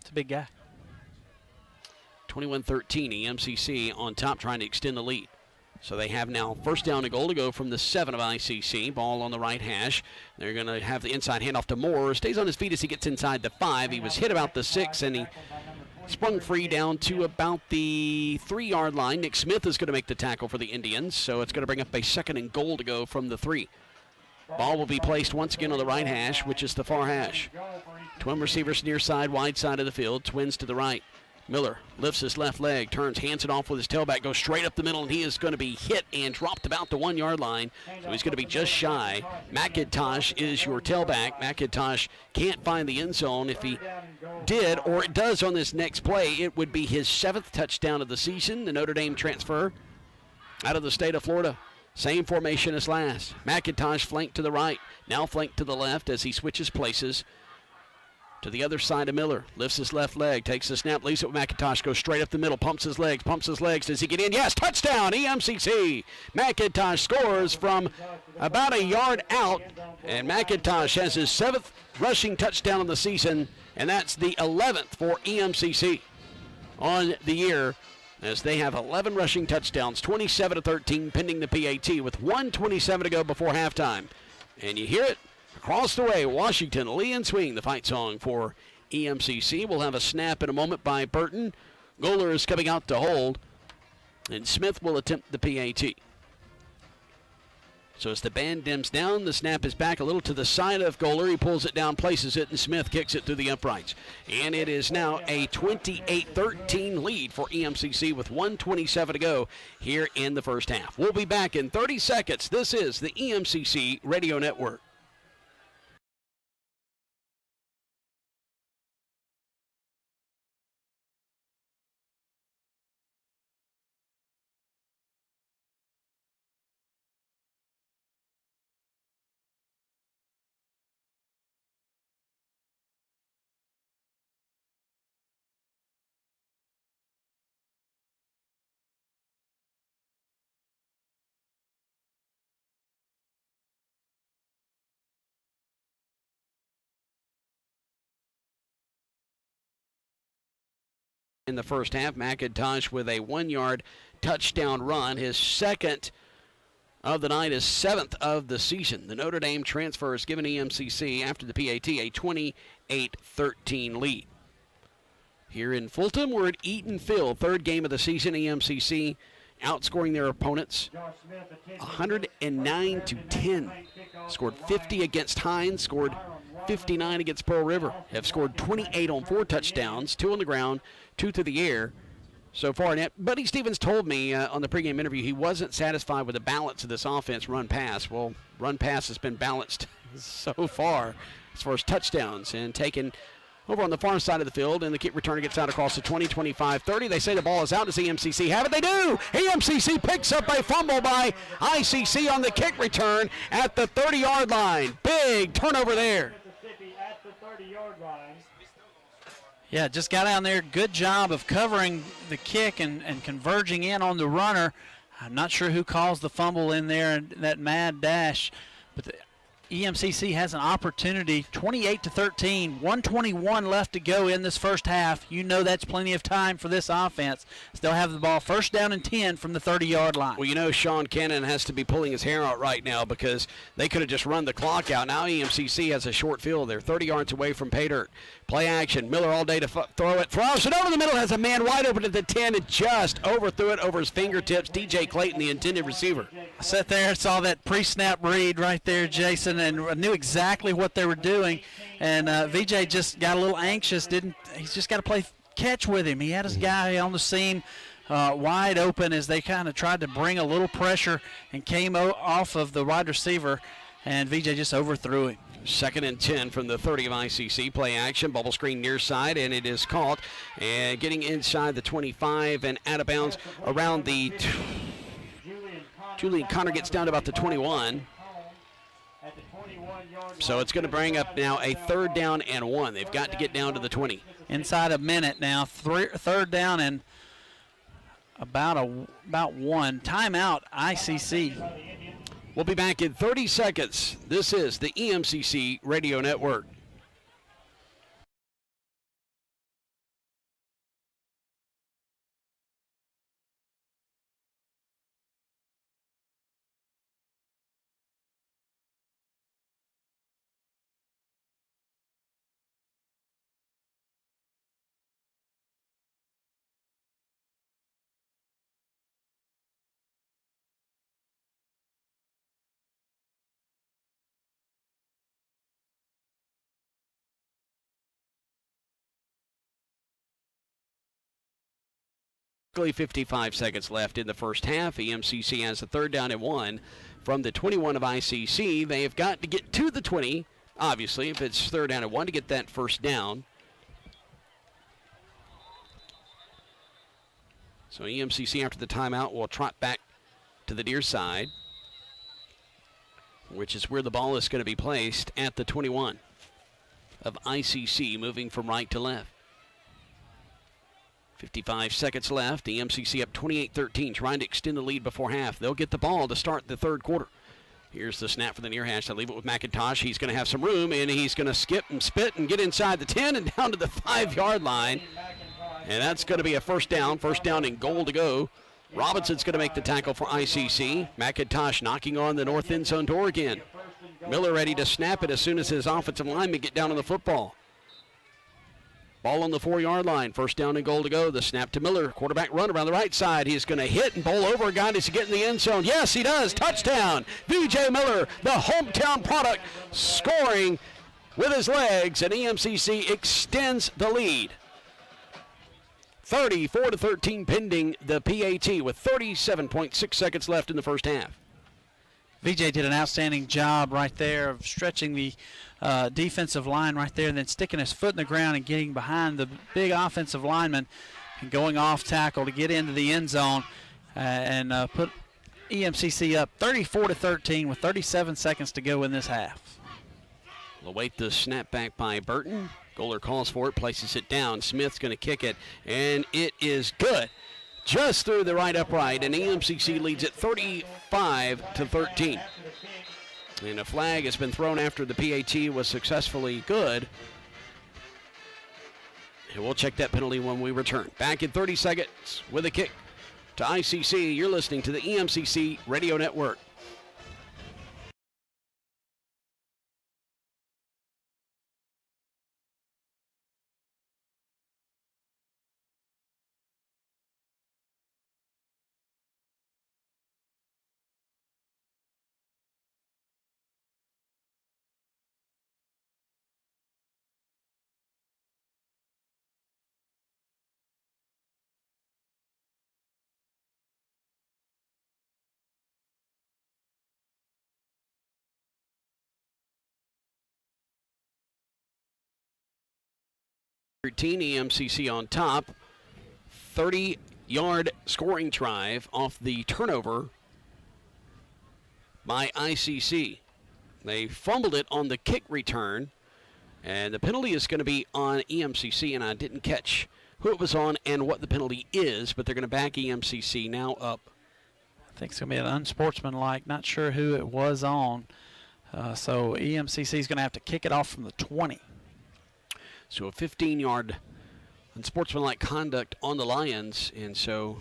It's a big guy. 21-13, EMCC on top trying to extend the lead. So they have now first down and goal to go from the 7 of ICC. Ball on the right hash. They're going to have the inside handoff to Moore. Stays on his feet as he gets inside the 5. He was hit about the 6, and he sprung free down to about the 3-yard line. Nick Smith is going to make the tackle for the Indians, so it's going to bring up a second and goal to go from the 3. Ball will be placed once again on the right hash, which is the far hash. Twin receivers near side, wide side of the field. Twins to the right. Miller lifts his left leg, turns, hands it off with his tailback, goes straight up the middle, and he is going to be hit and dropped about the 1-yard line. So he's going to be just shy. McIntosh is your tailback. McIntosh can't find the end zone. If he did, or it does on this next play, it would be his 7th touchdown of the season, the Notre Dame transfer out of the state of Florida. Same formation as last. McIntosh flanked to the right, now flanked to the left as he switches places to the other side of Miller. Lifts his left leg, takes the snap, leaves it with McIntosh, goes straight up the middle, pumps his legs. Does he get in? Yes, touchdown, EMCC. McIntosh scores from about a yard out, and McIntosh has his 7th rushing touchdown of the season, and that's the 11th for EMCC on the year, as they have 11 rushing touchdowns, 27-13 pending the PAT with 1:27 to go before halftime. And you hear it across the way, Washington, Lee and Swing, the fight song for EMCC. We'll have a snap in a moment by Burton. Goler is coming out to hold, and Smith will attempt the PAT. So as the band dims down, the snap is back a little to the side of Goler. He pulls it down, places it, and Smith kicks it through the uprights. And it is now a 28-13 lead for EMCC with 1:27 to go here in the first half. We'll be back in 30 seconds. This is the EMCC Radio Network. In the first half, McIntosh with a 1-yard touchdown run, his 2nd of the night, his 7th of the season. The Notre Dame transfer has given EMCC, after the PAT, a 28-13 lead. Here in Fulton, we're at Eaton Field, 3rd game of the season. EMCC outscoring their opponents 109-10. Scored 50 against Hines, scored 59 against Pearl River. Have scored 28 on 4 touchdowns, 2 on the ground, 2 through the air so far. And Buddy Stevens told me on the pregame interview he wasn't satisfied with the balance of this offense, run-pass. Well, run-pass has been balanced so far as far as touchdowns, and taken over on the far side of the field, and the kick returner gets out across the 20, 25, 30. They say the ball is out. Does EMCC have it? They do! EMCC picks up a fumble by ICC on the kick return at the 30-yard line. Big turnover there. At the 30-yard line. Yeah, just got down there. Good job of covering the kick and converging in on the runner. I'm not sure who caused the fumble in there and that mad dash, but the EMCC has an opportunity, 28-13, 1:21 left to go in this first half. You know that's plenty of time for this offense. They'll have the ball first down and 10 from the 30-yard line. Well, you know Sean Cannon has to be pulling his hair out right now because they could have just run the clock out. Now EMCC has a short field. They're 30 yards away from pay dirt. Play action. Miller all day to throw it. Throws it over the middle. Has a man wide open at the 10 and just overthrew it over his fingertips. DJ Clayton, the intended receiver. I sat there and saw that pre-snap read right there, Jason, and knew exactly what they were doing. And Vijay just got a little anxious. He's just got to play catch with him. He had his guy on the seam wide open as they kind of tried to bring a little pressure and came off of the wide receiver, and Vijay just overthrew him. 2nd and 10 from the 30 of ICC. Play action, bubble screen near side, and it is caught. And getting inside the 25 and out of bounds around the Julian Connor gets down to about the 21. So it's going to bring up now a 3rd down and 1. They've got to get down to the 20. Inside a minute now, 3rd down and about 1. Timeout, ICC. We'll be back in 30 seconds. This is the EMCC Radio Network. Exactly 55 seconds left in the first half. EMCC has a 3rd down and 1 from the 21 of ICC. They have got to get to the 20, obviously, if it's 3rd down and 1, to get that first down. So EMCC, after the timeout, will trot back to the near side. which is where the ball is going to be placed at the 21 of ICC, moving from right to left. 55 seconds left. EMCC up 28-13, trying to extend the lead before half. They'll get the ball to start the third quarter. Here's the snap for the near hash. I leave it with McIntosh. He's going to have some room, and he's going to skip and spit and get inside the 10 and down to the 5-yard line. And that's going to be a first down and goal to go. Robinson's going to make the tackle for ICC. McIntosh knocking on the north end zone door again. Miller ready to snap it as soon as his offensive linemen get down on the football. Ball on the 4-yard line. First down and goal to go. The snap to Miller. Quarterback run around the right side. He's going to hit and bowl over a guy. Does he get in the end zone? Yes, he does. Touchdown. Vijay Miller, the hometown product, scoring with his legs, and EMCC extends the lead. 34-13 pending the PAT with 37.6 seconds left in the first half. Vijay did an outstanding job right there of stretching the defensive line right there and then sticking his foot in the ground and getting behind the big offensive lineman and going off tackle to get into the end zone and put EMCC up 34-13 with 37 seconds to go in this half. We'll await the snap back by Burton. Goaler calls for it, places it down. Smith's going to kick it, and it is good. Just through the right upright, and EMCC leads it 35-13. And a flag has been thrown after the PAT was successfully good. And we'll check that penalty when we return. Back in 30 seconds with a kick to ICC. You're listening to the EMCC Radio Network. EMCC on top. 30-yard scoring drive off the turnover by ICC. They fumbled it on the kick return, and the penalty is going to be on EMCC, and I didn't catch who it was on and what the penalty is, but they're going to back EMCC now up. I think it's going to be an unsportsmanlike, not sure who it was on. So EMCC is going to have to kick it off from the 20. So a 15-yard unsportsmanlike conduct on the Lions, and so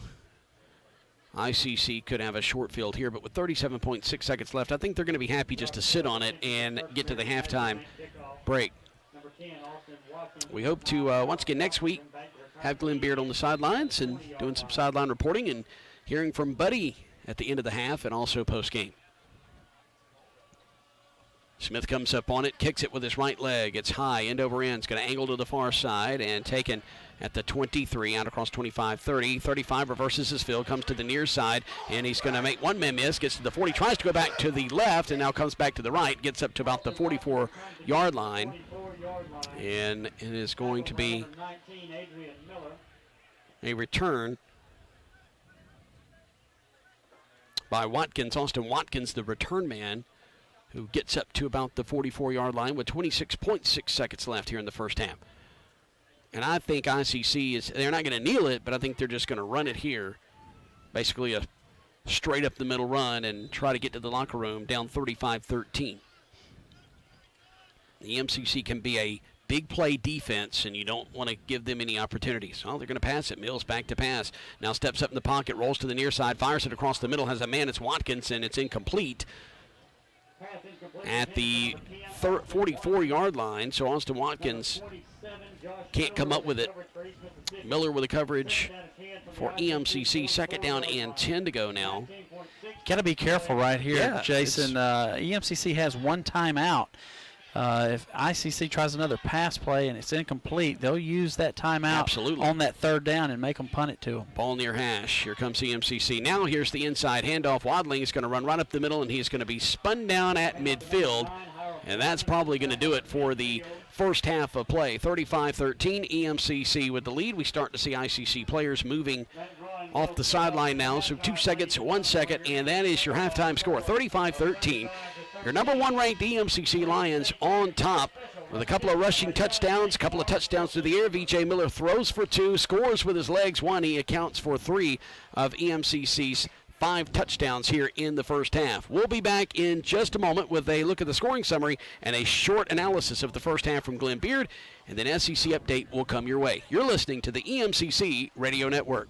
ICC could have a short field here. But with 37.6 seconds left, I think they're going to be happy just to sit on it and get to the halftime break. We hope to, once again, next week, have Glenn Beard on the sidelines and doing some sideline reporting and hearing from Buddy at the end of the half and also post-game. Smith comes up on it, kicks it with his right leg. It's high, end over end. It's going to angle to the far side and taken at the 23, out across 25, 30. 35 reverses his field, comes to the near side, and he's going to make one man miss, gets to the 40, tries to go back to the left, and now comes back to the right, gets up to about the 44-yard line. And it is going to be a return by Watkins, Austin Watkins, the return man, who gets up to about the 44-yard line with 26.6 seconds left here in the first half. And I think ICC they're not going to kneel it, but I think they're just going to run it here. Basically a straight up the middle run and try to get to the locker room down 35-13. The EMCC can be a big play defense, and you don't want to give them any opportunities. Well, they're going to pass it. Mills back to pass. Now steps up in the pocket, rolls to the near side, fires it across the middle, has a man. It's Watkins, and it's incomplete at the 44-yard line. So Austin Watkins can't come up with it. Miller with the coverage for EMCC. Second down and 10 to go now. Got to be careful right here, Jason. EMCC has one timeout. If ICC tries another pass play and it's incomplete, they'll use that timeout on that third down and make them punt it to them. Ball near hash. Here comes EMCC. Now here's the inside handoff. Wadling is going to run right up the middle, and he's going to be spun down at midfield. And that's probably going to do it for the first half of play. 35-13, EMCC with the lead. We start to see ICC players moving off the sideline now. So 2 seconds, 1 second, and that is your halftime score. 35-13. Your number 1 ranked EMCC Lions on top with a couple of rushing touchdowns, a couple of touchdowns through the air. Vijay Miller throws for 2, scores with his legs 1. He accounts for 3 of EMCC's 5 touchdowns here in the first half. We'll be back in just a moment with a look at the scoring summary and a short analysis of the first half from Glenn Beard, and then SEC update will come your way. You're listening to the EMCC Radio Network.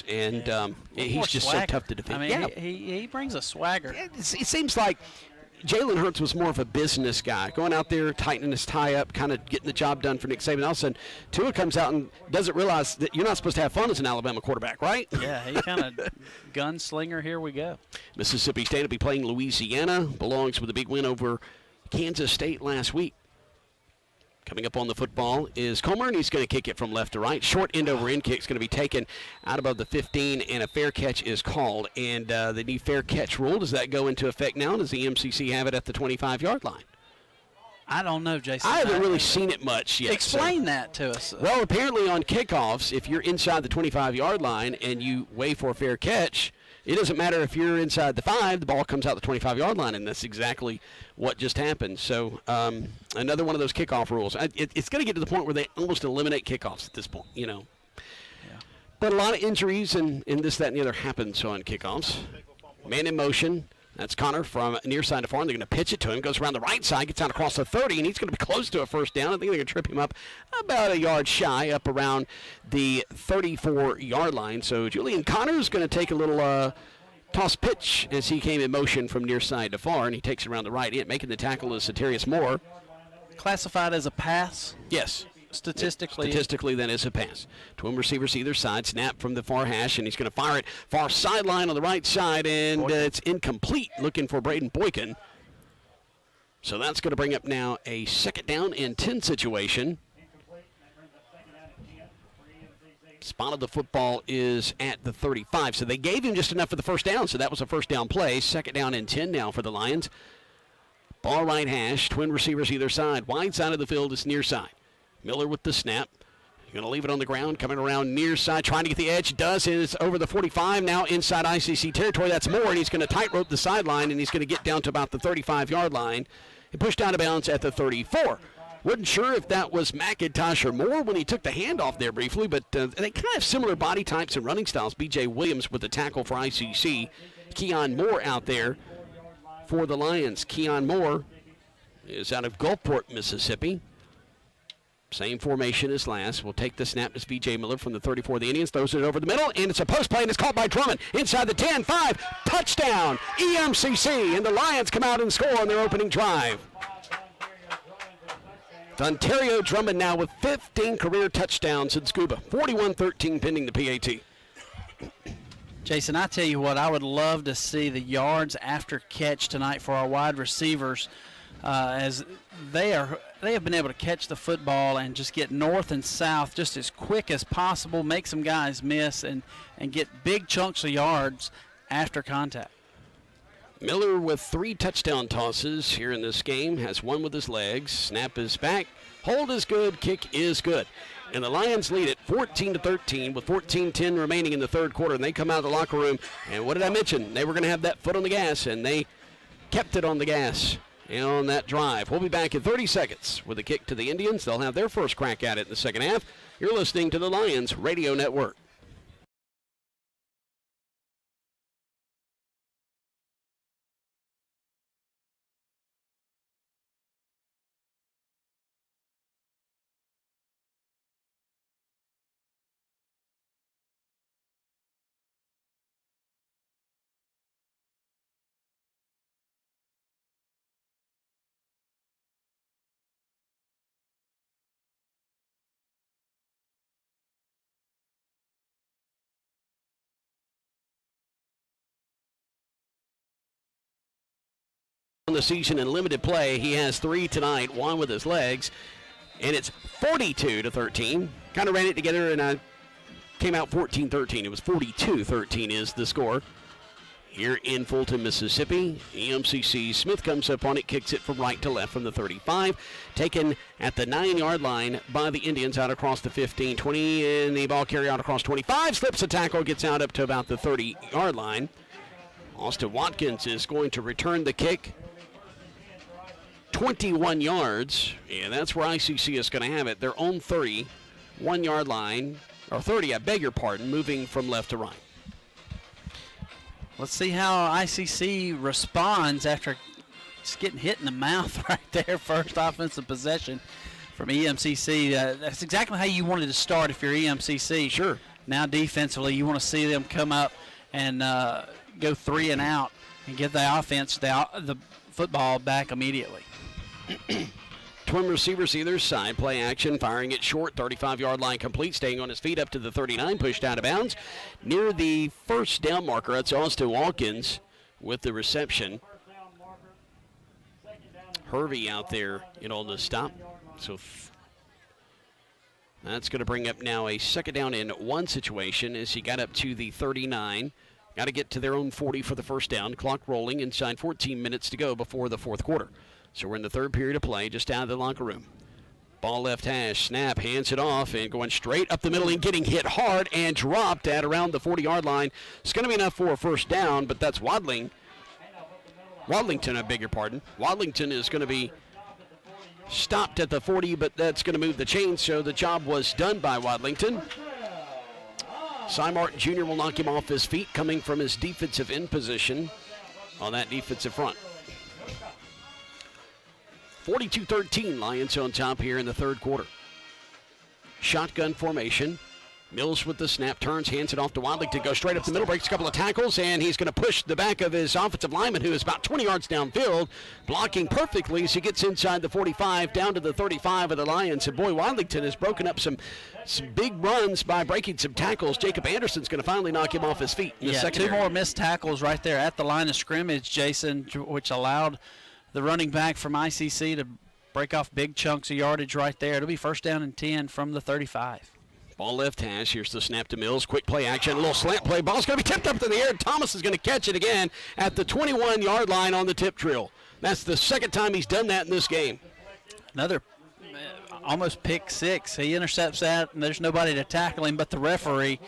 yards, and he's just swagger. so tough to defend. I mean, he brings a swagger. It seems like Jalen Hurts was more of a business guy, going out there, tightening his tie up, kind of getting the job done for Nick Saban. All of a sudden, Tua comes out and doesn't realize that you're not supposed to have fun as an Alabama quarterback, right? Yeah, he kind of gunslinger. Here we go. Mississippi State will be playing Louisiana. Belongs with a big win over Kansas State last week. Coming up on the football is Comer, and he's going to kick it from left to right. Short end over end kick is going to be taken out above the 15, and a fair catch is called. And the new fair catch rule, does that go into effect now? Does the EMCC have it at the 25-yard line? I don't know, Jason. I haven't really seen it much yet. Explain that to us. Well, apparently on kickoffs, if you're inside the 25-yard line and you wait for a fair catch, it doesn't matter if you're inside the 5, the ball comes out the 25-yard line, and that's exactly what just happened. So another one of those kickoff rules. It's going to get to the point where they almost eliminate kickoffs at this point, you know. Yeah. But a lot of injuries and this, that, and the other happens on kickoffs. Man in motion. That's Connor from near side to far. They're going to pitch it to him. Goes around the right side, gets out across the 30, and he's going to be close to a first down. I think they're going to trip him up about a yard shy, up around the 34-yard line. So Julian Connor is going to take a little toss pitch as he came in motion from near side to far, and he takes it around the right end. Making the tackle is Satarius Moore. Classified as a pass? Yes. Statistically, then it's a pass. Twin receivers either side. Snap from the far hash, and he's going to fire it far sideline on the right side, and it's incomplete. Looking for Brayden Boykin. So that's going to bring up now a 2nd down and 10 situation. Spot of the football is at the 35. So they gave him just enough for the first down, so that was a first down play. 2nd down and 10 now for the Lions. Ball right hash, twin receivers either side. Wide side of the field is near side. Miller with the snap. Going to leave it on the ground, coming around near side, trying to get the edge. Does, and it's over the 45, now inside ICC territory. That's Moore, and he's going to tightrope the sideline, and he's going to get down to about the 35-yard line and push down to bounds at the 34. Wasn't sure if that was McIntosh or Moore when he took the handoff there briefly, but they kind of have similar body types and running styles. B.J. Williams with the tackle for ICC. Keon Moore out there for the Lions. Keon Moore is out of Gulfport, Mississippi. Same formation as last. We'll take the snap as Vijay Miller from the 34 of the Indians. Throws it over the middle, and it's a post play, and it's caught by Drummond. Inside the 10, 5, touchdown, EMCC, and the Lions come out and score on their opening drive. Ontario Drummond now with 15 career touchdowns in Scuba. 41-13 pending the PAT. Jason, I tell you what, I would love to see the yards after catch tonight for our wide receivers, as they have been able to catch the football and just get north and south just as quick as possible, make some guys miss, and get big chunks of yards after contact. Miller with 3 touchdown tosses here in this game, has 1 with his legs. Snap is back. Hold is good. Kick is good. And the Lions lead it 14-13 with 14-10 remaining in the third quarter. And they come out of the locker room, and what did I mention? They were going to have that foot on the gas, and they kept it on the gas on that drive. We'll be back in 30 seconds with a kick to the Indians. They'll have their first crack at it in the second half. You're listening to the Lions Radio Network. On the season in limited play, he has 3 tonight, 1 with his legs, and it's 42-13. Kind of ran it together, and came out 14-13. It was 42-13 is the score here in Fulton, Mississippi. EMCC Smith comes up on it, kicks it from right to left from the 35, taken at the 9-yard line by the Indians out across the 15, 20, and the ball carry out across 25, slips a tackle, gets out up to about the 30-yard line. Austin Watkins is going to return the kick 21 yards, and that's where ICC is going to have it. Their own 31-yard line, or 30, I beg your pardon, moving from left to right. Let's see how ICC responds after just getting hit in the mouth right there. First offensive possession from EMCC. That's exactly how you wanted to start if you're EMCC. Sure. Now defensively, you want to see them come up and go 3 and out and get the offense, the football back immediately. Twin receivers either side. Play action, firing it short, 35-yard line complete, staying on his feet up to the 39, pushed out of bounds. Near the first down marker, that's Austin Watkins with the reception. Hervey out there, on the stop. So that's going to bring up now a second down and 1 situation as he got up to the 39. Got to get to their own 40 for the first down. Clock rolling inside 14 minutes to go before the fourth quarter. So we're in the third period of play, just out of the locker room. Ball left hash, snap, hands it off, and going straight up the middle and getting hit hard and dropped at around the 40-yard line. It's going to be enough for a first down, but that's Wadlington, I beg your pardon. Wadlington is going to be stopped at the 40, but that's going to move the chain, so the job was done by Wadlington. Cy Martin Jr. will knock him off his feet, coming from his defensive end position on that defensive front. 42-13, Lions on top here in the third quarter. Shotgun formation. Mills with the snap, turns, hands it off to Wadlington, goes straight up the middle, breaks a couple of tackles, and he's going to push the back of his offensive lineman, who is about 20 yards downfield, blocking perfectly as he gets inside the 45, down to the 35 of the Lions. And boy, Wadlington has broken up some big runs by breaking some tackles. Jacob Anderson's going to finally knock him off his feet in the secondary. 2 more missed tackles right there at the line of scrimmage, Jason, which allowed the running back from ICC to break off big chunks of yardage right there. It'll be first down and 10 from the 35. Ball left hash. Here's the snap to Mills. Quick play action. A little slant play. Ball's going to be tipped up to the air. Thomas is going to catch it again at the 21-yard line on the tip drill. That's the second time he's done that in this game. Another almost pick 6. He intercepts that, and there's nobody to tackle him but the referee.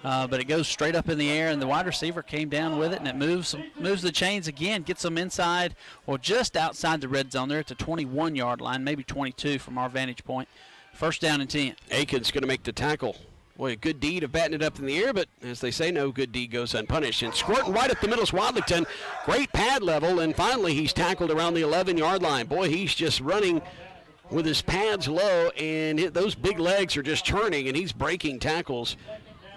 But it goes straight up in the air, and the wide receiver came down with it, and it moves the chains again, gets them inside or just outside the red zone. They're at the 21-yard line, maybe 22 from our vantage point. First down and 10. Aiken's going to make the tackle. Boy, a good deed of batting it up in the air, but as they say, no good deed goes unpunished. And squirting right up the middle is Wadlington. Great pad level, and finally he's tackled around the 11-yard line. Boy, he's just running with his pads low, and those big legs are just turning, and he's breaking tackles.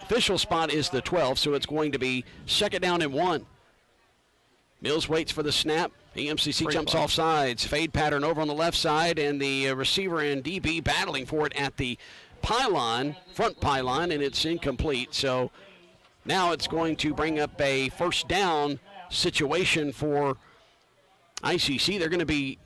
Official spot is the 12, so it's going to be second down and 1. Mills waits for the snap. EMCC jumps off sides. Fade pattern over on the left side, and the receiver and DB battling for it at the pylon, front pylon, and it's incomplete. So now it's going to bring up a first down situation for ICC. They're going to be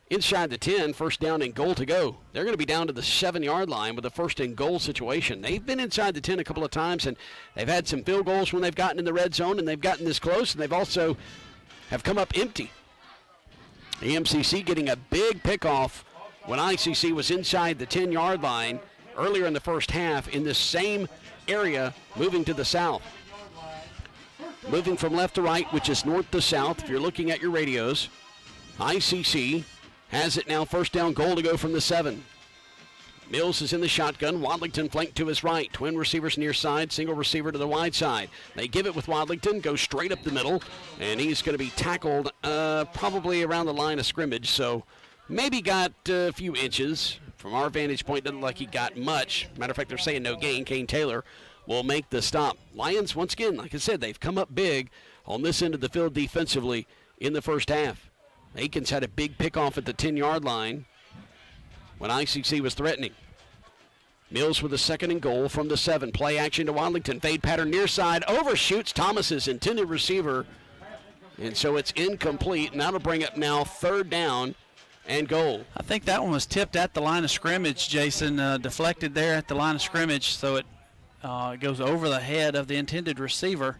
inside the 10, first down and goal to go. They're going to be down to the 7-yard line with a first and goal situation. They've been inside the 10 a couple of times, and they've had some field goals when they've gotten in the red zone, and they've gotten this close, and they've also have come up empty. EMCC getting a big pickoff when ICC was inside the 10-yard line earlier in the first half in this same area, moving to the south. Moving from left to right, which is north to south, if you're looking at your radios. ICC has it now, first down, goal to go from the 7. Mills is in the shotgun. Wadlington flanked to his right. Twin receivers near side, single receiver to the wide side. They give it with Wadlington, goes straight up the middle, and he's going to be tackled probably around the line of scrimmage, so maybe got a few inches. From our vantage point, doesn't look like he got much. Matter of fact, they're saying no gain. Kane Taylor will make the stop. Lions, once again, like I said, they've come up big on this end of the field defensively in the first half. Aikens had a big pickoff at the 10-yard line when ICC was threatening. Mills with a second and goal from the 7. Play action to Wadlington. Fade pattern near side. Overshoots Thomas's intended receiver. And so it's incomplete. And that'll bring up now third down and goal. I think that one was tipped at the line of scrimmage, Jason. Deflected there at the line of scrimmage. So it goes over the head of the intended receiver.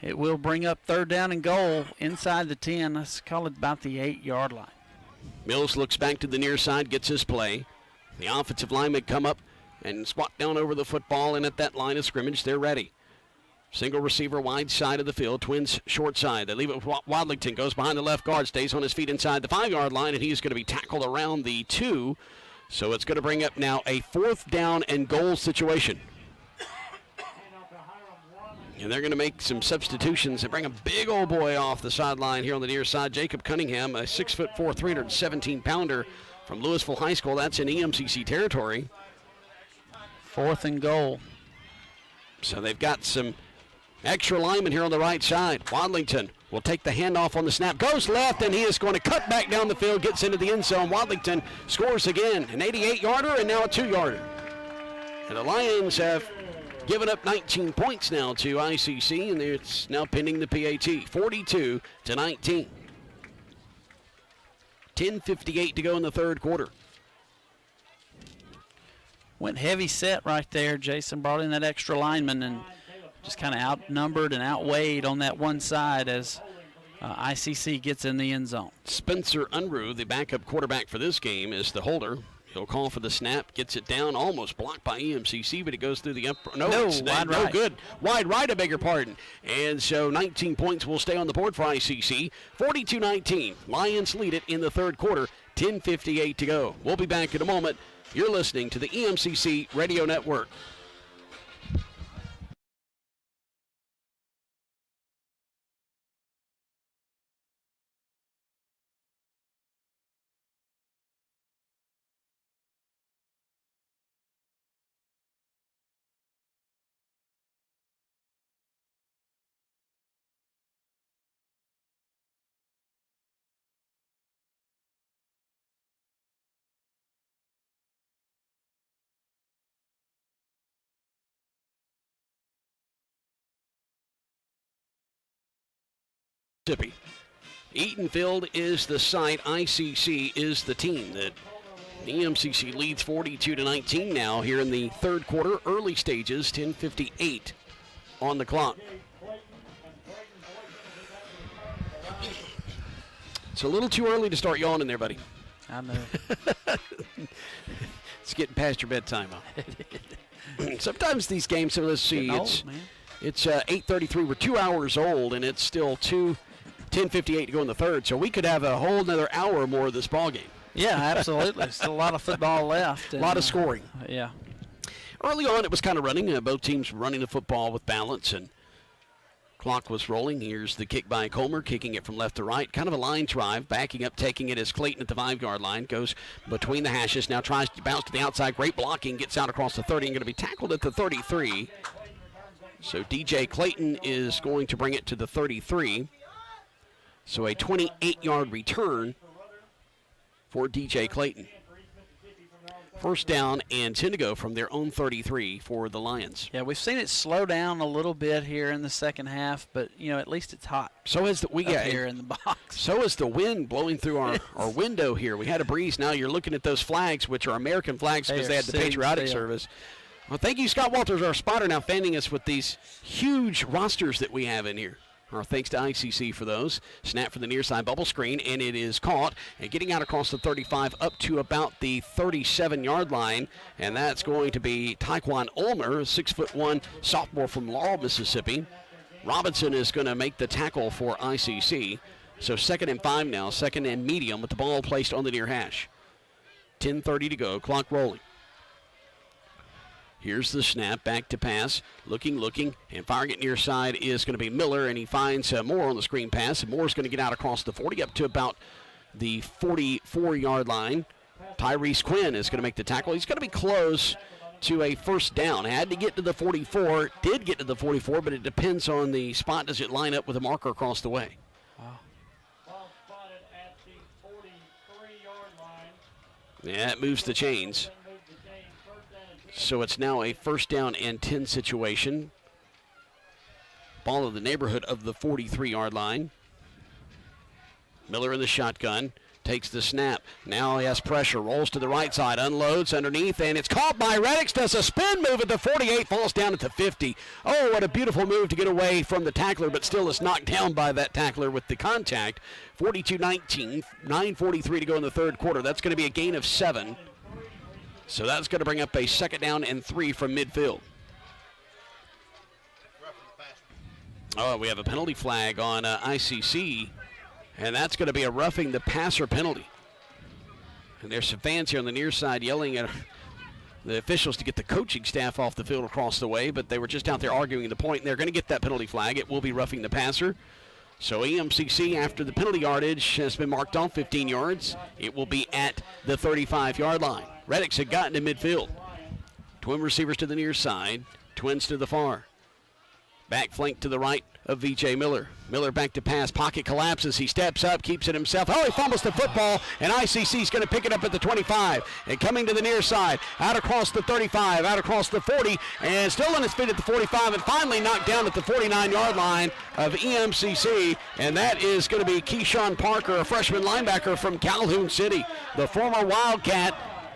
It will bring up third down and goal inside the 10. Let's call it about the 8-yard line. Mills looks back to the near side, gets his play. The offensive linemen come up and squat down over the football, and at that line of scrimmage, they're ready. Single receiver wide side of the field, Twins short side. They leave it with Wadlington, goes behind the left guard, stays on his feet inside the 5-yard line, and he's going to be tackled around the 2. So it's going to bring up now a fourth down and goal situation. And they're going to make some substitutions and bring a big old boy off the sideline here on the near side. Jacob Cunningham, a 6'4", 317-pounder from Louisville High School. That's in EMCC territory. Fourth and goal. So they've got some extra linemen here on the right side. Wadlington will take the handoff on the snap. Goes left, and he is going to cut back down the field, gets into the end zone. Wadlington scores again, an 88-yarder and now a 2-yarder. And the Lions have given up 19 points now to ICC, and it's now pending the PAT, 42-19. 10:58 to go in the third quarter. Went heavy set right there. Jason brought in that extra lineman and just kind of outnumbered and outweighed on that one side as ICC gets in the end zone. Spencer Unruh, the backup quarterback for this game, is the holder. He'll call for the snap, gets it down, almost blocked by EMCC, but it goes through the upper. No, wide right. Good. Wide right, I beg your pardon. And so 19 points will stay on the board for ICC. 42-19. Lions lead it in the third quarter. 10:58 to go. We'll be back in a moment. You're listening to the EMCC Radio Network. Mississippi. Eatonfield is the site. ICC is the team. That EMCC leads 42-19 now here in the third quarter. Early stages, 10:58 on the clock. It's a little too early to start yawning there, buddy. I know. It's getting past your bedtime. Sometimes these games, so let's see, it's 8:33. We're 2 hours old, and it's still 10:58 to go in the third, so we could have a whole another hour or more of this ball game. Yeah, absolutely. Still a lot of football left. A lot of scoring. Yeah. Early on, it was kind of running. Both teams running the football with balance, and clock was rolling. Here's the kick by Comer, kicking it from left to right. Kind of a line drive, backing up, taking it as Clayton at the 5-yard line. Goes between the hashes, now tries to bounce to the outside. Great blocking, gets out across the 30 and going to be tackled at the 33. So DJ Clayton is going to bring it to the 33. So a 28-yard return for DJ Clayton. First down and 10 to go from their own 33 for the Lions. Yeah, we've seen it slow down a little bit here in the second half, but, at least it's hot. So is here in the box. So is the wind blowing through our window here. We had a breeze. Now you're looking at those flags, which are American flags because they had the patriotic service. Well, thank you, Scott Walters, our spotter, now fanning us with these huge rosters that we have in here. Our thanks to ICC for those. Snap for the near side bubble screen, and it is caught. And getting out across the 35 up to about the 37-yard line. And that's going to be Taekwon Ulmer, a 6'1" sophomore from Laurel, Mississippi. Robinson is going to make the tackle for ICC. So 2nd and 5 now, 2nd and medium with the ball placed on the near hash. 10:30 to go, clock rolling. Here's the snap, back to pass, looking, and firing it near side is going to be Miller, and he finds Moore on the screen pass, and Moore's going to get out across the 40 up to about the 44-yard line. Tyrese Quinn is going to make the tackle. He's going to be close to a first down. Had to get to the 44, did get to the 44, but it depends on the spot. Does it line up with a marker across the way? Ball spotted at the 43-yard line. Yeah, it moves the chains. So it's now a first down and 10 situation. Ball in the neighborhood of the 43-yard line. Miller in the shotgun, takes the snap. Now he has pressure, rolls to the right side, unloads underneath, and it's caught by Reddix. Does a spin move at the 48, falls down at the 50. Oh, what a beautiful move to get away from the tackler, but still is knocked down by that tackler with the contact. 42-19, 9:43 to go in the third quarter. That's going to be a gain of 7. So that's going to bring up a 2nd down and 3 from midfield. Oh, we have a penalty flag on ICC, and that's going to be a roughing the passer penalty. And there's some fans here on the near side yelling at the officials to get the coaching staff off the field across the way, but they were just out there arguing the point, and they're going to get that penalty flag. It will be roughing the passer. So EMCC, after the penalty yardage has been marked off 15 yards, it will be at the 35-yard line. Reddix had gotten to midfield. Twin receivers to the near side, twins to the far. Back flank to the right of Vijay Miller. Miller back to pass. Pocket collapses. He steps up, keeps it himself. Oh, he fumbles the football, and ICC's going to pick it up at the 25. And coming to the near side, out across the 35, out across the 40, and still on his feet at the 45, and finally knocked down at the 49-yard line of EMCC. And that is going to be Keyshawn Parker, a freshman linebacker from Calhoun City. The former Wildcat,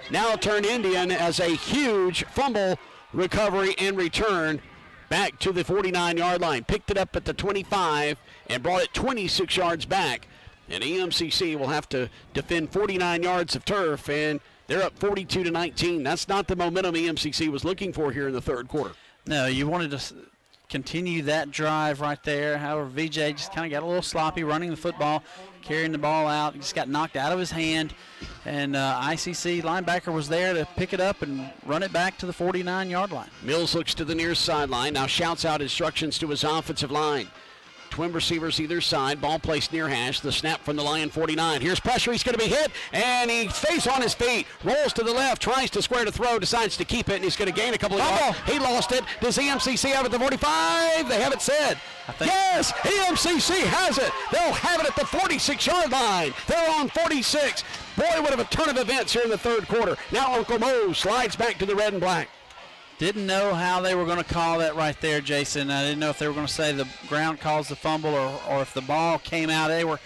now turned Indian, as a huge fumble recovery and return back to the 49-yard line. Picked it up at the 25 and brought it 26 yards back. And EMCC will have to defend 49 yards of turf, and they're up 42-19. That's not the momentum EMCC was looking for here in the third quarter. No, you wanted to continue that drive right there. However, Vijay just kind of got a little sloppy running the football, carrying the ball out. He just got knocked out of his hand. And ICC linebacker was there to pick it up and run it back to the 49-yard line. Mills looks to the near sideline, now shouts out instructions to his offensive line. Twin receivers either side, ball placed near hash, the snap from the Lion 49. Here's pressure, he's going to be hit, and he stays on his feet, rolls to the left, tries to square to throw, decides to keep it, and he's going to gain a couple of yards. He lost it. Does EMCC have it at the 45? They haven't said. Yes, EMCC has it. They'll have it at the 46-yard line. They're on 46. Boy, what of a turn of events here in the third quarter. Now Uncle Mo slides back to the red and black. Didn't know how they were going to call that right there, Jason. I didn't know if they were going to say the ground caused the fumble or if the ball came out. They were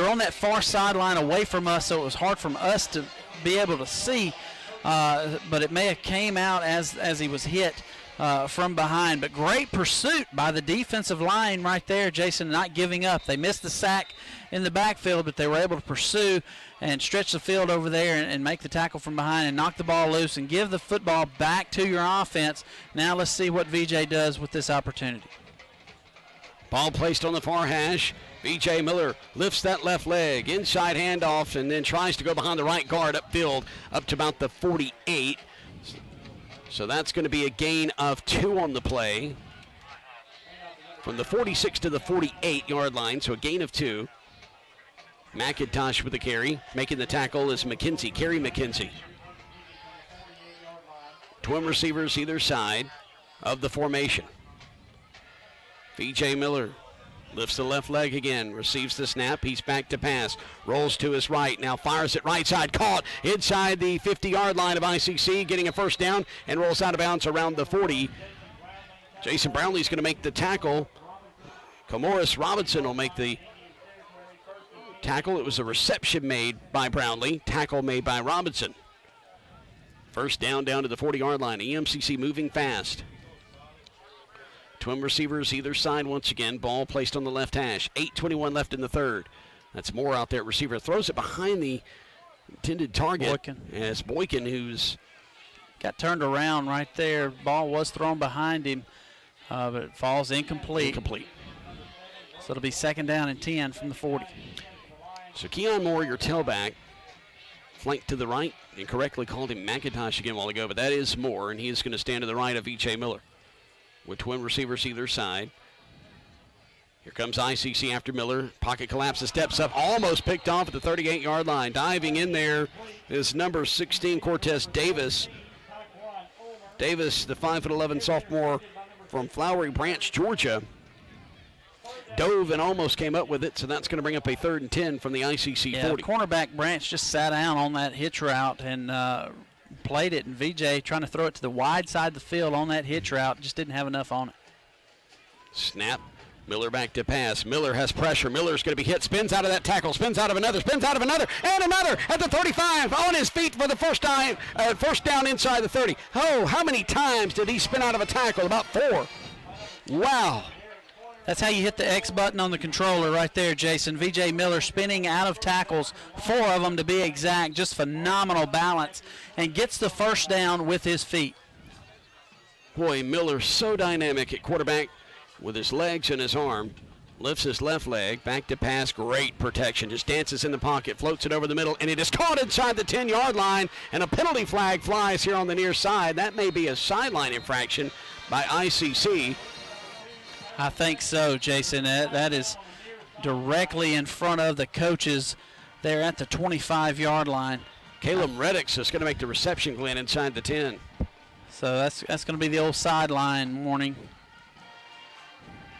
on that far sideline away from us, so it was hard from us to be able to see. But it may have came out as he was hit from behind. But great pursuit by the defensive line right there, Jason, not giving up. They missed the sack in the backfield, but they were able to pursue and stretch the field over there and make the tackle from behind and knock the ball loose and give the football back to your offense. Now let's see what Vijay does with this opportunity. Ball placed on the far hash. Vijay Miller lifts that left leg, inside handoff, and then tries to go behind the right guard upfield up to about the 48. So that's going to be a gain of 2 on the play. From the 46 to the 48-yard line, so a gain of 2. McIntosh with the carry. Making the tackle is McKenzie, Kerry McKenzie. Twin receivers either side of the formation. Vijay Miller lifts the left leg again, receives the snap. He's back to pass, rolls to his right, now fires it right side, caught inside the 50-yard line of ICC, getting a first down, and rolls out of bounds around the 40. Jason Brownlee's going to make the tackle. Comoris Robinson will make the tackle. It was a reception made by Brownlee, tackle made by Robinson. First down to the 40-yard line. EMCC moving fast. Twin receivers either side once again. Ball placed on the left hash. 8:21 left in the third. That's Moore out there at receiver. Throws it behind the intended target. Boykin. And it's Boykin who's got turned around right there. Ball was thrown behind him, but it falls incomplete. So it'll be second down and 10 from the 40. So Keon Moore, your tailback, flanked to the right. Incorrectly called him McIntosh again a while ago, but that is Moore, and he is going to stand to the right of Vijay Miller with twin receivers either side. Here comes ICC after Miller. Pocket collapses, steps up, almost picked off at the 38-yard line. Diving in there is number 16, Cortez Davis. Davis, the 5'11" sophomore from Flowery Branch, Georgia, dove and almost came up with it, so that's going to bring up a 3rd and 10 from the ICC 40. Cornerback Branch just sat down on that hitch route and played it, and Vijay trying to throw it to the wide side of the field on that hitch route, just didn't have enough on it. Snap. Miller back to pass. Miller has pressure. Miller's going to be hit. Spins out of that tackle. Spins out of another. Spins out of another. And another at the 35. On his feet for the first down inside the 30. Oh, how many times did he spin out of a tackle? About 4. Wow. That's how you hit the X button on the controller right there, Jason. Vijay Miller spinning out of tackles, 4 of them to be exact. Just phenomenal balance. And gets the first down with his feet. Boy, Miller so dynamic at quarterback with his legs and his arm. Lifts his left leg, back to pass, great protection. Just dances in the pocket, floats it over the middle, and it is caught inside the 10-yard line, and a penalty flag flies here on the near side. That may be a sideline infraction by ICC. I think so, Jason. That is directly in front of the coaches there at the 25-yard line. Caleb Reddix is going to make the reception, Glenn, inside the 10. So that's going to be the old sideline warning.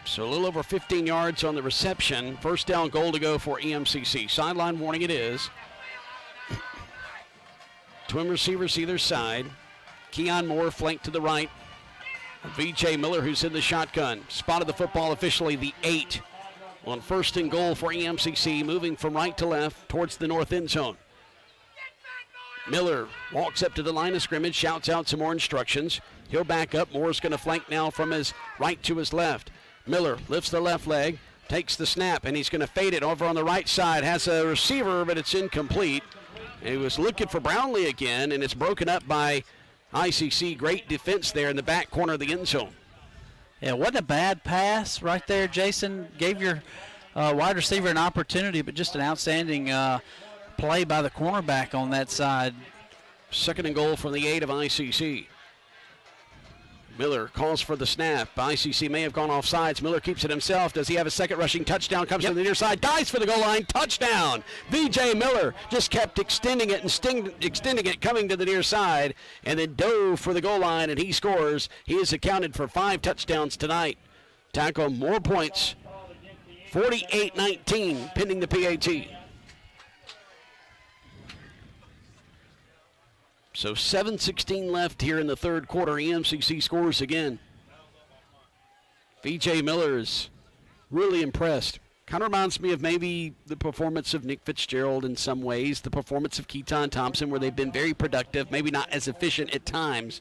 So a little over 15 yards on the reception. First down, goal to go for EMCC. Sideline warning it is. Twin receivers either side. Keon Moore flanked to the right. Vijay Miller, who's in the shotgun. Spotted the football officially, the 8. On first and goal for EMCC, moving from right to left towards the north end zone. Miller walks up to the line of scrimmage, shouts out some more instructions. He'll back up. Moore's going to flank now from his right to his left. Miller lifts the left leg, takes the snap, and he's going to fade it over on the right side. Has a receiver, but it's incomplete. He was looking for Brownlee again, and it's broken up by ICC. Great defense there in the back corner of the end zone. Yeah, wasn't a bad pass right there, Jason. Gave your wide receiver an opportunity, but just an outstanding play by the cornerback on that side. Second and goal from the 8 of ICC. Miller calls for the snap. ICC may have gone off sides. Miller keeps it himself. Does he have a second rushing touchdown? Comes to the near side. Dives for the goal line. Touchdown. Vijay Miller just kept extending it and extending it, coming to the near side, and then dove for the goal line, and he scores. He has accounted for 5 touchdowns tonight. Tackle more points. 48-19, pending the PAT. So 7:16 left here in the third quarter. EMCC scores again. Vijay Miller is really impressed. Kind of reminds me of maybe the performance of Nick Fitzgerald in some ways, the performance of Keaton Thompson, where they've been very productive, maybe not as efficient at times.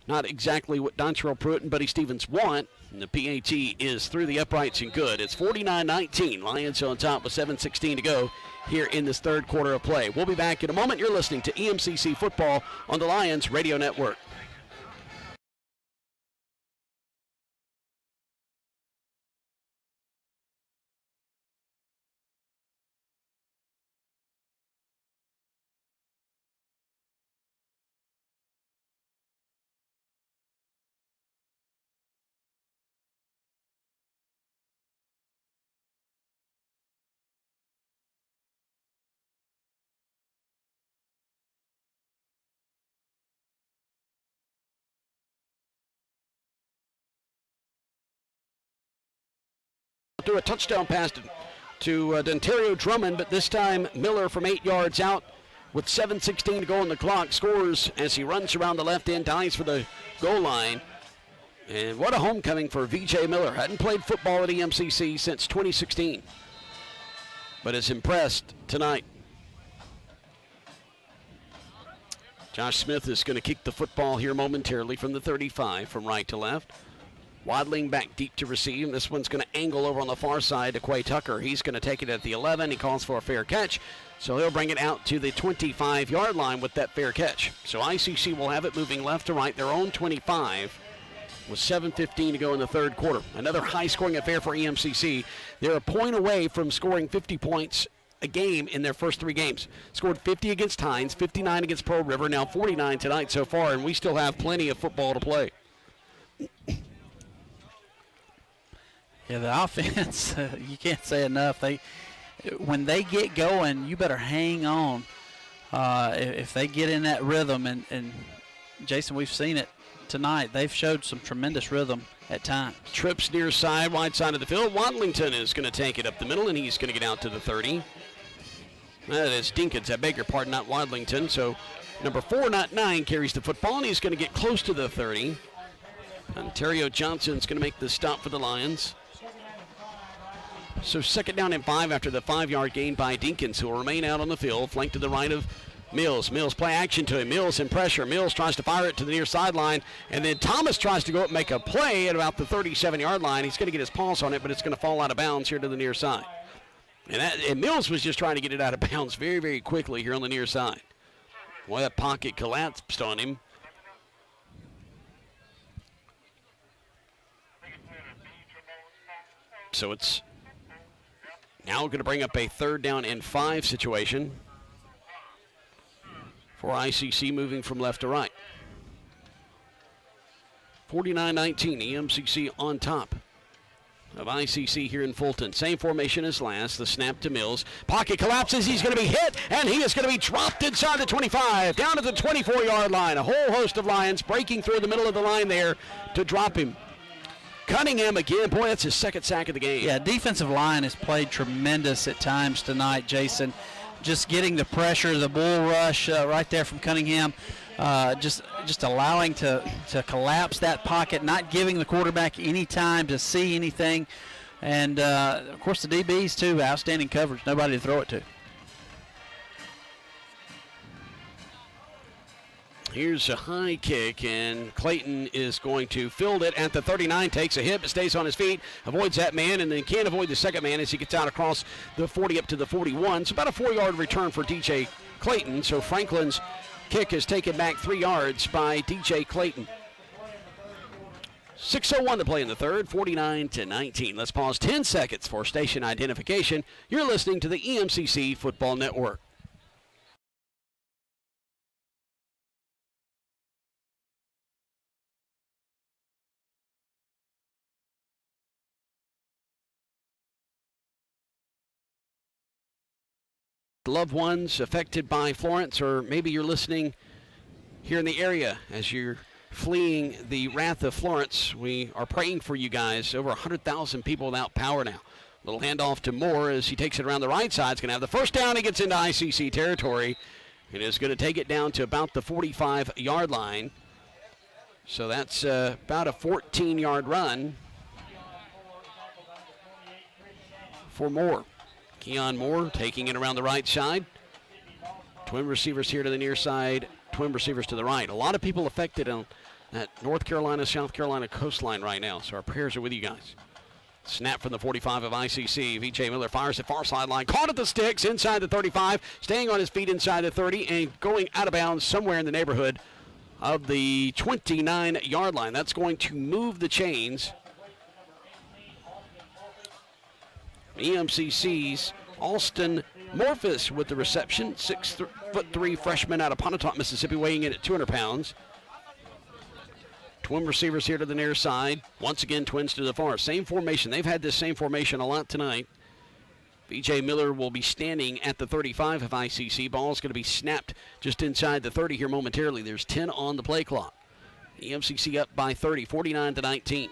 Not exactly what Dontrell Pruitt and Buddy Stevens want. And the PAT is through the uprights and good. It's 49-19. Lions on top with 7:16 to go here in this third quarter of play. We'll be back in a moment. You're listening to EMCC Football on the Lions Radio Network. Threw a touchdown pass to Ontario Drummond, but this time Miller from 8 yards out with 7:16 to go on the clock scores as he runs around the left end, dives for the goal line. And what a homecoming for Vijay Miller. Hadn't played football at EMCC since 2016, but is impressed tonight. Josh Smith is going to kick the football here momentarily from the 35 from right to left. Waddling back deep to receive. This one's going to angle over on the far side to Quay Tucker. He's going to take it at the 11. He calls for a fair catch. So he'll bring it out to the 25-yard line with that fair catch. So ICC will have it moving left to right, their own 25, with 7:15 to go in the third quarter. Another high-scoring affair for EMCC. They're a point away from scoring 50 points a game in their first 3 games. Scored 50 against Hines, 59 against Pearl River, now 49 tonight so far, and we still have plenty of football to play. Yeah, the offense, you can't say enough. When they get going, you better hang on. If they get in that rhythm, and Jason, we've seen it tonight. They've showed some tremendous rhythm at times. Trips near side, wide side of the field. Waddlington is going to take it up the middle, and he's going to get out to the 30. That is Dinkins, I beg your pardon, not Waddlington. So number 4, not 9, carries the football, and he's going to get close to the 30. Ontario Johnson's going to make the stop for the Lions. So second down and 5 after the 5-yard gain by Dinkins, who will remain out on the field, flanked to the right of Mills. Mills play action to him. Mills in pressure. Mills tries to fire it to the near sideline, and then Thomas tries to go up and make a play at about the 37-yard line. He's going to get his paws on it, but it's going to fall out of bounds here to the near side. And Mills was just trying to get it out of bounds very, very quickly here on the near side. Boy, that pocket collapsed on him. So it's now going to bring up a 3rd down and 5 situation for ICC, moving from left to right. 49-19, EMCC on top of ICC here in Fulton. Same formation as last. The snap to Mills. Pocket collapses. He's going to be hit, and he is going to be dropped inside the 25, down to the 24-yard line. A whole host of Lions breaking through the middle of the line there to drop him. Cunningham again. Boy, that's his second sack of the game. Yeah, defensive line has played tremendous at times tonight, Jason. Just getting the pressure, the bull rush right there from Cunningham. Just allowing to collapse that pocket, not giving the quarterback any time to see anything. And, of course, the DBs, too, outstanding coverage. Nobody to throw it to. Here's a high kick, and Clayton is going to field it at the 39, takes a hit, but stays on his feet, avoids that man, and then can't avoid the second man as he gets out across the 40 up to the 41. It's about a 4-yard return for DJ Clayton, so Franklin's kick is taken back 3 yards by DJ Clayton. 6:01 to play in the third, 49-19. Let's pause 10 seconds for station identification. You're listening to the EMCC Football Network. Loved ones affected by Florence, or maybe you're listening here in the area as you're fleeing the wrath of Florence. We are praying for you guys. Over 100,000 people without power now. Little handoff to Moore as he takes it around the right side. He's going to have the first down. He gets into ICC territory. It is going to take it down to about the 45-yard line. So that's about a 14-yard run for Moore. Keon Moore taking it around the right side. Twin receivers here to the near side. Twin receivers to the right. A lot of people affected on that North Carolina, South Carolina coastline right now. So our prayers are with you guys. Snap from the 45 of ICC. Vijay Miller fires the far sideline. Caught at the sticks inside the 35. Staying on his feet inside the 30 and going out of bounds somewhere in the neighborhood of the 29-yard line. That's going to move the chains. EMCC's Alston Morphus with the reception. 6'3" freshman out of Pontotoc, Mississippi, weighing in at 200 pounds. Twin receivers here to the near side. Once again, twins to the far. Same formation. They've had this same formation a lot tonight. Vijay Miller will be standing at the 35 of ICC. Ball's going to be snapped just inside the 30 here momentarily. There's 10 on the play clock. EMCC up by 30, 49-19.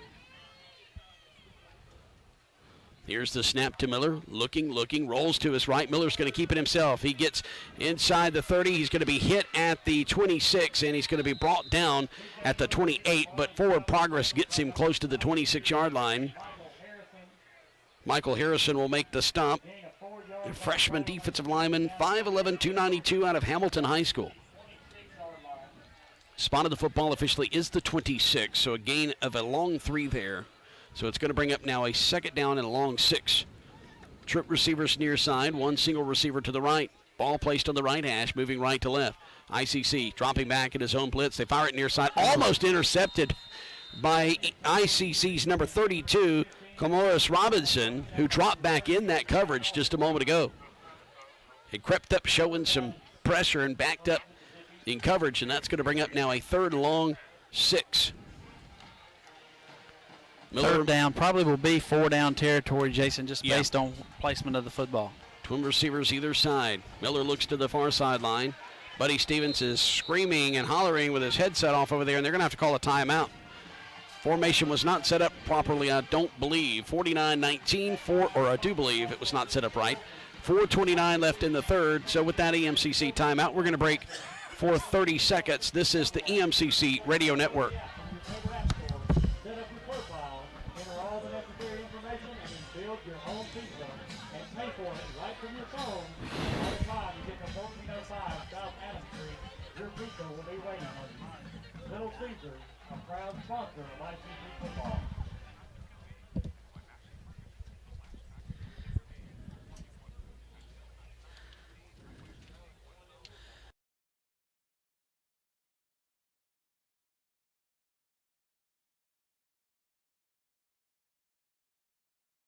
Here's the snap to Miller. Looking, rolls to his right. Miller's going to keep it himself. He gets inside the 30. He's going to be hit at the 26, and he's going to be brought down at the 28, but forward progress gets him close to the 26-yard line. Michael Harrison will make the stop. A freshman defensive lineman, 5'11", 292 out of Hamilton High School. Spot of the football officially is the 26, so a gain of a long 3 there. So it's going to bring up now a second down and a long 6. Trip receivers near side, one single receiver to the right. Ball placed on the right hash, moving right to left. ICC dropping back in his own blitz. They fire it near side, almost intercepted by ICC's number 32, Comoros Robinson, who dropped back in that coverage just a moment ago. He crept up showing some pressure and backed up in coverage, and that's going to bring up now a third and long 6. Miller. Third down probably will be 4-down territory, Jason, just based on placement of the football. Twin receivers either side. Miller looks to the far sideline. Buddy Stevens is screaming and hollering with his headset off over there, and they're going to have to call a timeout. Formation was not set up properly, I don't believe. 49-19, I do believe it was not set up right. 4:29 left in the third, so with that EMCC timeout, we're going to break for 30 seconds. This is the EMCC Radio Network. Little Caesars, a proud sponsor of ICC football.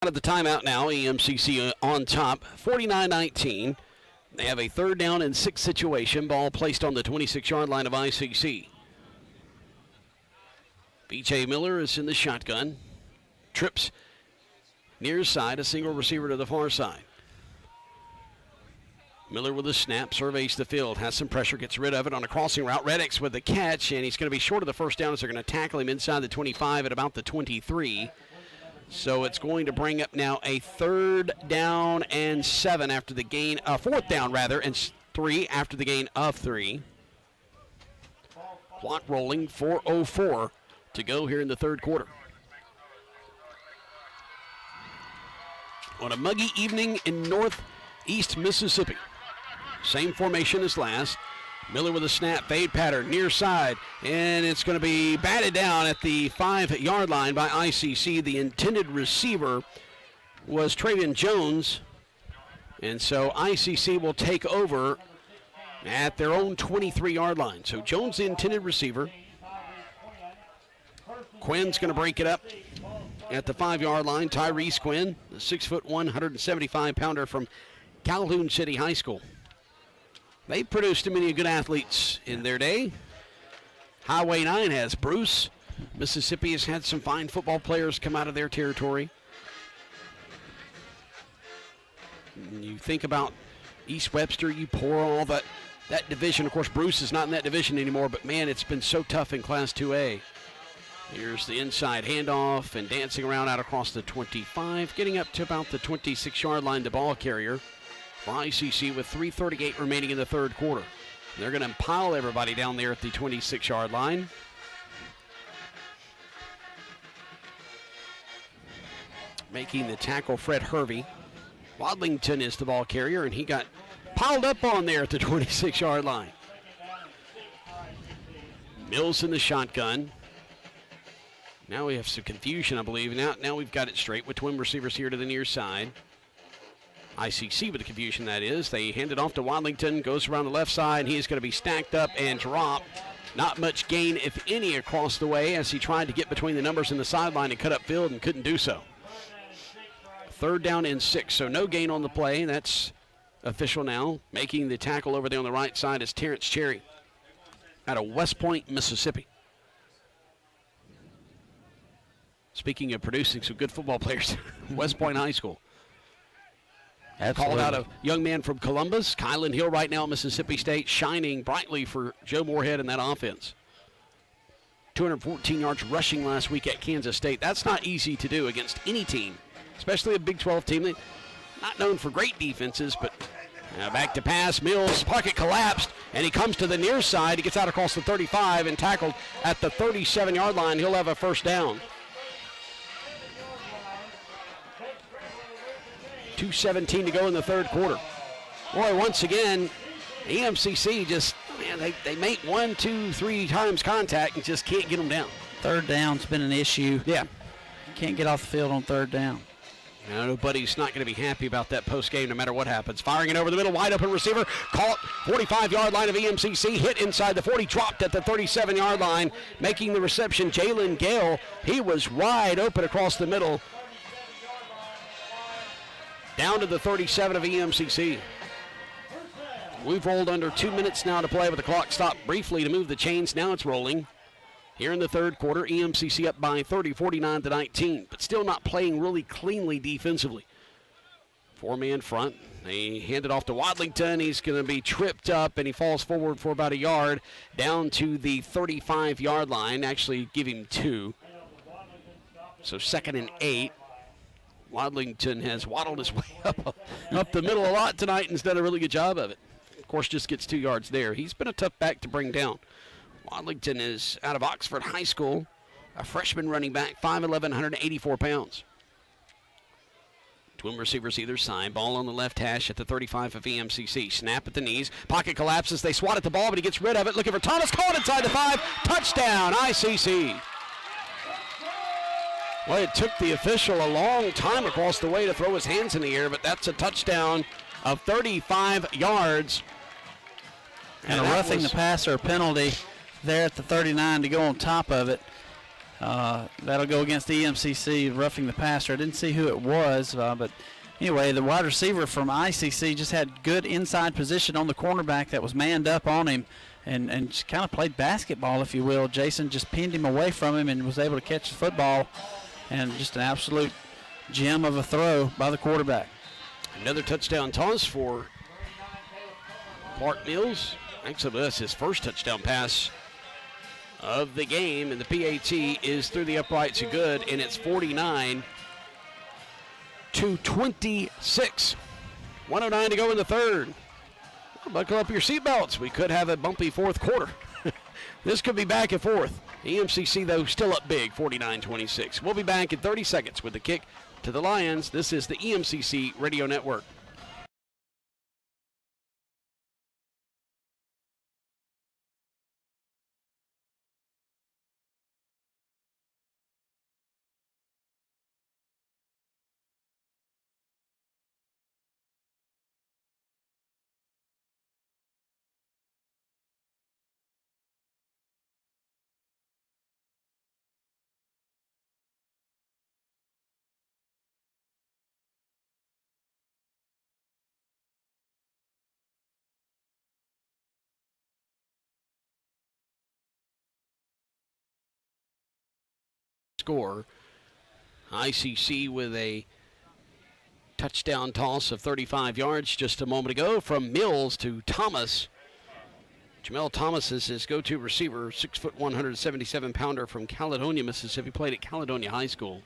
Out of the timeout now, EMCC on top, 49-19. They have a third down and 6 situation. Ball placed on the 26-yard line of ICC. Vijay Miller is in the shotgun. Trips near side, a single receiver to the far side. Miller with a snap, surveys the field, has some pressure, gets rid of it on a crossing route. Reddick's with the catch, and he's going to be short of the first down as they're going to tackle him inside the 25 at about the 23. So it's going to bring up now a 3rd down and 7 after the gain, 4th down rather, and 3 after the gain of 3. Clock rolling, 4:04 to go here in the third quarter. On a muggy evening in northeast Mississippi. Same formation as last. Miller with a snap, fade pattern, near side, and it's going to be batted down at the 5-yard line by ICC. The intended receiver was Travion Jones, and so ICC will take over at their own 23-yard line. So Jones, the intended receiver. Quinn's going to break it up at the 5-yard line. Tyrese Quinn, the 6'1", 175-pounder from Calhoun City High School. They produced many good athletes in their day. Highway 9 has Bruce. Mississippi has had some fine football players come out of their territory. You think about East Webster, you pour all that division. Of course, Bruce is not in that division anymore, but man, it's been so tough in Class 2A. Here's the inside handoff and dancing around out across the 25, getting up to about the 26-yard line, the ball carrier. For ICC with 3:38 remaining in the third quarter. They're going to pile everybody down there at the 26-yard line. Making the tackle, Fred Hervey. Wadlington is the ball carrier, and he got piled up on there at the 26-yard line. Mills in the shotgun. Now we have some confusion, I believe. Now we've got it straight with twin receivers here to the near side. ICC with the confusion, that is. They hand it off to Wadlington, goes around the left side. He is going to be stacked up and dropped. Not much gain, if any, across the way as he tried to get between the numbers in the sideline and cut up field and couldn't do so. 3rd down and 6, so no gain on the play. That's official now. Making the tackle over there on the right side is Terrence Cherry out of West Point, Mississippi. Speaking of producing some good football players, West Point High School. Absolutely. Called out a young man from Columbus, Kylan Hill right now at Mississippi State, shining brightly for Joe Moorhead in that offense. 214 yards rushing last week at Kansas State. That's not easy to do against any team, especially a Big 12 team. They're not known for great defenses, but back to pass. Mills, pocket collapsed, and he comes to the near side. He gets out across the 35 and tackled at the 37-yard line. He'll have a first down. 2:17 to go in the third quarter. Boy, once again, EMCC just, man, they make 1, 2, 3 times contact and just can't get them down. 3rd down's been an issue. Yeah. Can't get off the field on 3rd down. Now, nobody's not going to be happy about that post game no matter what happens. Firing it over the middle, wide open receiver, caught 45-yard line of EMCC, hit inside the 40, dropped at the 37-yard line, making the reception Jalen Gale. He was wide open across the middle. Down to the 37 of EMCC. We've rolled under 2 minutes now to play, with the clock stopped briefly to move the chains. Now it's rolling. Here in the third quarter, EMCC up by 30, 49-19, but still not playing really cleanly defensively. 4-man front. They hand it off to Wadlington. He's going to be tripped up, and he falls forward for about a yard down to the 35-yard line. Actually, give him 2. So 2nd and 8. Wadlington has waddled his way up the middle a lot tonight and has done a really good job of it. Of course, just gets 2 yards there. He's been a tough back to bring down. Wadlington is out of Oxford High School, a freshman running back, 5'11", 184 pounds. Twin receivers either side. Ball on the left hash at the 35 of EMCC. Snap at the knees. Pocket collapses. They swat at the ball, but he gets rid of it. Looking for Thomas. Caught inside the 5. Touchdown, ICC. Well, it took the official a long time across the way to throw his hands in the air, but that's a touchdown of 35 yards. And a roughing the passer penalty there at the 39 to go on top of it. That'll go against the EMCC, roughing the passer. I didn't see who it was, but anyway, the wide receiver from ICC just had good inside position on the cornerback that was manned up on him and just kind of played basketball, if you will. Jason just pinned him away from him and was able to catch the football, and just an absolute gem of a throw by the quarterback. Another touchdown toss for Clark Mills, actually that's his first touchdown pass of the game, and the PAT is through the uprights good, and it's 49-26. 109 to go in the third. Well, buckle up your seatbelts. We could have a bumpy fourth quarter. This could be back and forth. EMCC, though, still up big, 49-26. We'll be back in 30 seconds with the kick to the Lions. This is the EMCC Radio Network. Score. ICC with a touchdown toss of 35 yards just a moment ago from Mills to Thomas. Jamel Thomas is his go-to receiver, 6'1", 177-pounder from Caledonia, Mississippi. Played at Caledonia High School.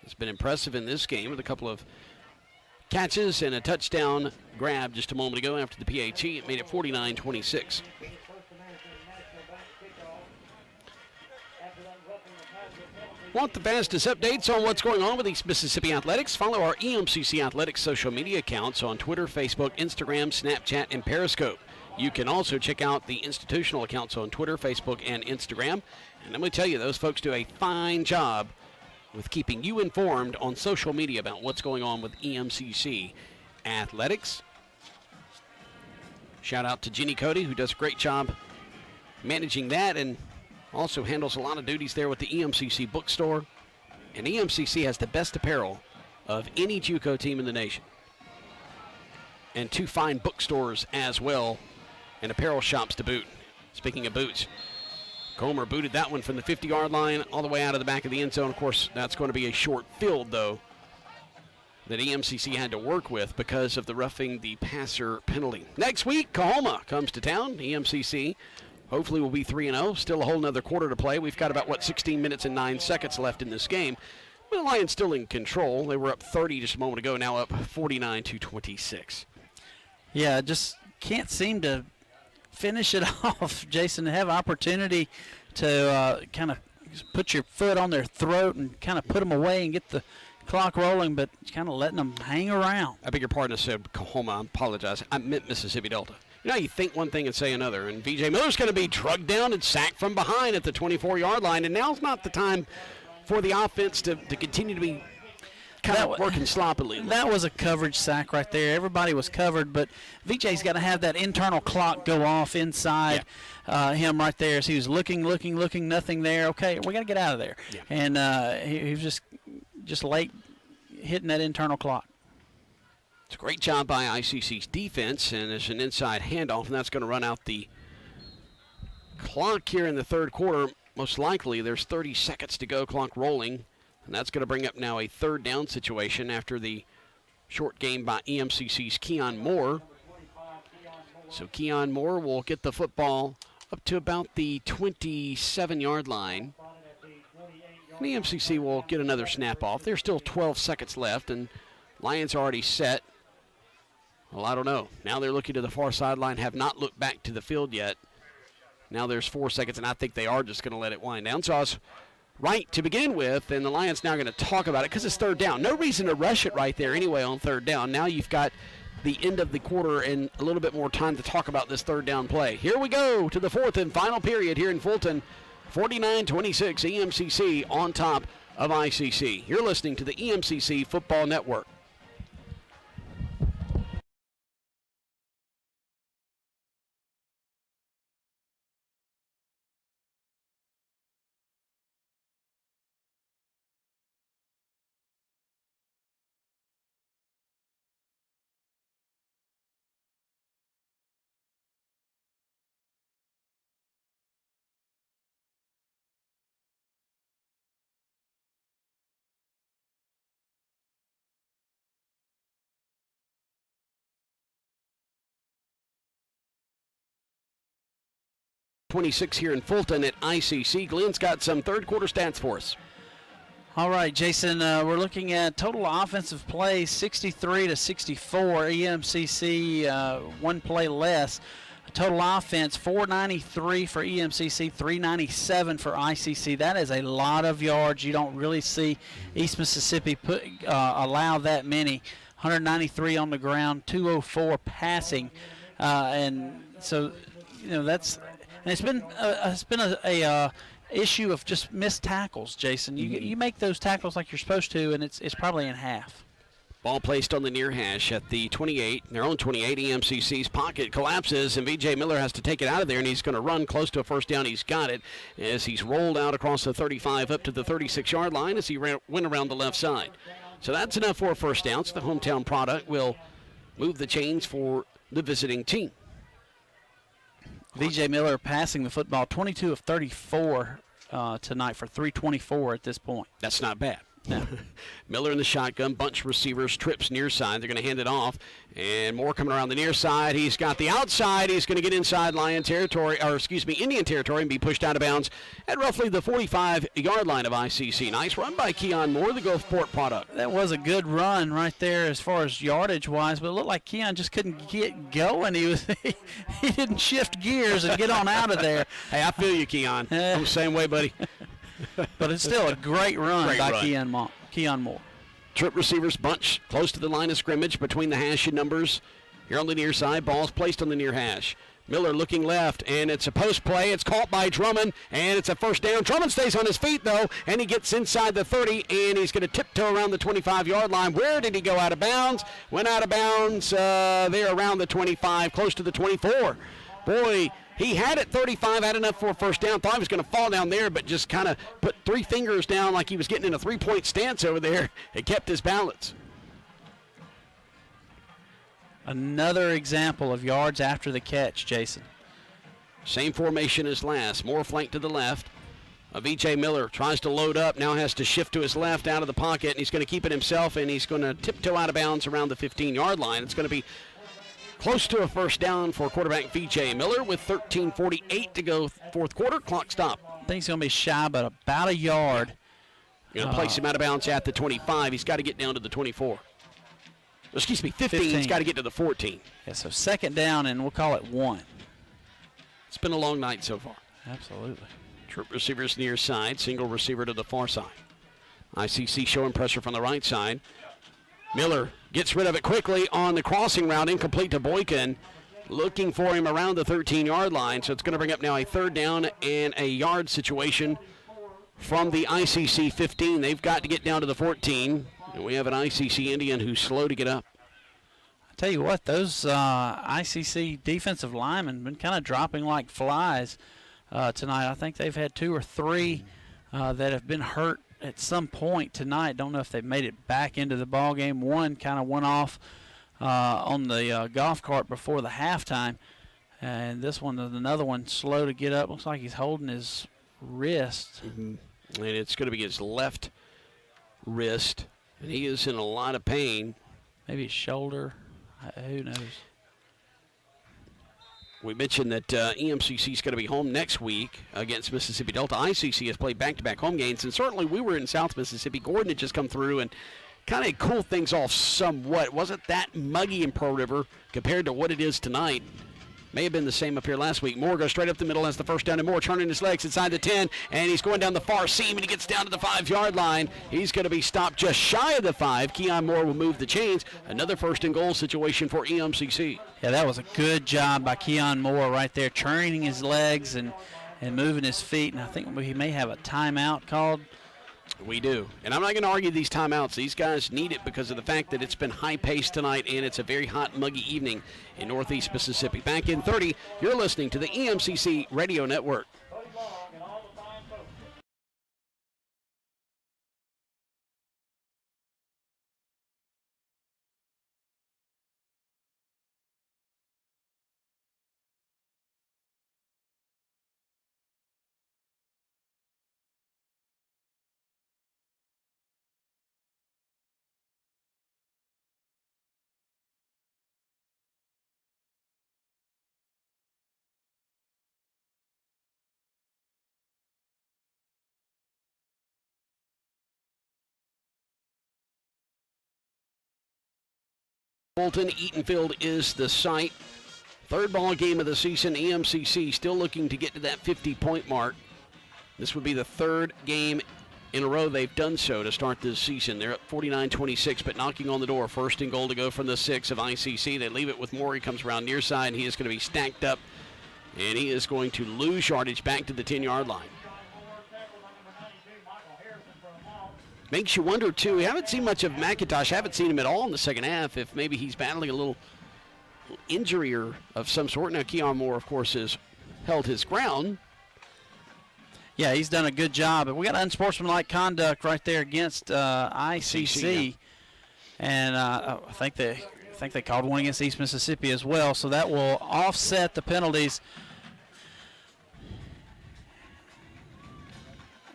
It's been impressive in this game with a couple of catches and a touchdown grab just a moment ago after the PAT. It made it 49-26. Want the fastest updates on what's going on with East Mississippi Athletics? Follow our EMCC Athletics social media accounts on Twitter, Facebook, Instagram, Snapchat, and Periscope. You can also check out the institutional accounts on Twitter, Facebook, and Instagram. And let me tell you, those folks do a fine job with keeping you informed on social media about what's going on with EMCC Athletics. Shout out to Jenny Cody, who does a great job managing that and also handles a lot of duties there with the EMCC bookstore. And EMCC has the best apparel of any JUCO team in the nation. And 2 fine bookstores as well, and apparel shops to boot. Speaking of boots, Comer booted that one from the 50-yard line all the way out of the back of the end zone. Of course, that's going to be a short field, though, that EMCC had to work with because of the roughing the passer penalty. Next week, Kahoma comes to town. EMCC hopefully we'll be 3-0. Still a whole nother quarter to play. We've got about, 16 minutes and 9 seconds left in this game. But the Lions still in control. They were up 30 just a moment ago, now up 49-26. Yeah, just can't seem to finish it off, Jason, to have opportunity to kind of put your foot on their throat and kind of put them away and get the clock rolling, but kind of letting them hang around. I beg your pardon, I said Kahoma. I apologize. I meant Mississippi Delta. You know, you think one thing and say another. And Vijay Miller's going to be drugged down and sacked from behind at the 24-yard line. And now's not the time for the offense to continue to be kind of working sloppily. That was a coverage sack right there. Everybody was covered, but Vijay's got to have that internal clock go off inside him right there. So he was looking, nothing there. Okay, we got to get out of there. Yeah. And he was just late hitting that internal clock. It's a great job by ICC's defense, and it's an inside handoff, and that's going to run out the clock here in the third quarter. Most likely there's 30 seconds to go, clock rolling, and that's going to bring up now a third down situation after the short game by EMCC's Keyshawn Moore. So Keyshawn Moore will get the football up to about the 27-yard line. And EMCC will get another snap off. There's still 12 seconds left, and Lions are already set. Well, I don't know. Now they're looking to the far sideline, have not looked back to the field yet. Now there's 4 seconds, and I think they are just going to let it wind down. So I was right to begin with, and the Lions now going to talk about it because it's third down. No reason to rush it right there anyway on third down. Now you've got the end of the quarter and a little bit more time to talk about this third down play. Here we go to the fourth and final period here in Fulton. 49-26, EMCC on top of ICC. You're listening to the EMCC Football Network. 26 here in Fulton at ICC. Glenn's got some third quarter stats for us. All right, Jason, we're looking at total offensive plays 63 to 64. EMCC, one play less. Total offense 493 for EMCC, 397 for ICC. That is a lot of yards. You don't really see East Mississippi allow that many. 193 on the ground, 204 passing, and so it's been a issue of just missed tackles, Jason. You make those tackles like you're supposed to, and it's probably in half. Ball placed on the near hash at the 28, their own 28. EMCC's pocket collapses, and Vijay Miller has to take it out of there, and he's going to run close to a first down. He's got it as he's rolled out across the 35 up to the 36-yard line as he went around the left side. So that's enough for a first down. So the hometown product will move the chains for the visiting team. Vijay Miller passing the football 22 of 34 tonight for 324 at this point. That's not bad. No. Miller in the shotgun, bunch receivers, trips near side. They're going to hand it off. And Moore coming around the near side. He's got the outside. He's going to get inside Indian territory and be pushed out of bounds at roughly the 45-yard line of ICC. Nice run by Keyshawn Moore, the Gulfport product. That was a good run right there as far as yardage-wise, but it looked like Keyshawn just couldn't get going. He didn't shift gears and get on out of there. Hey, I feel you, Keyshawn. I'm the same way, buddy. But it's still a great run by Keyshawn Moore. Trip receivers bunch close to the line of scrimmage between the hash and numbers. Here on the near side, ball's placed on the near hash. Miller looking left, and it's a post play. It's caught by Drummond, and it's a first down. Drummond stays on his feet, though, and he gets inside the 30, and he's going to tiptoe around the 25-yard line. Where did he go out of bounds? Went out of bounds there around the 25, close to the 24. Boy, he had it 35, had enough for a first down. Thought he was going to fall down there, but just kind of put three fingers down like he was getting in a three-point stance over there. It kept his balance. Another example of yards after the catch, Jason. Same formation as last. More flank to the left. Vijay Miller tries to load up, now has to shift to his left out of the pocket, and he's going to keep it himself, and he's going to tiptoe out of bounds around the 15-yard line. It's going to be close to a first down for quarterback Vijay Miller with 13:48 to go fourth quarter. Clock stop. I think he's going to be shy, but about a yard. You're going to place him out of bounds at the 25. He's got to get down to the 24. Excuse me, 15. He's got to get to the 14. Yeah, so second down, and we'll call it 1. It's been a long night so far. Absolutely. Trip receivers near side, single receiver to the far side. ICC showing pressure from the right side. Miller gets rid of it quickly on the crossing route, incomplete to Boykin. Looking for him around the 13-yard line, so it's going to bring up now a third down and a yard situation from the ICC 15. They've got to get down to the 14, and we have an ICC Indian who's slow to get up. I tell you what, those ICC defensive linemen been kind of dropping like flies tonight. I think they've had 2 or 3 that have been hurt at some point tonight. Don't know if they've made it back into the ball game. One kind of went off on the golf cart before the halftime, and this one is another one slow to get up. Looks like he's holding his wrist. Mm-hmm. And it's going to be his left wrist, and he is in a lot of pain. Maybe his shoulder. Who knows? We mentioned that EMCC is going to be home next week against Mississippi Delta. ICC has played back-to-back home games, and certainly we were in South Mississippi. Gordon had just come through and kind of cooled things off somewhat. It wasn't that muggy in Pearl River compared to what it is tonight. May have been the same up here last week. Moore goes straight up the middle, has the first down, and Moore turning his legs inside the 10, and he's going down the far seam, and he gets down to the 5-yard line. He's going to be stopped just shy of the 5. Keyshawn Moore will move the chains. Another first and goal situation for EMCC. Yeah, that was a good job by Keyshawn Moore right there, turning his legs and moving his feet, and I think he may have a timeout called. We do. And I'm not going to argue these timeouts. These guys need it because of the fact that it's been high-paced tonight and it's a very hot, muggy evening in Northeast Mississippi. Back in 30, you're listening to the EMCC Radio Network. Fulton. Eatonfield is the site. Third ball game of the season. EMCC still looking to get to that 50-point mark. This would be the third game in a row they've done so to start this season. They're up 49-26, but knocking on the door. First and goal to go from the 6 of ICC. They leave it with Moore. He comes around near side, and he is going to be stacked up, and he is going to lose yardage back to the 10-yard line. Makes you wonder, too. We haven't seen much of McIntosh. Haven't seen him at all in the second half. If maybe he's battling a little injury or of some sort. Now, Keon Moore, of course, has held his ground. Yeah, he's done a good job. But we got unsportsmanlike conduct right there against ICC, and I think they called one against East Mississippi as well. So that will offset the penalties.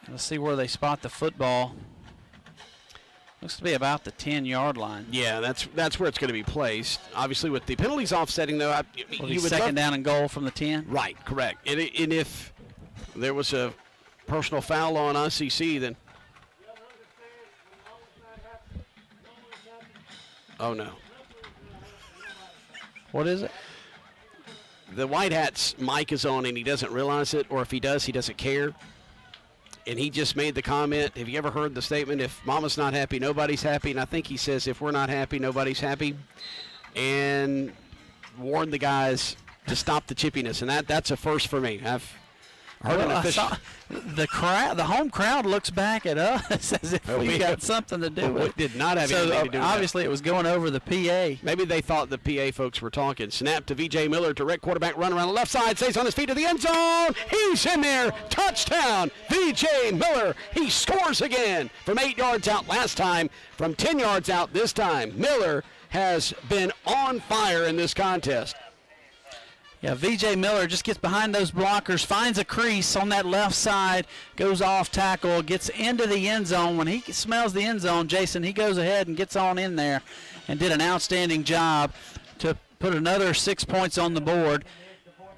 Let's see where they spot the football. Looks to be about the 10-yard line. Yeah, that's where it's going to be placed. Obviously, with the penalties offsetting, though, you would second down and goal from the 10. Right, correct. And if there was a personal foul on ICC, then oh no. What is it? The White Hat's mic is on and he doesn't realize it, or if he does, he doesn't care. And he just made the comment, have you ever heard the statement, if mama's not happy, nobody's happy? And I think he says, if we're not happy, nobody's happy. And warned the guys to stop the chippiness. And that's a first for me. I've heard an official. The home crowd looks back at us as if we got something to do with it. It did not have anything to do with it. Obviously it was going over the PA. Maybe they thought the PA folks were talking. Snap to Vijay Miller, direct quarterback run around the left side, stays on his feet to the end zone. He's in there. Touchdown, Vijay Miller. He scores again from 8 yards out last time, from 10 yards out this time. Miller has been on fire in this contest. Yeah, Vijay Miller just gets behind those blockers, finds a crease on that left side, goes off tackle, gets into the end zone. When he smells the end zone, Jason, he goes ahead and gets on in there and did an outstanding job to put another 6 points on the board,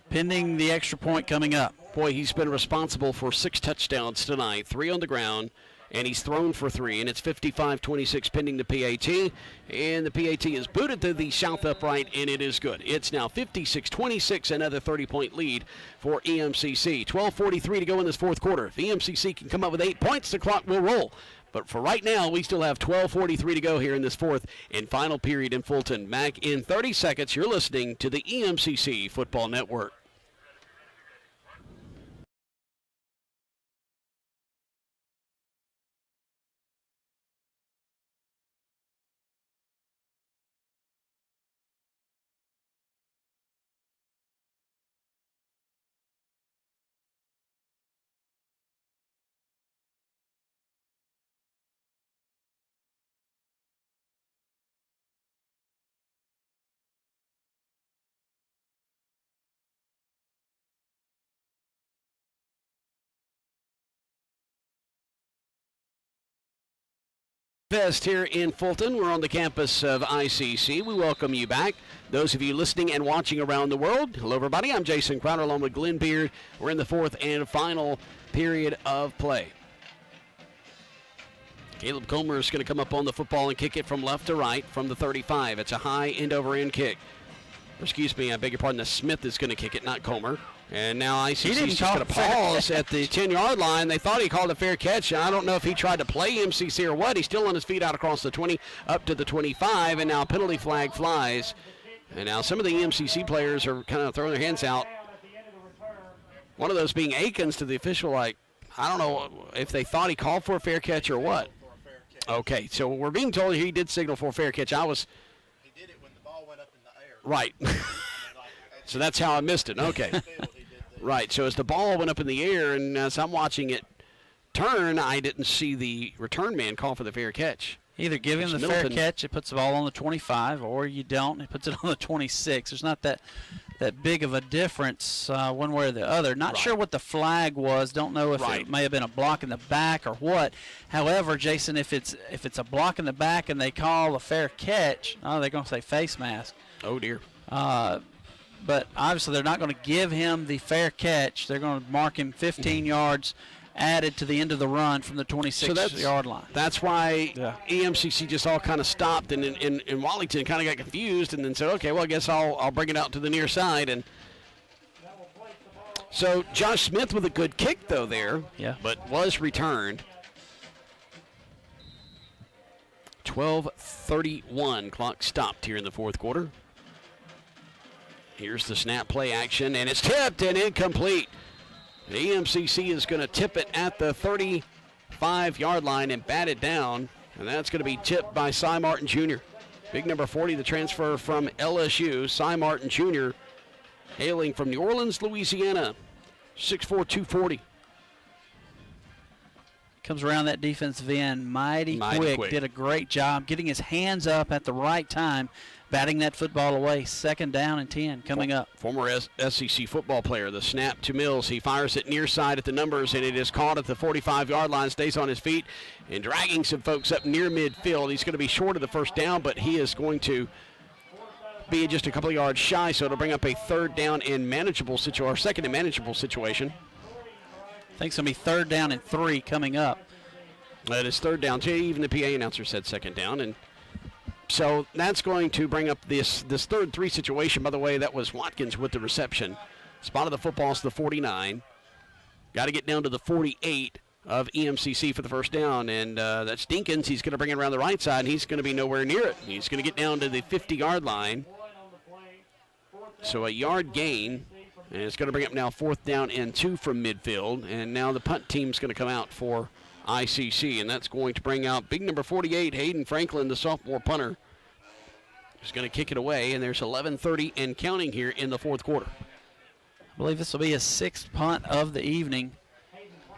pending the extra point coming up. Boy, he's been responsible for 6 touchdowns tonight, 3 on the ground, and he's thrown for 3, and it's 55-26 pending the PAT, and the PAT is booted to the south upright, and it is good. It's now 56-26, another 30-point lead for EMCC. 12:43 to go in this fourth quarter. If EMCC can come up with 8 points, the clock will roll. But for right now, we still have 12:43 to go here in this fourth and final period in Fulton. Back in 30 seconds, you're listening to the EMCC Football Network. Fest here in Fulton. We're on the campus of ICC. We welcome you back. Those of you listening and watching around the world, hello everybody. I'm Jason Crowder along with Glenn Beard. We're in the fourth and final period of play. Caleb Comer is going to come up on the football and kick it from left to right from the 35. It's a high end-over-end kick. Excuse me, I beg your pardon. The Smith is going to kick it, not Comer. And now ICC is just going to pause at the 10-yard line. They thought he called a fair catch. I don't know if he tried to play MCC or what. He's still on his feet out across the 20 up to the 25, and now a penalty flag flies. And now some of the EMCC players are kind of throwing their hands out. One of those being Akins to the official, like, I don't know if they thought he called for a fair catch or what. Okay, so we're being told he did signal for a fair catch. He did it when the ball went up in the air. Right. So that's how I missed it. Okay. Right, so as the ball went up in the air, and as I'm watching it turn, I didn't see the return man call for the fair catch. Either give him the fair catch, it puts the ball on the 25, or you don't, it puts it on the 26. There's not that big of a difference one way or the other. Not sure what the flag was. Don't know if it may have been a block in the back or what. However, Jason, if it's a block in the back and they call a fair catch, they're going to say face mask. Oh, dear. But obviously they're not going to give him the fair catch. They're going to mark him 15 yards added to the end of the run from the 26-yard line. That's why EMCC just all kind of stopped, and Wallington kind of got confused and then said, okay, well, I guess I'll bring it out to the near side. And so Josh Smith with a good kick, though, there, but was returned. 12:31, clock stopped here in the fourth quarter. Here's the snap play action, and it's tipped and incomplete. The EMCC is going to tip it at the 35-yard line and bat it down, and that's going to be tipped by Cy Martin Jr. Big number 40, the transfer from LSU, Cy Martin Jr., hailing from New Orleans, Louisiana, 6'4", 240. Comes around that defensive end mighty quick. Did a great job getting his hands up at the right time, batting that football away. 2nd down and 10 coming up. Former SEC football player, the snap to Mills. He fires it near side at the numbers, and it is caught at the 45-yard line, stays on his feet, and dragging some folks up near midfield. He's going to be short of the first down, but he is going to be just a couple of yards shy, so it'll bring up a 3rd down and manageable situation, or 2nd and manageable situation. I think it's going to be 3rd down and 3 coming up. It is 3rd down. Even the PA announcer said 2nd down. And so that's going to bring up this 3rd and 3 situation. By the way, that was Watkins with the reception. Spotted the football to the 49. Got to get down to the 48 of EMCC for the first down. And that's Dinkins. He's going to bring it around the right side, and he's going to be nowhere near it. He's going to get down to the 50-yard line. So a yard gain. And it's going to bring up now 4th down and 2 from midfield. And now the punt team's going to come out for ICC. And that's going to bring out big number 48, Hayden Franklin, the sophomore punter. He's going to kick it away. And there's 11:30 and counting here in the fourth quarter. I believe this will be his 6th punt of the evening.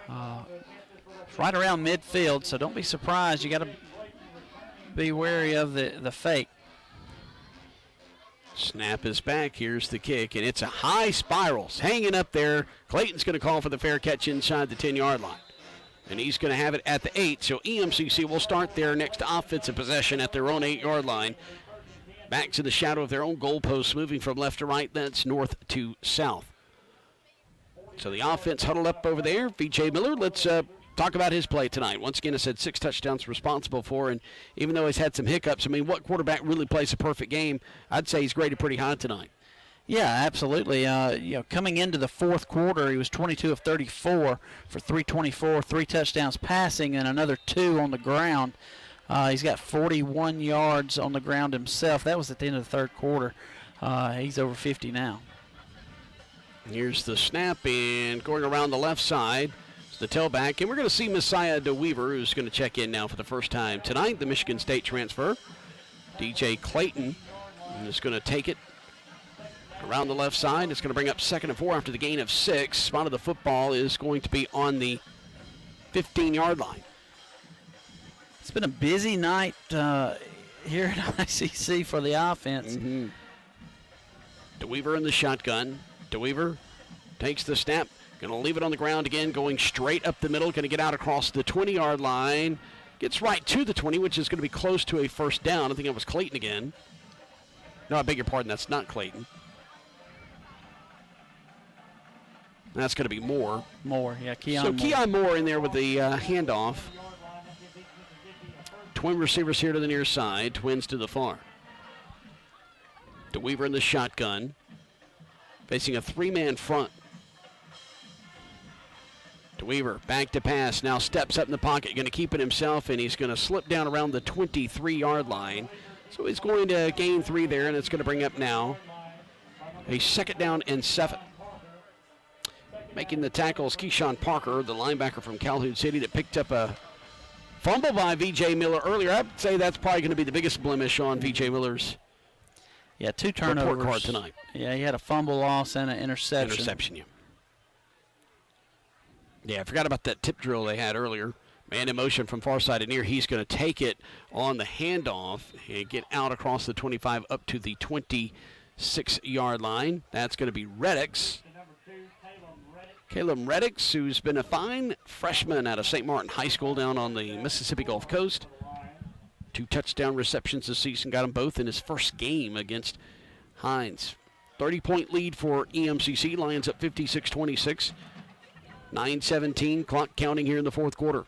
It's right around midfield, so don't be surprised. You got to be wary of the fake. Snap is back. Here's the kick, and it's a high spiral. It's hanging up there. Clayton's going to call for the fair catch inside the 10-yard line. And he's going to have it at the 8. So EMCC will start their next offensive possession at their own 8-yard line. Back to the shadow of their own goalposts, moving from left to right. That's north to south. So the offense huddled up over there. Vijay Miller, let's talk about his play tonight. Once again, I said 6 touchdowns responsible for, and even though he's had some hiccups, I mean, what quarterback really plays a perfect game? I'd say he's graded pretty high tonight. Yeah, absolutely. Coming into the fourth quarter, he was 22 of 34 for 324, 3 touchdowns passing, and another 2 on the ground. He's got 41 yards on the ground himself. That was at the end of the third quarter. He's over 50 now. Here's the snap, and going around the left side. The tailback, and we're going to see Messiah DeWeaver, who's going to check in now for the first time tonight, the Michigan State transfer. DJ Clayton is going to take it around the left side. It's going to bring up 2nd and 4 after the gain of 6. Spot of the football is going to be on the 15-yard line. It's been a busy night here at ICC for the offense. Mm-hmm. DeWeaver in the shotgun. DeWeaver takes the snap. Going to leave it on the ground again, going straight up the middle. Going to get out across the 20-yard line. Gets right to the 20, which is going to be close to a first down. I think it was Clayton again. No, I beg your pardon. That's not Clayton. That's going to be Moore. Moore, yeah, Keyshawn So Moore. Keyshawn Moore in there with the handoff. Twin receivers here to the near side. Twins to the far. DeWeaver in the shotgun. Facing a 3-man front. DeWeaver back to pass. Now steps up in the pocket. Going to keep it himself, and he's going to slip down around the 23-yard line. So he's going to gain 3 there, and it's going to bring up now a 2nd down and 7. Making the tackles, Keyshawn Parker, the linebacker from Calhoun City that picked up a fumble by Vijay Miller earlier. I'd say that's probably going to be the biggest blemish on Vijay Miller's 2 turnovers. report card tonight. Yeah, he had a fumble loss and an interception. Yeah. Yeah, I forgot about that tip drill they had earlier. Man in motion from far side and near. He's going to take it on the handoff and get out across the 25 up to the 26-yard line. That's going to be Reddix. Caleb Reddix, who's been a fine freshman out of St. Martin High School down on the Mississippi Gulf Coast. 2 touchdown receptions this season. Got them both in his first game against Hines. 30-point lead for EMCC. Lions up 56-26. 9:17, clock counting here in the fourth quarter.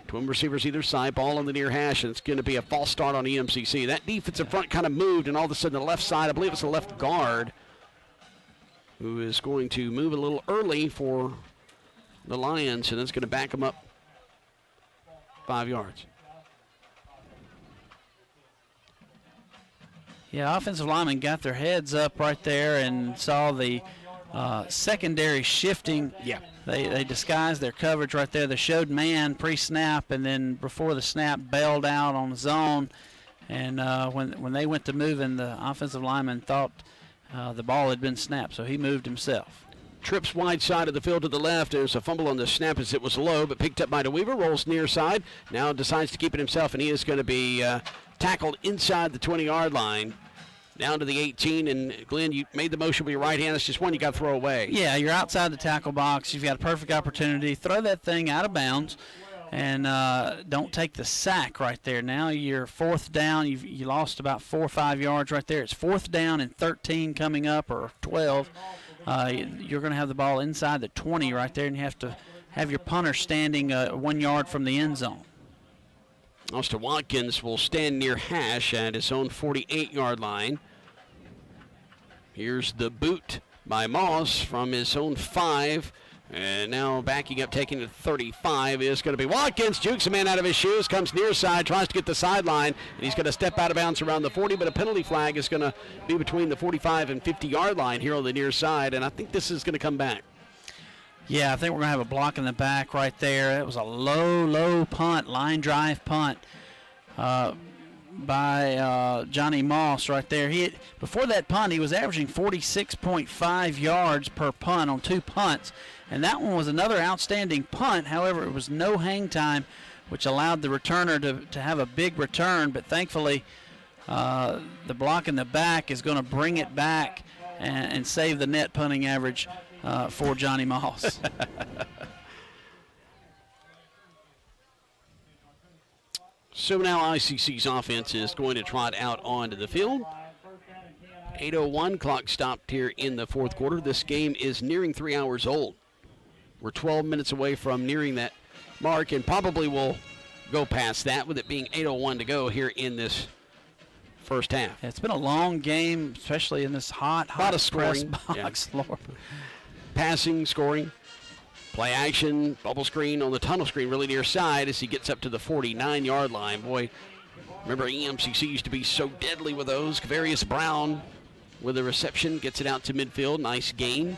Twin receivers either side, ball on the near hash, and it's going to be a false start on EMCC. That defensive front kind of moved, and all of a sudden the left side, I believe it's the left guard, who is going to move a little early for the Lions, and that's going to back them up 5 yards. Yeah, offensive linemen got their heads up right there and saw the secondary shifting. Yeah. They disguised their coverage right there. They showed man pre-snap, and then before the snap, bailed out on the zone. And when they went to moving, the offensive lineman thought the ball had been snapped, so he moved himself. Trips wide side of the field to the left. There's a fumble on the snap as it was low, but picked up by DeWeaver. Rolls near side. Now decides to keep it himself, and he is going to be tackled inside the 20-yard line. Down to the 18, and Glenn, you made the motion with your right hand. It's just one you got to throw away. Yeah, you're outside the tackle box. You've got a perfect opportunity. Throw that thing out of bounds, and don't take the sack right there. Now you're fourth down. You lost about 4 or 5 yards right there. It's fourth down and 13 coming up, or 12. You're going to have the ball inside the 20 right there, and you have to have your punter standing 1 yard from the end zone. Austin Watkins will stand near hash at his own 48-yard line. Here's the boot by Moss from his own 5. And now backing up, taking it to 35 is going to be Watkins. Jukes a man out of his shoes, comes near side, tries to get the sideline, and he's going to step out of bounds around the 40, but a penalty flag is going to be between the 45 and 50-yard line here on the near side, and I think this is going to come back. Yeah, I think we're going to have a block in the back right there. It was a low punt, line drive punt by Johnny Moss right there. Before that punt, he was averaging 46.5 yards per punt on 2 punts, and that one was another outstanding punt. However, it was no hang time, which allowed the returner to have a big return, but thankfully the block in the back is going to bring it back and save the net punting average for Johnny Moss. So now ICC's offense is going to trot out onto the field. 8:01, clock stopped here in the fourth quarter. This game is nearing 3 hours old. We're 12 minutes away from nearing that mark, and probably will go past that with it being 8:01 to go here in this first half. Yeah, it's been a long game, especially in this hot lot of press scoring. box. Yeah. Lord. Passing, scoring, play action, bubble screen on the tunnel screen really near side as he gets up to the 49-yard line. Boy, remember EMCC used to be so deadly with those. Kavarius Brown with a reception, gets it out to midfield. Nice gain.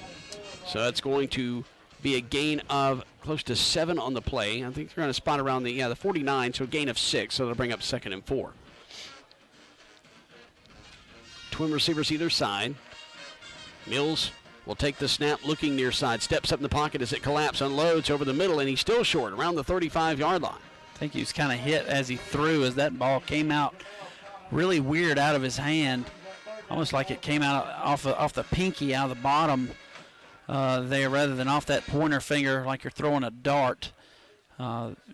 So that's going to be a gain of close to 7 on the play. I think they're going to spot around the 49, so a gain of 6, so they'll bring up 2nd and 4. Twin receivers either side. Mills will take the snap, looking near side, steps up in the pocket as it collapses, unloads over the middle, and he's still short, around the 35-yard line. I think he was kind of hit as he threw, as that ball came out really weird out of his hand, almost like it came out off the pinky, out of the bottom there, rather than off that pointer finger like you're throwing a dart,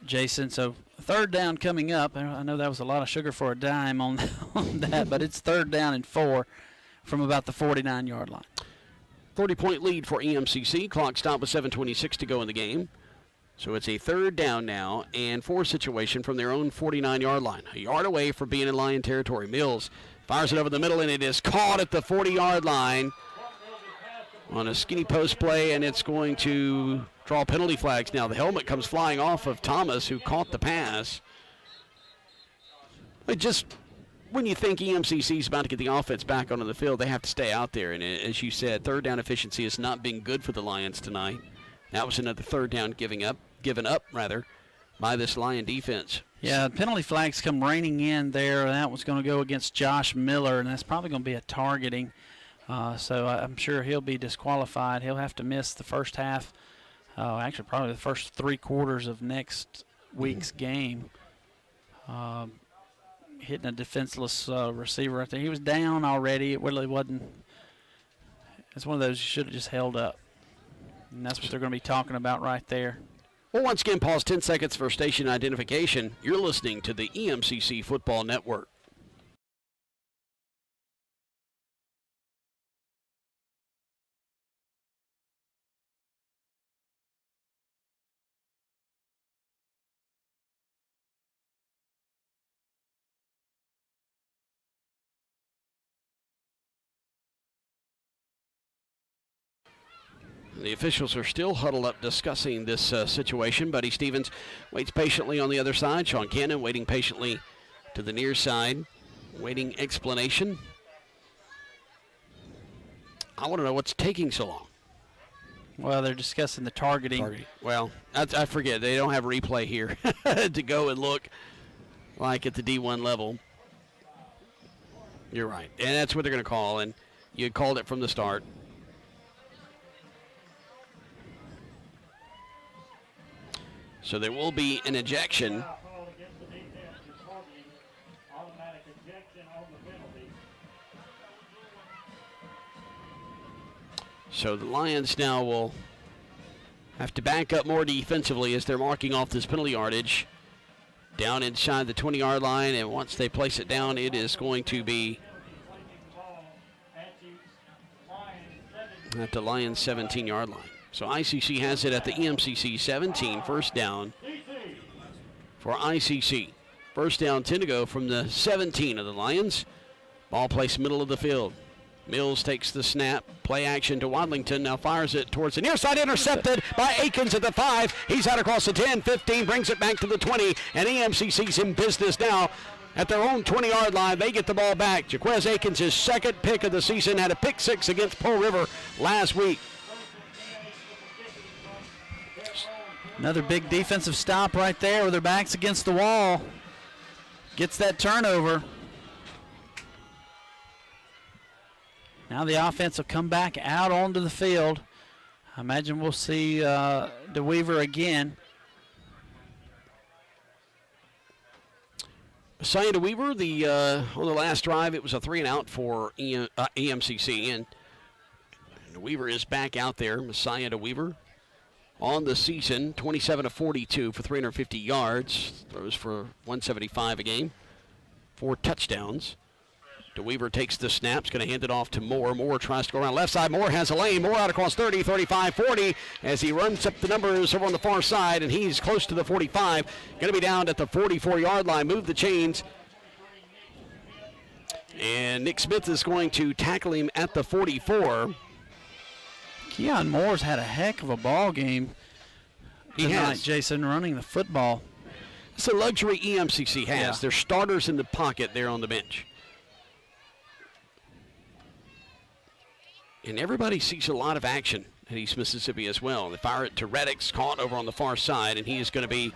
Jason. So third down coming up. I know that was a lot of sugar for a dime on that, but it's 3rd down and 4 from about the 49-yard line. 30-point lead for EMCC. Clock stop with 7:26 to go in the game. So it's a 3rd down now and 4 situation from their own 49-yard line. A yard away from being in Lion territory. Mills fires it over the middle, and it is caught at the 40-yard line on a skinny post play, and it's going to draw penalty flags now. The helmet comes flying off of Thomas, who caught the pass. It just, when you think EMCC is about to get the offense back onto the field, they have to stay out there. And as you said, 3rd down efficiency has not been good for the Lions tonight. That was another 3rd down given up by this Lion defense. Yeah, penalty flags come raining in there. That was going to go against Josh Miller, and that's probably going to be a targeting. So I'm sure he'll be disqualified. He'll have to miss the first half, actually probably the first 3 quarters of next week's game. Hitting a defenseless receiver right there. He was down already. It really wasn't. It's one of those you should have just held up. And that's what they're going to be talking about right there. Well, once again, pause 10 seconds for station identification. You're listening to the EMCC Football Network. The officials are still huddled up discussing this situation. Buddy Stevens waits patiently on the other side. Sean Cannon waiting patiently to the near side, waiting explanation. I want to know what's taking so long. Well, they're discussing the targeting. Well, I forget. They don't have replay here to go and look like at the D1 level. You're right. And that's what they're going to call, and you called it from the start. So there will be an ejection. So the Lions now will have to back up more defensively as they're marking off this penalty yardage down inside the 20-yard line, and once they place it down, it is going to be at the Lions 17-yard line. So ICC has it at the EMCC 17, first down for ICC. First down, 10 to go from the 17 of the Lions. Ball placed middle of the field. Mills takes the snap, play action to Wadlington, now fires it towards the near side, intercepted by Akins at the 5. He's out across the 10, 15, brings it back to the 20, and EMCC's in business now at their own 20-yard line. They get the ball back. Jaquez Akins, his second pick of the season, had a pick 6 against Pearl River last week. Another big defensive stop right there with their backs against the wall. Gets that turnover. Now the offense will come back out onto the field. I imagine we'll see DeWeaver again. Messiah DeWeaver, on the last drive, it was a 3-and-out for EMCC, and DeWeaver is back out there. Messiah DeWeaver on the season, 27 of 42 for 350 yards. Throws for 175 a game, 4 touchdowns. DeWeaver takes the snap, going to hand it off to Moore. Moore tries to go around left side. Moore has a lane. Moore out across 30, 35, 40 as he runs up the numbers over on the far side, and he's close to the 45. Going to be down at the 44-yard line. Move the chains. And Nick Smith is going to tackle him at the 44. Keon Moore's had a heck of a ball game tonight, Jason, running the football. It's a luxury EMCC has. Yeah. Their starters in the pocket there on the bench. And everybody sees a lot of action at East Mississippi as well. They fire it to Reddick's, caught over on the far side, and he is going to be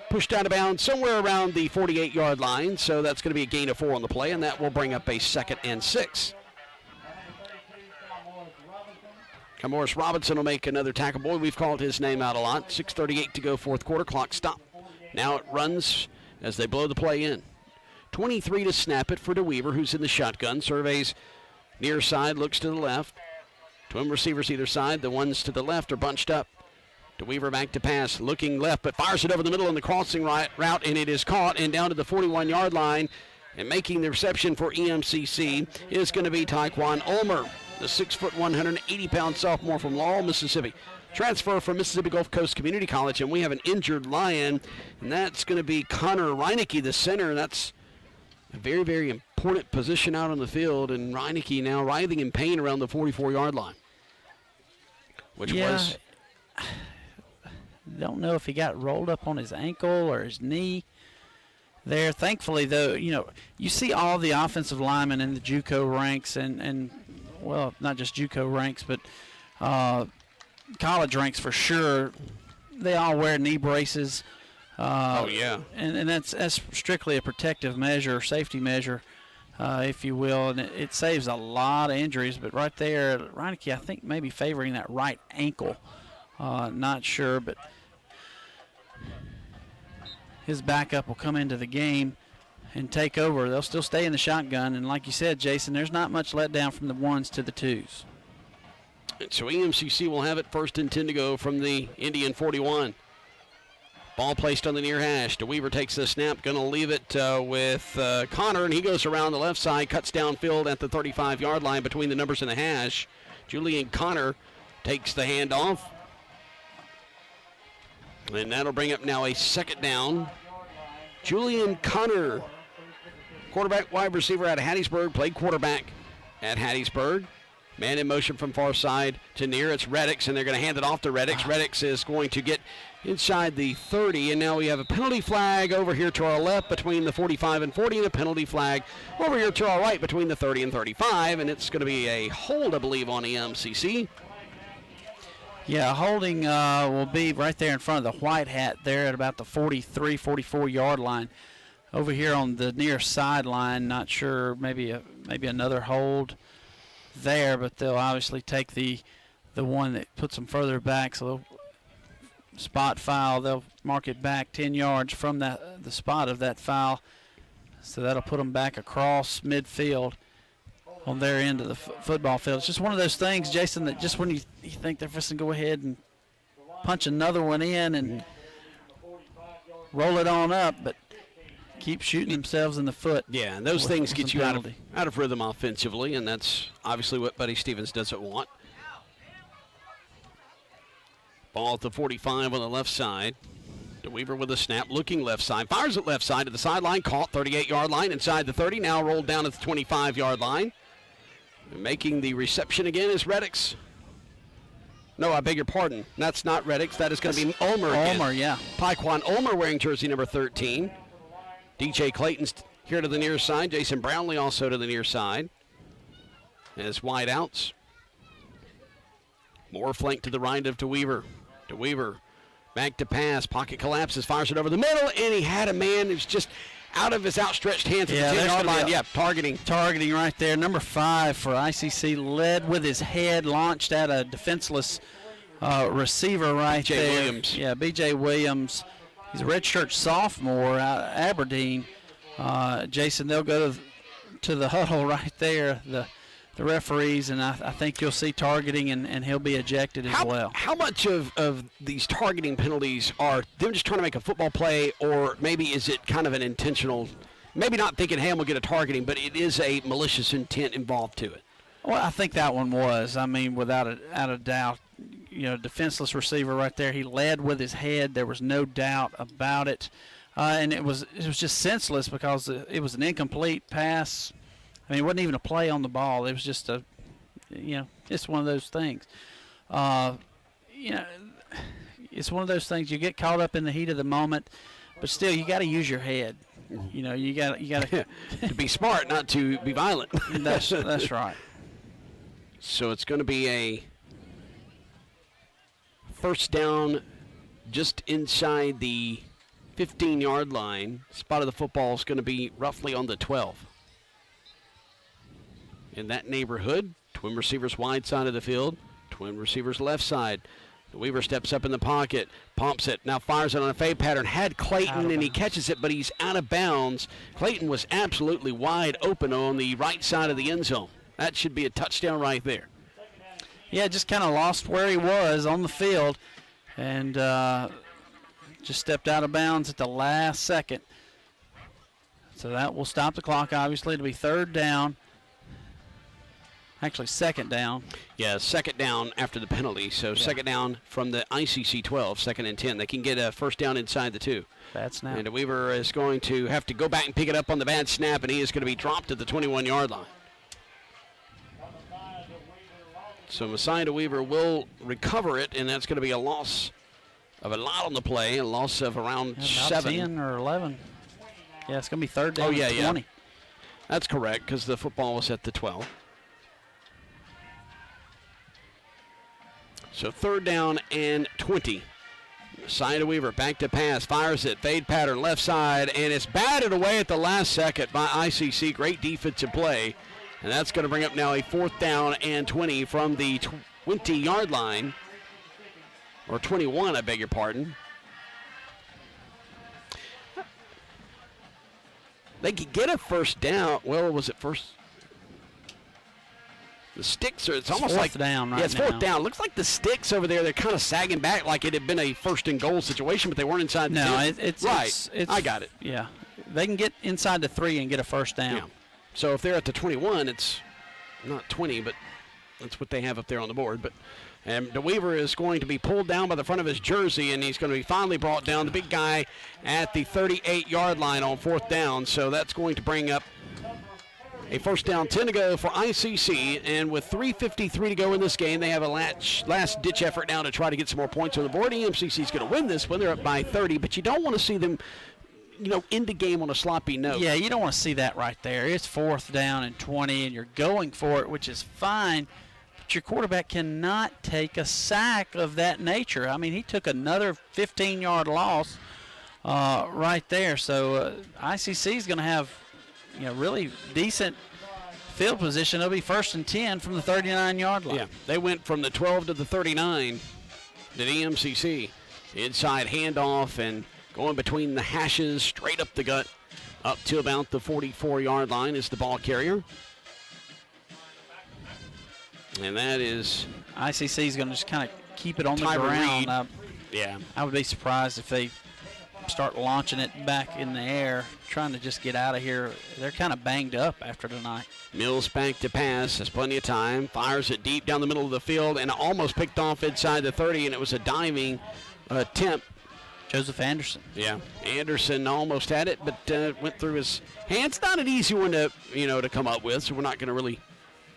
pushed out of bounds somewhere around the 48-yard line. So that's going to be a gain of 4 on the play, and that will bring up a 2nd and 6. Morris Robinson will make another tackle. Boy, we've called his name out a lot. 6:38 to go, fourth quarter. Clock stop. Now it runs as they blow the play in. 23 to snap it for DeWeaver, who's in the shotgun. Surveys near side, looks to the left. Twin receivers either side. The ones to the left are bunched up. DeWeaver back to pass, looking left, but fires it over the middle in the crossing route, and it is caught and down to the 41-yard line. And making the reception for EMCC is going to be Taekwon Ulmer, the 6', 180-pound sophomore from Laurel, Mississippi. Transfer from Mississippi Gulf Coast Community College, and we have an injured Lion, and that's going to be Connor Reineke, the center. That's a very, very important position out on the field, and Reineke now writhing in pain around the 44-yard line. Don't know if he got rolled up on his ankle or his knee there. Thankfully, though, you see all the offensive linemen in the JUCO ranks and well, not just JUCO ranks, but college ranks for sure. They all wear knee braces. And that's strictly a protective measure, safety measure, if you will, and it saves a lot of injuries. But right there, Reineke, I think, maybe favoring that right ankle. Not sure, but his backup will come into the game and take over. They'll still stay in the shotgun, and like you said, Jason, there's not much letdown from the 1s to the 2s. So EMCC will have it 1st and 10 to go from the Indian 41. Ball placed on the near hash. DeWeaver takes the snap, going to leave it with Connor, and he goes around the left side, cuts downfield at the 35-yard line between the numbers and the hash. Julian Connor takes the handoff. And that'll bring up now a 2nd down. Julian Connor, quarterback wide receiver out of Hattiesburg, played quarterback at Hattiesburg. Man in motion from far side to near. It's Reddix, and they're going to hand it off to Reddix. Reddix is going to get inside the 30, and now we have a penalty flag over here to our left between the 45 and 40, and a penalty flag over here to our right between the 30 and 35, and it's going to be a hold, I believe, on EMCC. Yeah, holding will be right there in front of the white hat there at about the 43, 44-yard line. Over here on the near sideline, not sure, maybe another hold there, but they'll obviously take the one that puts them further back, so they'll spot foul. They'll mark it back 10 yards from the spot of that foul, so that'll put them back across midfield on their end of the football field. It's just one of those things, Jason, that just when you think they're just going to go ahead and punch another one in and roll it on up, but keep shooting themselves in the foot. Yeah, and those things get you out of rhythm offensively, and that's obviously what Buddy Stevens doesn't want. Ball at the 45 on the left side. DeWeaver with a snap, looking left side. Fires it left side to the sideline, caught 38-yard line inside the 30, now rolled down at the 25-yard line. Making the reception again is Reddix. No, I beg your pardon. That's not Reddix. That is going to be Ulmer again. Ulmer, yeah. Pyquan Ulmer wearing jersey number 13. DJ Clayton's here to the near side. Jason Brownlee also to the near side. As wide outs. More flank to the right of DeWeaver. DeWeaver back to pass. Pocket collapses. Fires it over the middle. And he had a man who's just out of his outstretched hands at the 10-yard line. Yeah, targeting. Targeting right there. Number 5 for ICC led with his head, launched at a defenseless receiver right B.J. there. Williams. Yeah, B.J. Williams. He's a redshirt sophomore out of Aberdeen. Jason, they'll go to the huddle right there, the referees, and I think you'll see targeting, and he'll be ejected as well. How much of these targeting penalties are them just trying to make a football play, or maybe is it kind of an intentional, maybe not thinking, hey, I'm going to get a targeting, but it is a malicious intent involved to it? Well, I think that one was. I mean, without a doubt. You know, defenseless receiver right there. He led with his head. There was no doubt about it. And it was just senseless because it was an incomplete pass. I mean, it wasn't even a play on the ball. It was just just one of those things. It's one of those things. You get caught up in the heat of the moment, but still, you got to use your head. You know, you got to to be smart, not to be violent. That's right. So it's going to be a first down just inside the 15-yard line. Spot of the football is going to be roughly on the 12. In that neighborhood, twin receivers wide side of the field, twin receivers left side. The Weaver steps up in the pocket, pumps it, now fires it on a fade pattern. Had Clayton, and he catches it, but he's out of bounds. Clayton was absolutely wide open on the right side of the end zone. That should be a touchdown right there. Yeah, just kind of lost where he was on the field and just stepped out of bounds at the last second. So that will stop the clock, obviously. It'll be third down. Actually, second down. Yeah, second down after the penalty. So second down from the ICC 12, second and 10. They can get a first down inside the 2. Bad snap. And Weaver is going to have to go back and pick it up on the bad snap, and he is going to be dropped at the 21-yard line. So Messiah DeWeaver will recover it, and that's going to be a loss of a lot on the play, a loss of around 7. 10 or 11. Yeah, it's going to be third down. 20. Yeah. That's correct, because the football was at the 12. So third down and 20. Messiah DeWeaver back to pass, fires it, fade pattern left side, and it's batted away at the last second by ICC. Great defensive play. And that's going to bring up now a fourth down and 20 from the 20-yard line. Or 21, I beg your pardon. They could get a first down. Well, was it first? The sticks are, it's almost fourth like down right now. Yeah, it's fourth down. Looks like the sticks over there, they're kind of sagging back like it had been a first and goal situation, but they weren't inside the 10. It's I got it. Yeah. They can get inside the 3 and get a first down. Yeah. So if they're at the 21, it's not 20, but that's what they have up there on the board. But DeWeaver is going to be pulled down by the front of his jersey, and he's going to be finally brought down, the big guy at the 38-yard line on fourth down. So that's going to bring up A first down, 10 to go for ICC, and with 3:53 to go in this game, they have a last-ditch effort now to try to get some more points on the board. EMCC is going to win this when they're up by 30, but you don't want to see them, end the game on a sloppy note. Yeah, you don't want to see that right there. It's 4th down and 20, and you're going for it, which is fine, but your quarterback cannot take a sack of that nature. I mean, he took another 15-yard loss right there, so ICC is going to have really decent field position. It'll be 1st and 10 from the 39-yard line. Yeah, they went from the 12 to the 39 to the EMCC. Inside handoff and going between the hashes, straight up the gut, up to about the 44-yard line is the ball carrier. And that is... ICC is going to just kind of keep it on the Tyron ground. Yeah. I would be surprised if they start launching it back in the air, trying to just get out of here. They're kind of banged up after tonight. Mills back to pass, has plenty of time, fires it deep down the middle of the field, and almost picked off inside the 30, and it was a diving attempt. Joseph Anderson. Yeah, Anderson almost had it, but went through his hands. Not an easy one to come up with, so we're not going to really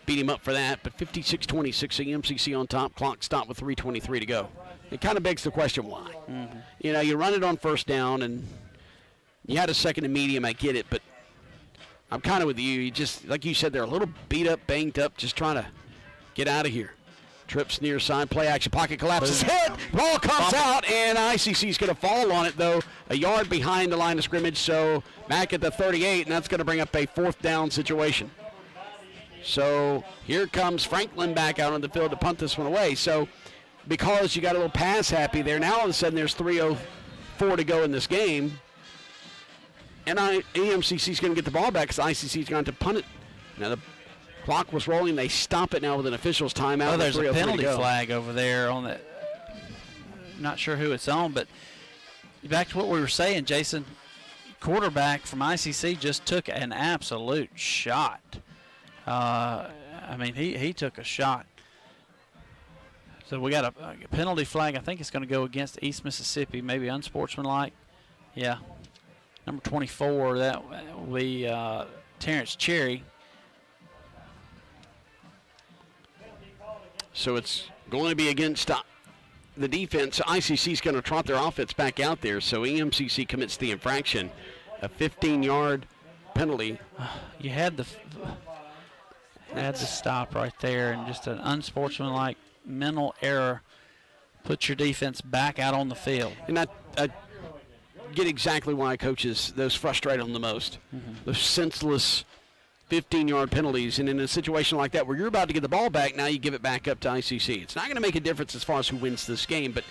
beat him up for that. But 56-26, EMCC on top. Clock stopped with 3:23 to go. It kind of begs the question why. Mm-hmm. You run it on first down, and you had a second and medium. I get it, but I'm kind of with you. You just, like you said, they're a little beat up, banged up, just trying to get out of here. Trips near side, play action, pocket collapses, hit, ball comes out, and ICC's going to fall on it, though, a yard behind the line of scrimmage, so back at the 38, and that's going to bring up a 4th down situation. So here comes Franklin back out on the field to punt this one away. So because you got a little pass happy there, now all of a sudden there's 3:04 to go in this game, and EMCC's going to get the ball back because ICC's going to punt it. Now the clock was rolling. They stop it now with an official's timeout. Oh, there's a penalty flag over there on that. Not sure who it's on, but back to what we were saying, Jason. Quarterback from ICC just took an absolute shot. He took a shot. So we got a penalty flag. I think it's going to go against East Mississippi, maybe unsportsmanlike. Yeah. Number 24, that will be Terrence Cherry. So it's going to be against the defense. ICC's going to trot their offense back out there, so EMCC commits the infraction. A 15-yard penalty. You had the stop right there, and just an unsportsmanlike mental error puts your defense back out on the field. And I get exactly why coaches, those frustrate them the most. Mm-hmm. Those senseless 15-yard penalties, and in a situation like that where you're about to get the ball back, now you give it back up to ICC. It's not going to make a difference as far as who wins this game, but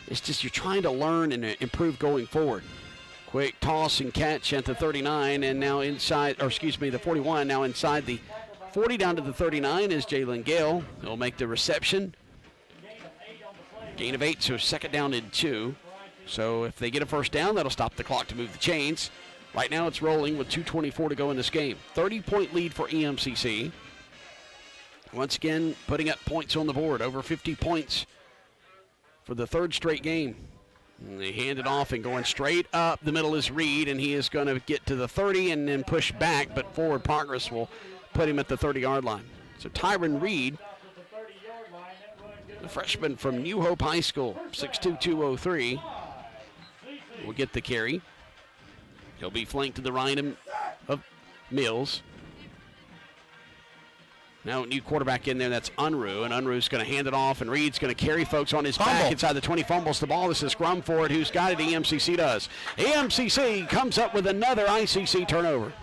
it's just you're trying to learn and improve going forward. Quick toss and catch at the 39, and now the 41, now inside the 40 down to the 39 is Jalen Gale. He'll make the reception. Gain of 8, so 2nd down and 2. So if they get a first down, that'll stop the clock to move the chains. Right now it's rolling with 2:24 to go in this game. 30-point lead for EMCC. Once again, putting up points on the board. Over 50 points for the 3rd straight game. And they hand it off, and going straight up the middle is Reed, and he is going to get to the 30 and then push back, but forward progress will put him at the 30-yard line. So Tyron Reed, the freshman from New Hope High School, 6'2", 203, will get the carry. He'll be flanked to the right of Mills. Now a new quarterback in there, that's Unruh, and Unruh's going to hand it off, and Reed's going to carry folks on his back inside the 20, fumbles the ball. This is Scrum for it. Who's got it? EMCC does. EMCC comes up with another ICC turnover.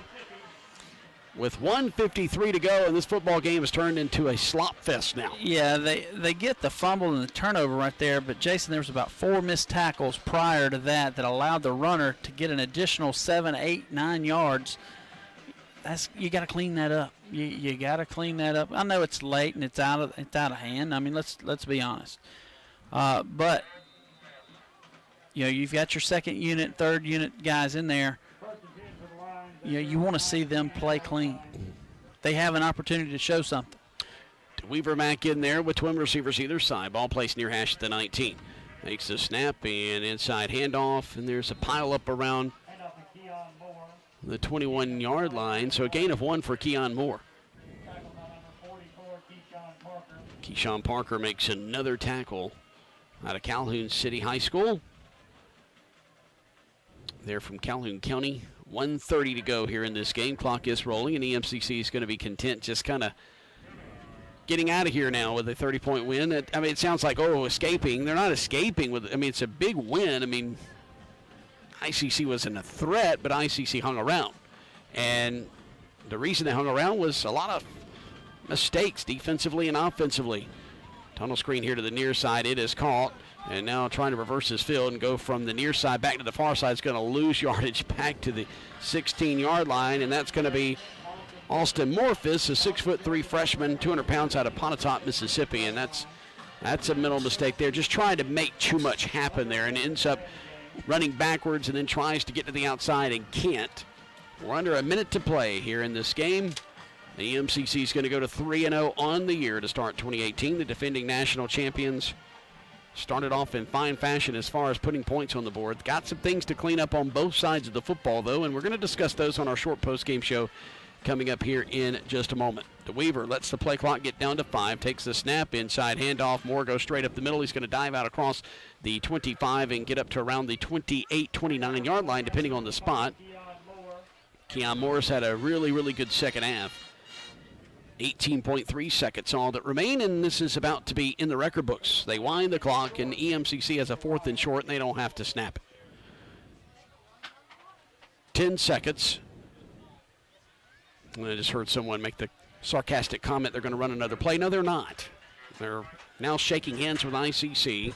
With 1:53 to go, and this football game has turned into a slop fest now. Yeah, they get the fumble and the turnover right there, but Jason, there was about 4 missed tackles prior to that allowed the runner to get an additional 7, 8, 9 yards. You got to clean that up. You got to clean that up. I know it's late and it's out of hand. I mean, let's be honest. But you've got your 2nd unit, 3rd unit guys in there. You want to see them play clean. They have an opportunity to show something. Weaver back in there with twin receivers either side. Ball placed near hash at the 19. Makes the snap and inside handoff, and there's a pile up around the 21-yard line. So a gain of 1 for Keon Moore. Tackle by number 44, Keyshawn Parker. Keyshawn Parker makes another tackle out of Calhoun City High School. They're from Calhoun County. 1:30 to go here in this game. Clock is rolling, and EMCC is going to be content just kind of getting out of here now with a 30-point win. It sounds like, escaping. They're not escaping. It's a big win. ICC wasn't a threat, but ICC hung around. And the reason they hung around was a lot of mistakes defensively and offensively. Tunnel screen here to the near side. It is caught. And now trying to reverse his field and go from the near side back to the far side. Is going to lose yardage back to the 16-yard line, and that's going to be Austin Morphus, a 6'3" freshman, 200 pounds out of Pontotoc, Mississippi, and that's a mental mistake there. Just trying to make too much happen there, and ends up running backwards and then tries to get to the outside and can't. We're under a minute to play here in this game. The EMCC is going to go to 3-0 on the year to start 2018. The defending national champions started off in fine fashion as far as putting points on the board. Got some things to clean up on both sides of the football, though, and we're going to discuss those on our short post-game show coming up here in just a moment. DeWeaver lets the play clock get down to 5, takes the snap, inside handoff. Moore goes straight up the middle. He's going to dive out across the 25 and get up to around the 28, 29-yard line, depending on the spot. Keon Morris had a really, really good second half. 18.3 seconds all that remain, and this is about to be in the record books. They wind the clock, and EMCC has a 4th and short, and they don't have to snap it. 10 seconds. And I just heard someone make the sarcastic comment they're going to run another play. No, they're not. They're now shaking hands with ICC.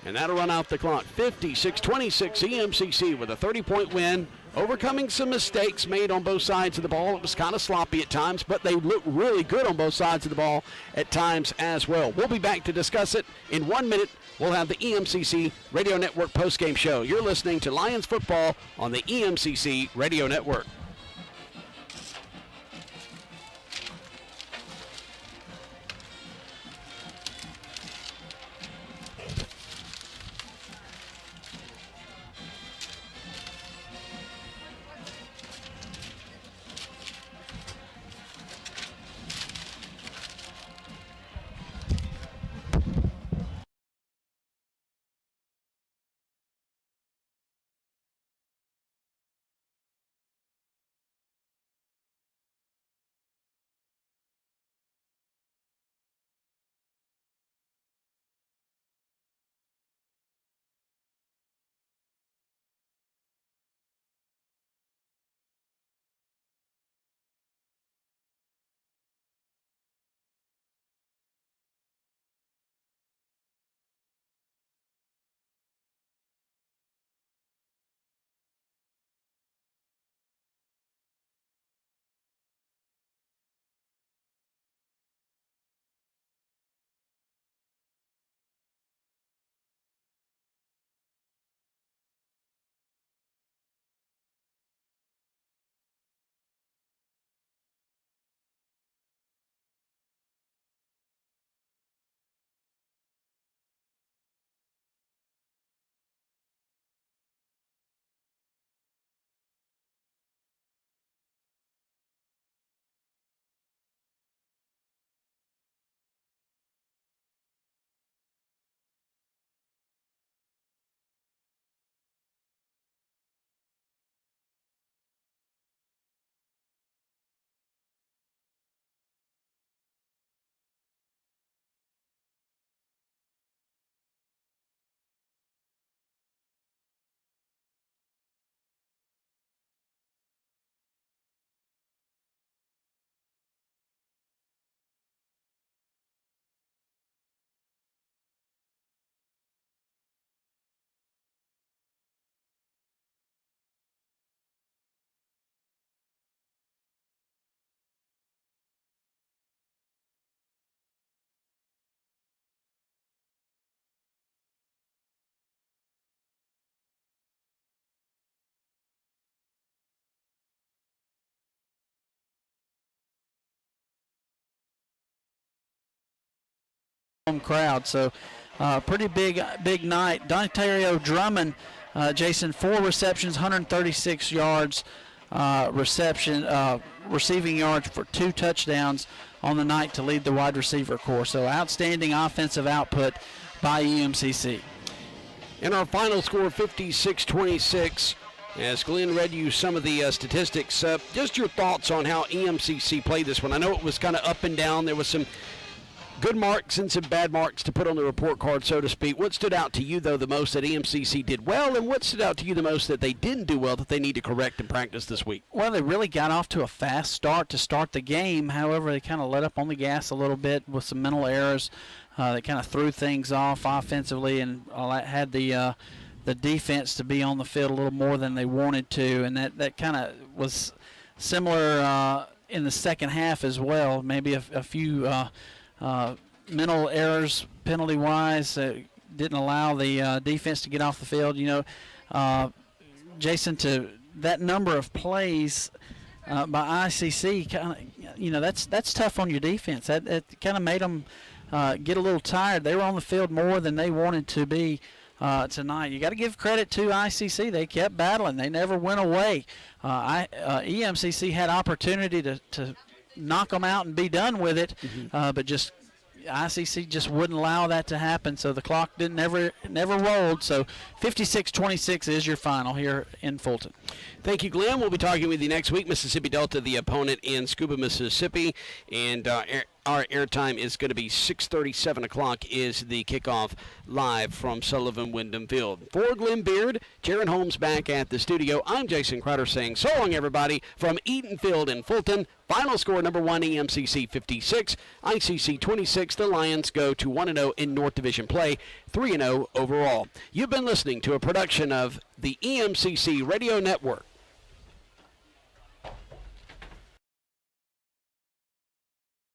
And that'll run out the clock. 56-26 EMCC with a 30-point win, overcoming some mistakes made on both sides of the ball. It was kind of sloppy at times, but they looked really good on both sides of the ball at times as well. We'll be back to discuss it in 1 minute. We'll have the EMCC Radio Network postgame show. You're listening to Lions football on the EMCC Radio Network. Crowd, so pretty big night. Dontario Drummond Jason, 4 receptions, 136 yards, receiving yards for 2 touchdowns on the night to lead the wide receiver corps. So outstanding offensive output by EMCC. In our final score, 56-26. As Glenn read you some of the statistics, just your thoughts on how EMCC played this one. I know it was kind of up and down. There was some good marks and some bad marks to put on the report card, so to speak. What stood out to you, though, the most that EMCC did well, and what stood out to you the most that they didn't do well that they need to correct and practice this week? Well, they really got off to a fast start to start the game. However, they kind of let up on the gas a little bit with some mental errors. They kind of threw things off offensively and had the defense to be on the field a little more than they wanted to, and that kind of was similar in the second half as well. Maybe a few mental errors penalty-wise didn't allow the defense to get off the field. Jason, to that number of plays by ICC, that's tough on your defense. That kind of made them get a little tired. They were on the field more than they wanted to be tonight. You got to give credit to ICC. They kept battling. They never went away. EMCC had opportunity to knock them out and be done with it, but just ICC just wouldn't allow that to happen, so the clock never rolled. So 56-26 is your final here in Fulton. Thank you, Glenn. We'll be talking with you next week. Mississippi Delta, the opponent in Scuba, Mississippi, and our airtime is going to be 6:30, 7 o'clock is the kickoff live from Sullivan Wyndham Field. For Glenn Beard, Jaron Holmes back at the studio. I'm Jason Crowder saying so long, everybody, from Eaton Field in Fulton. Final score, number 1, EMCC 56, ICC 26. The Lions go to 1-0 in North Division play, 3-0 overall. You've been listening to a production of the EMCC Radio Network.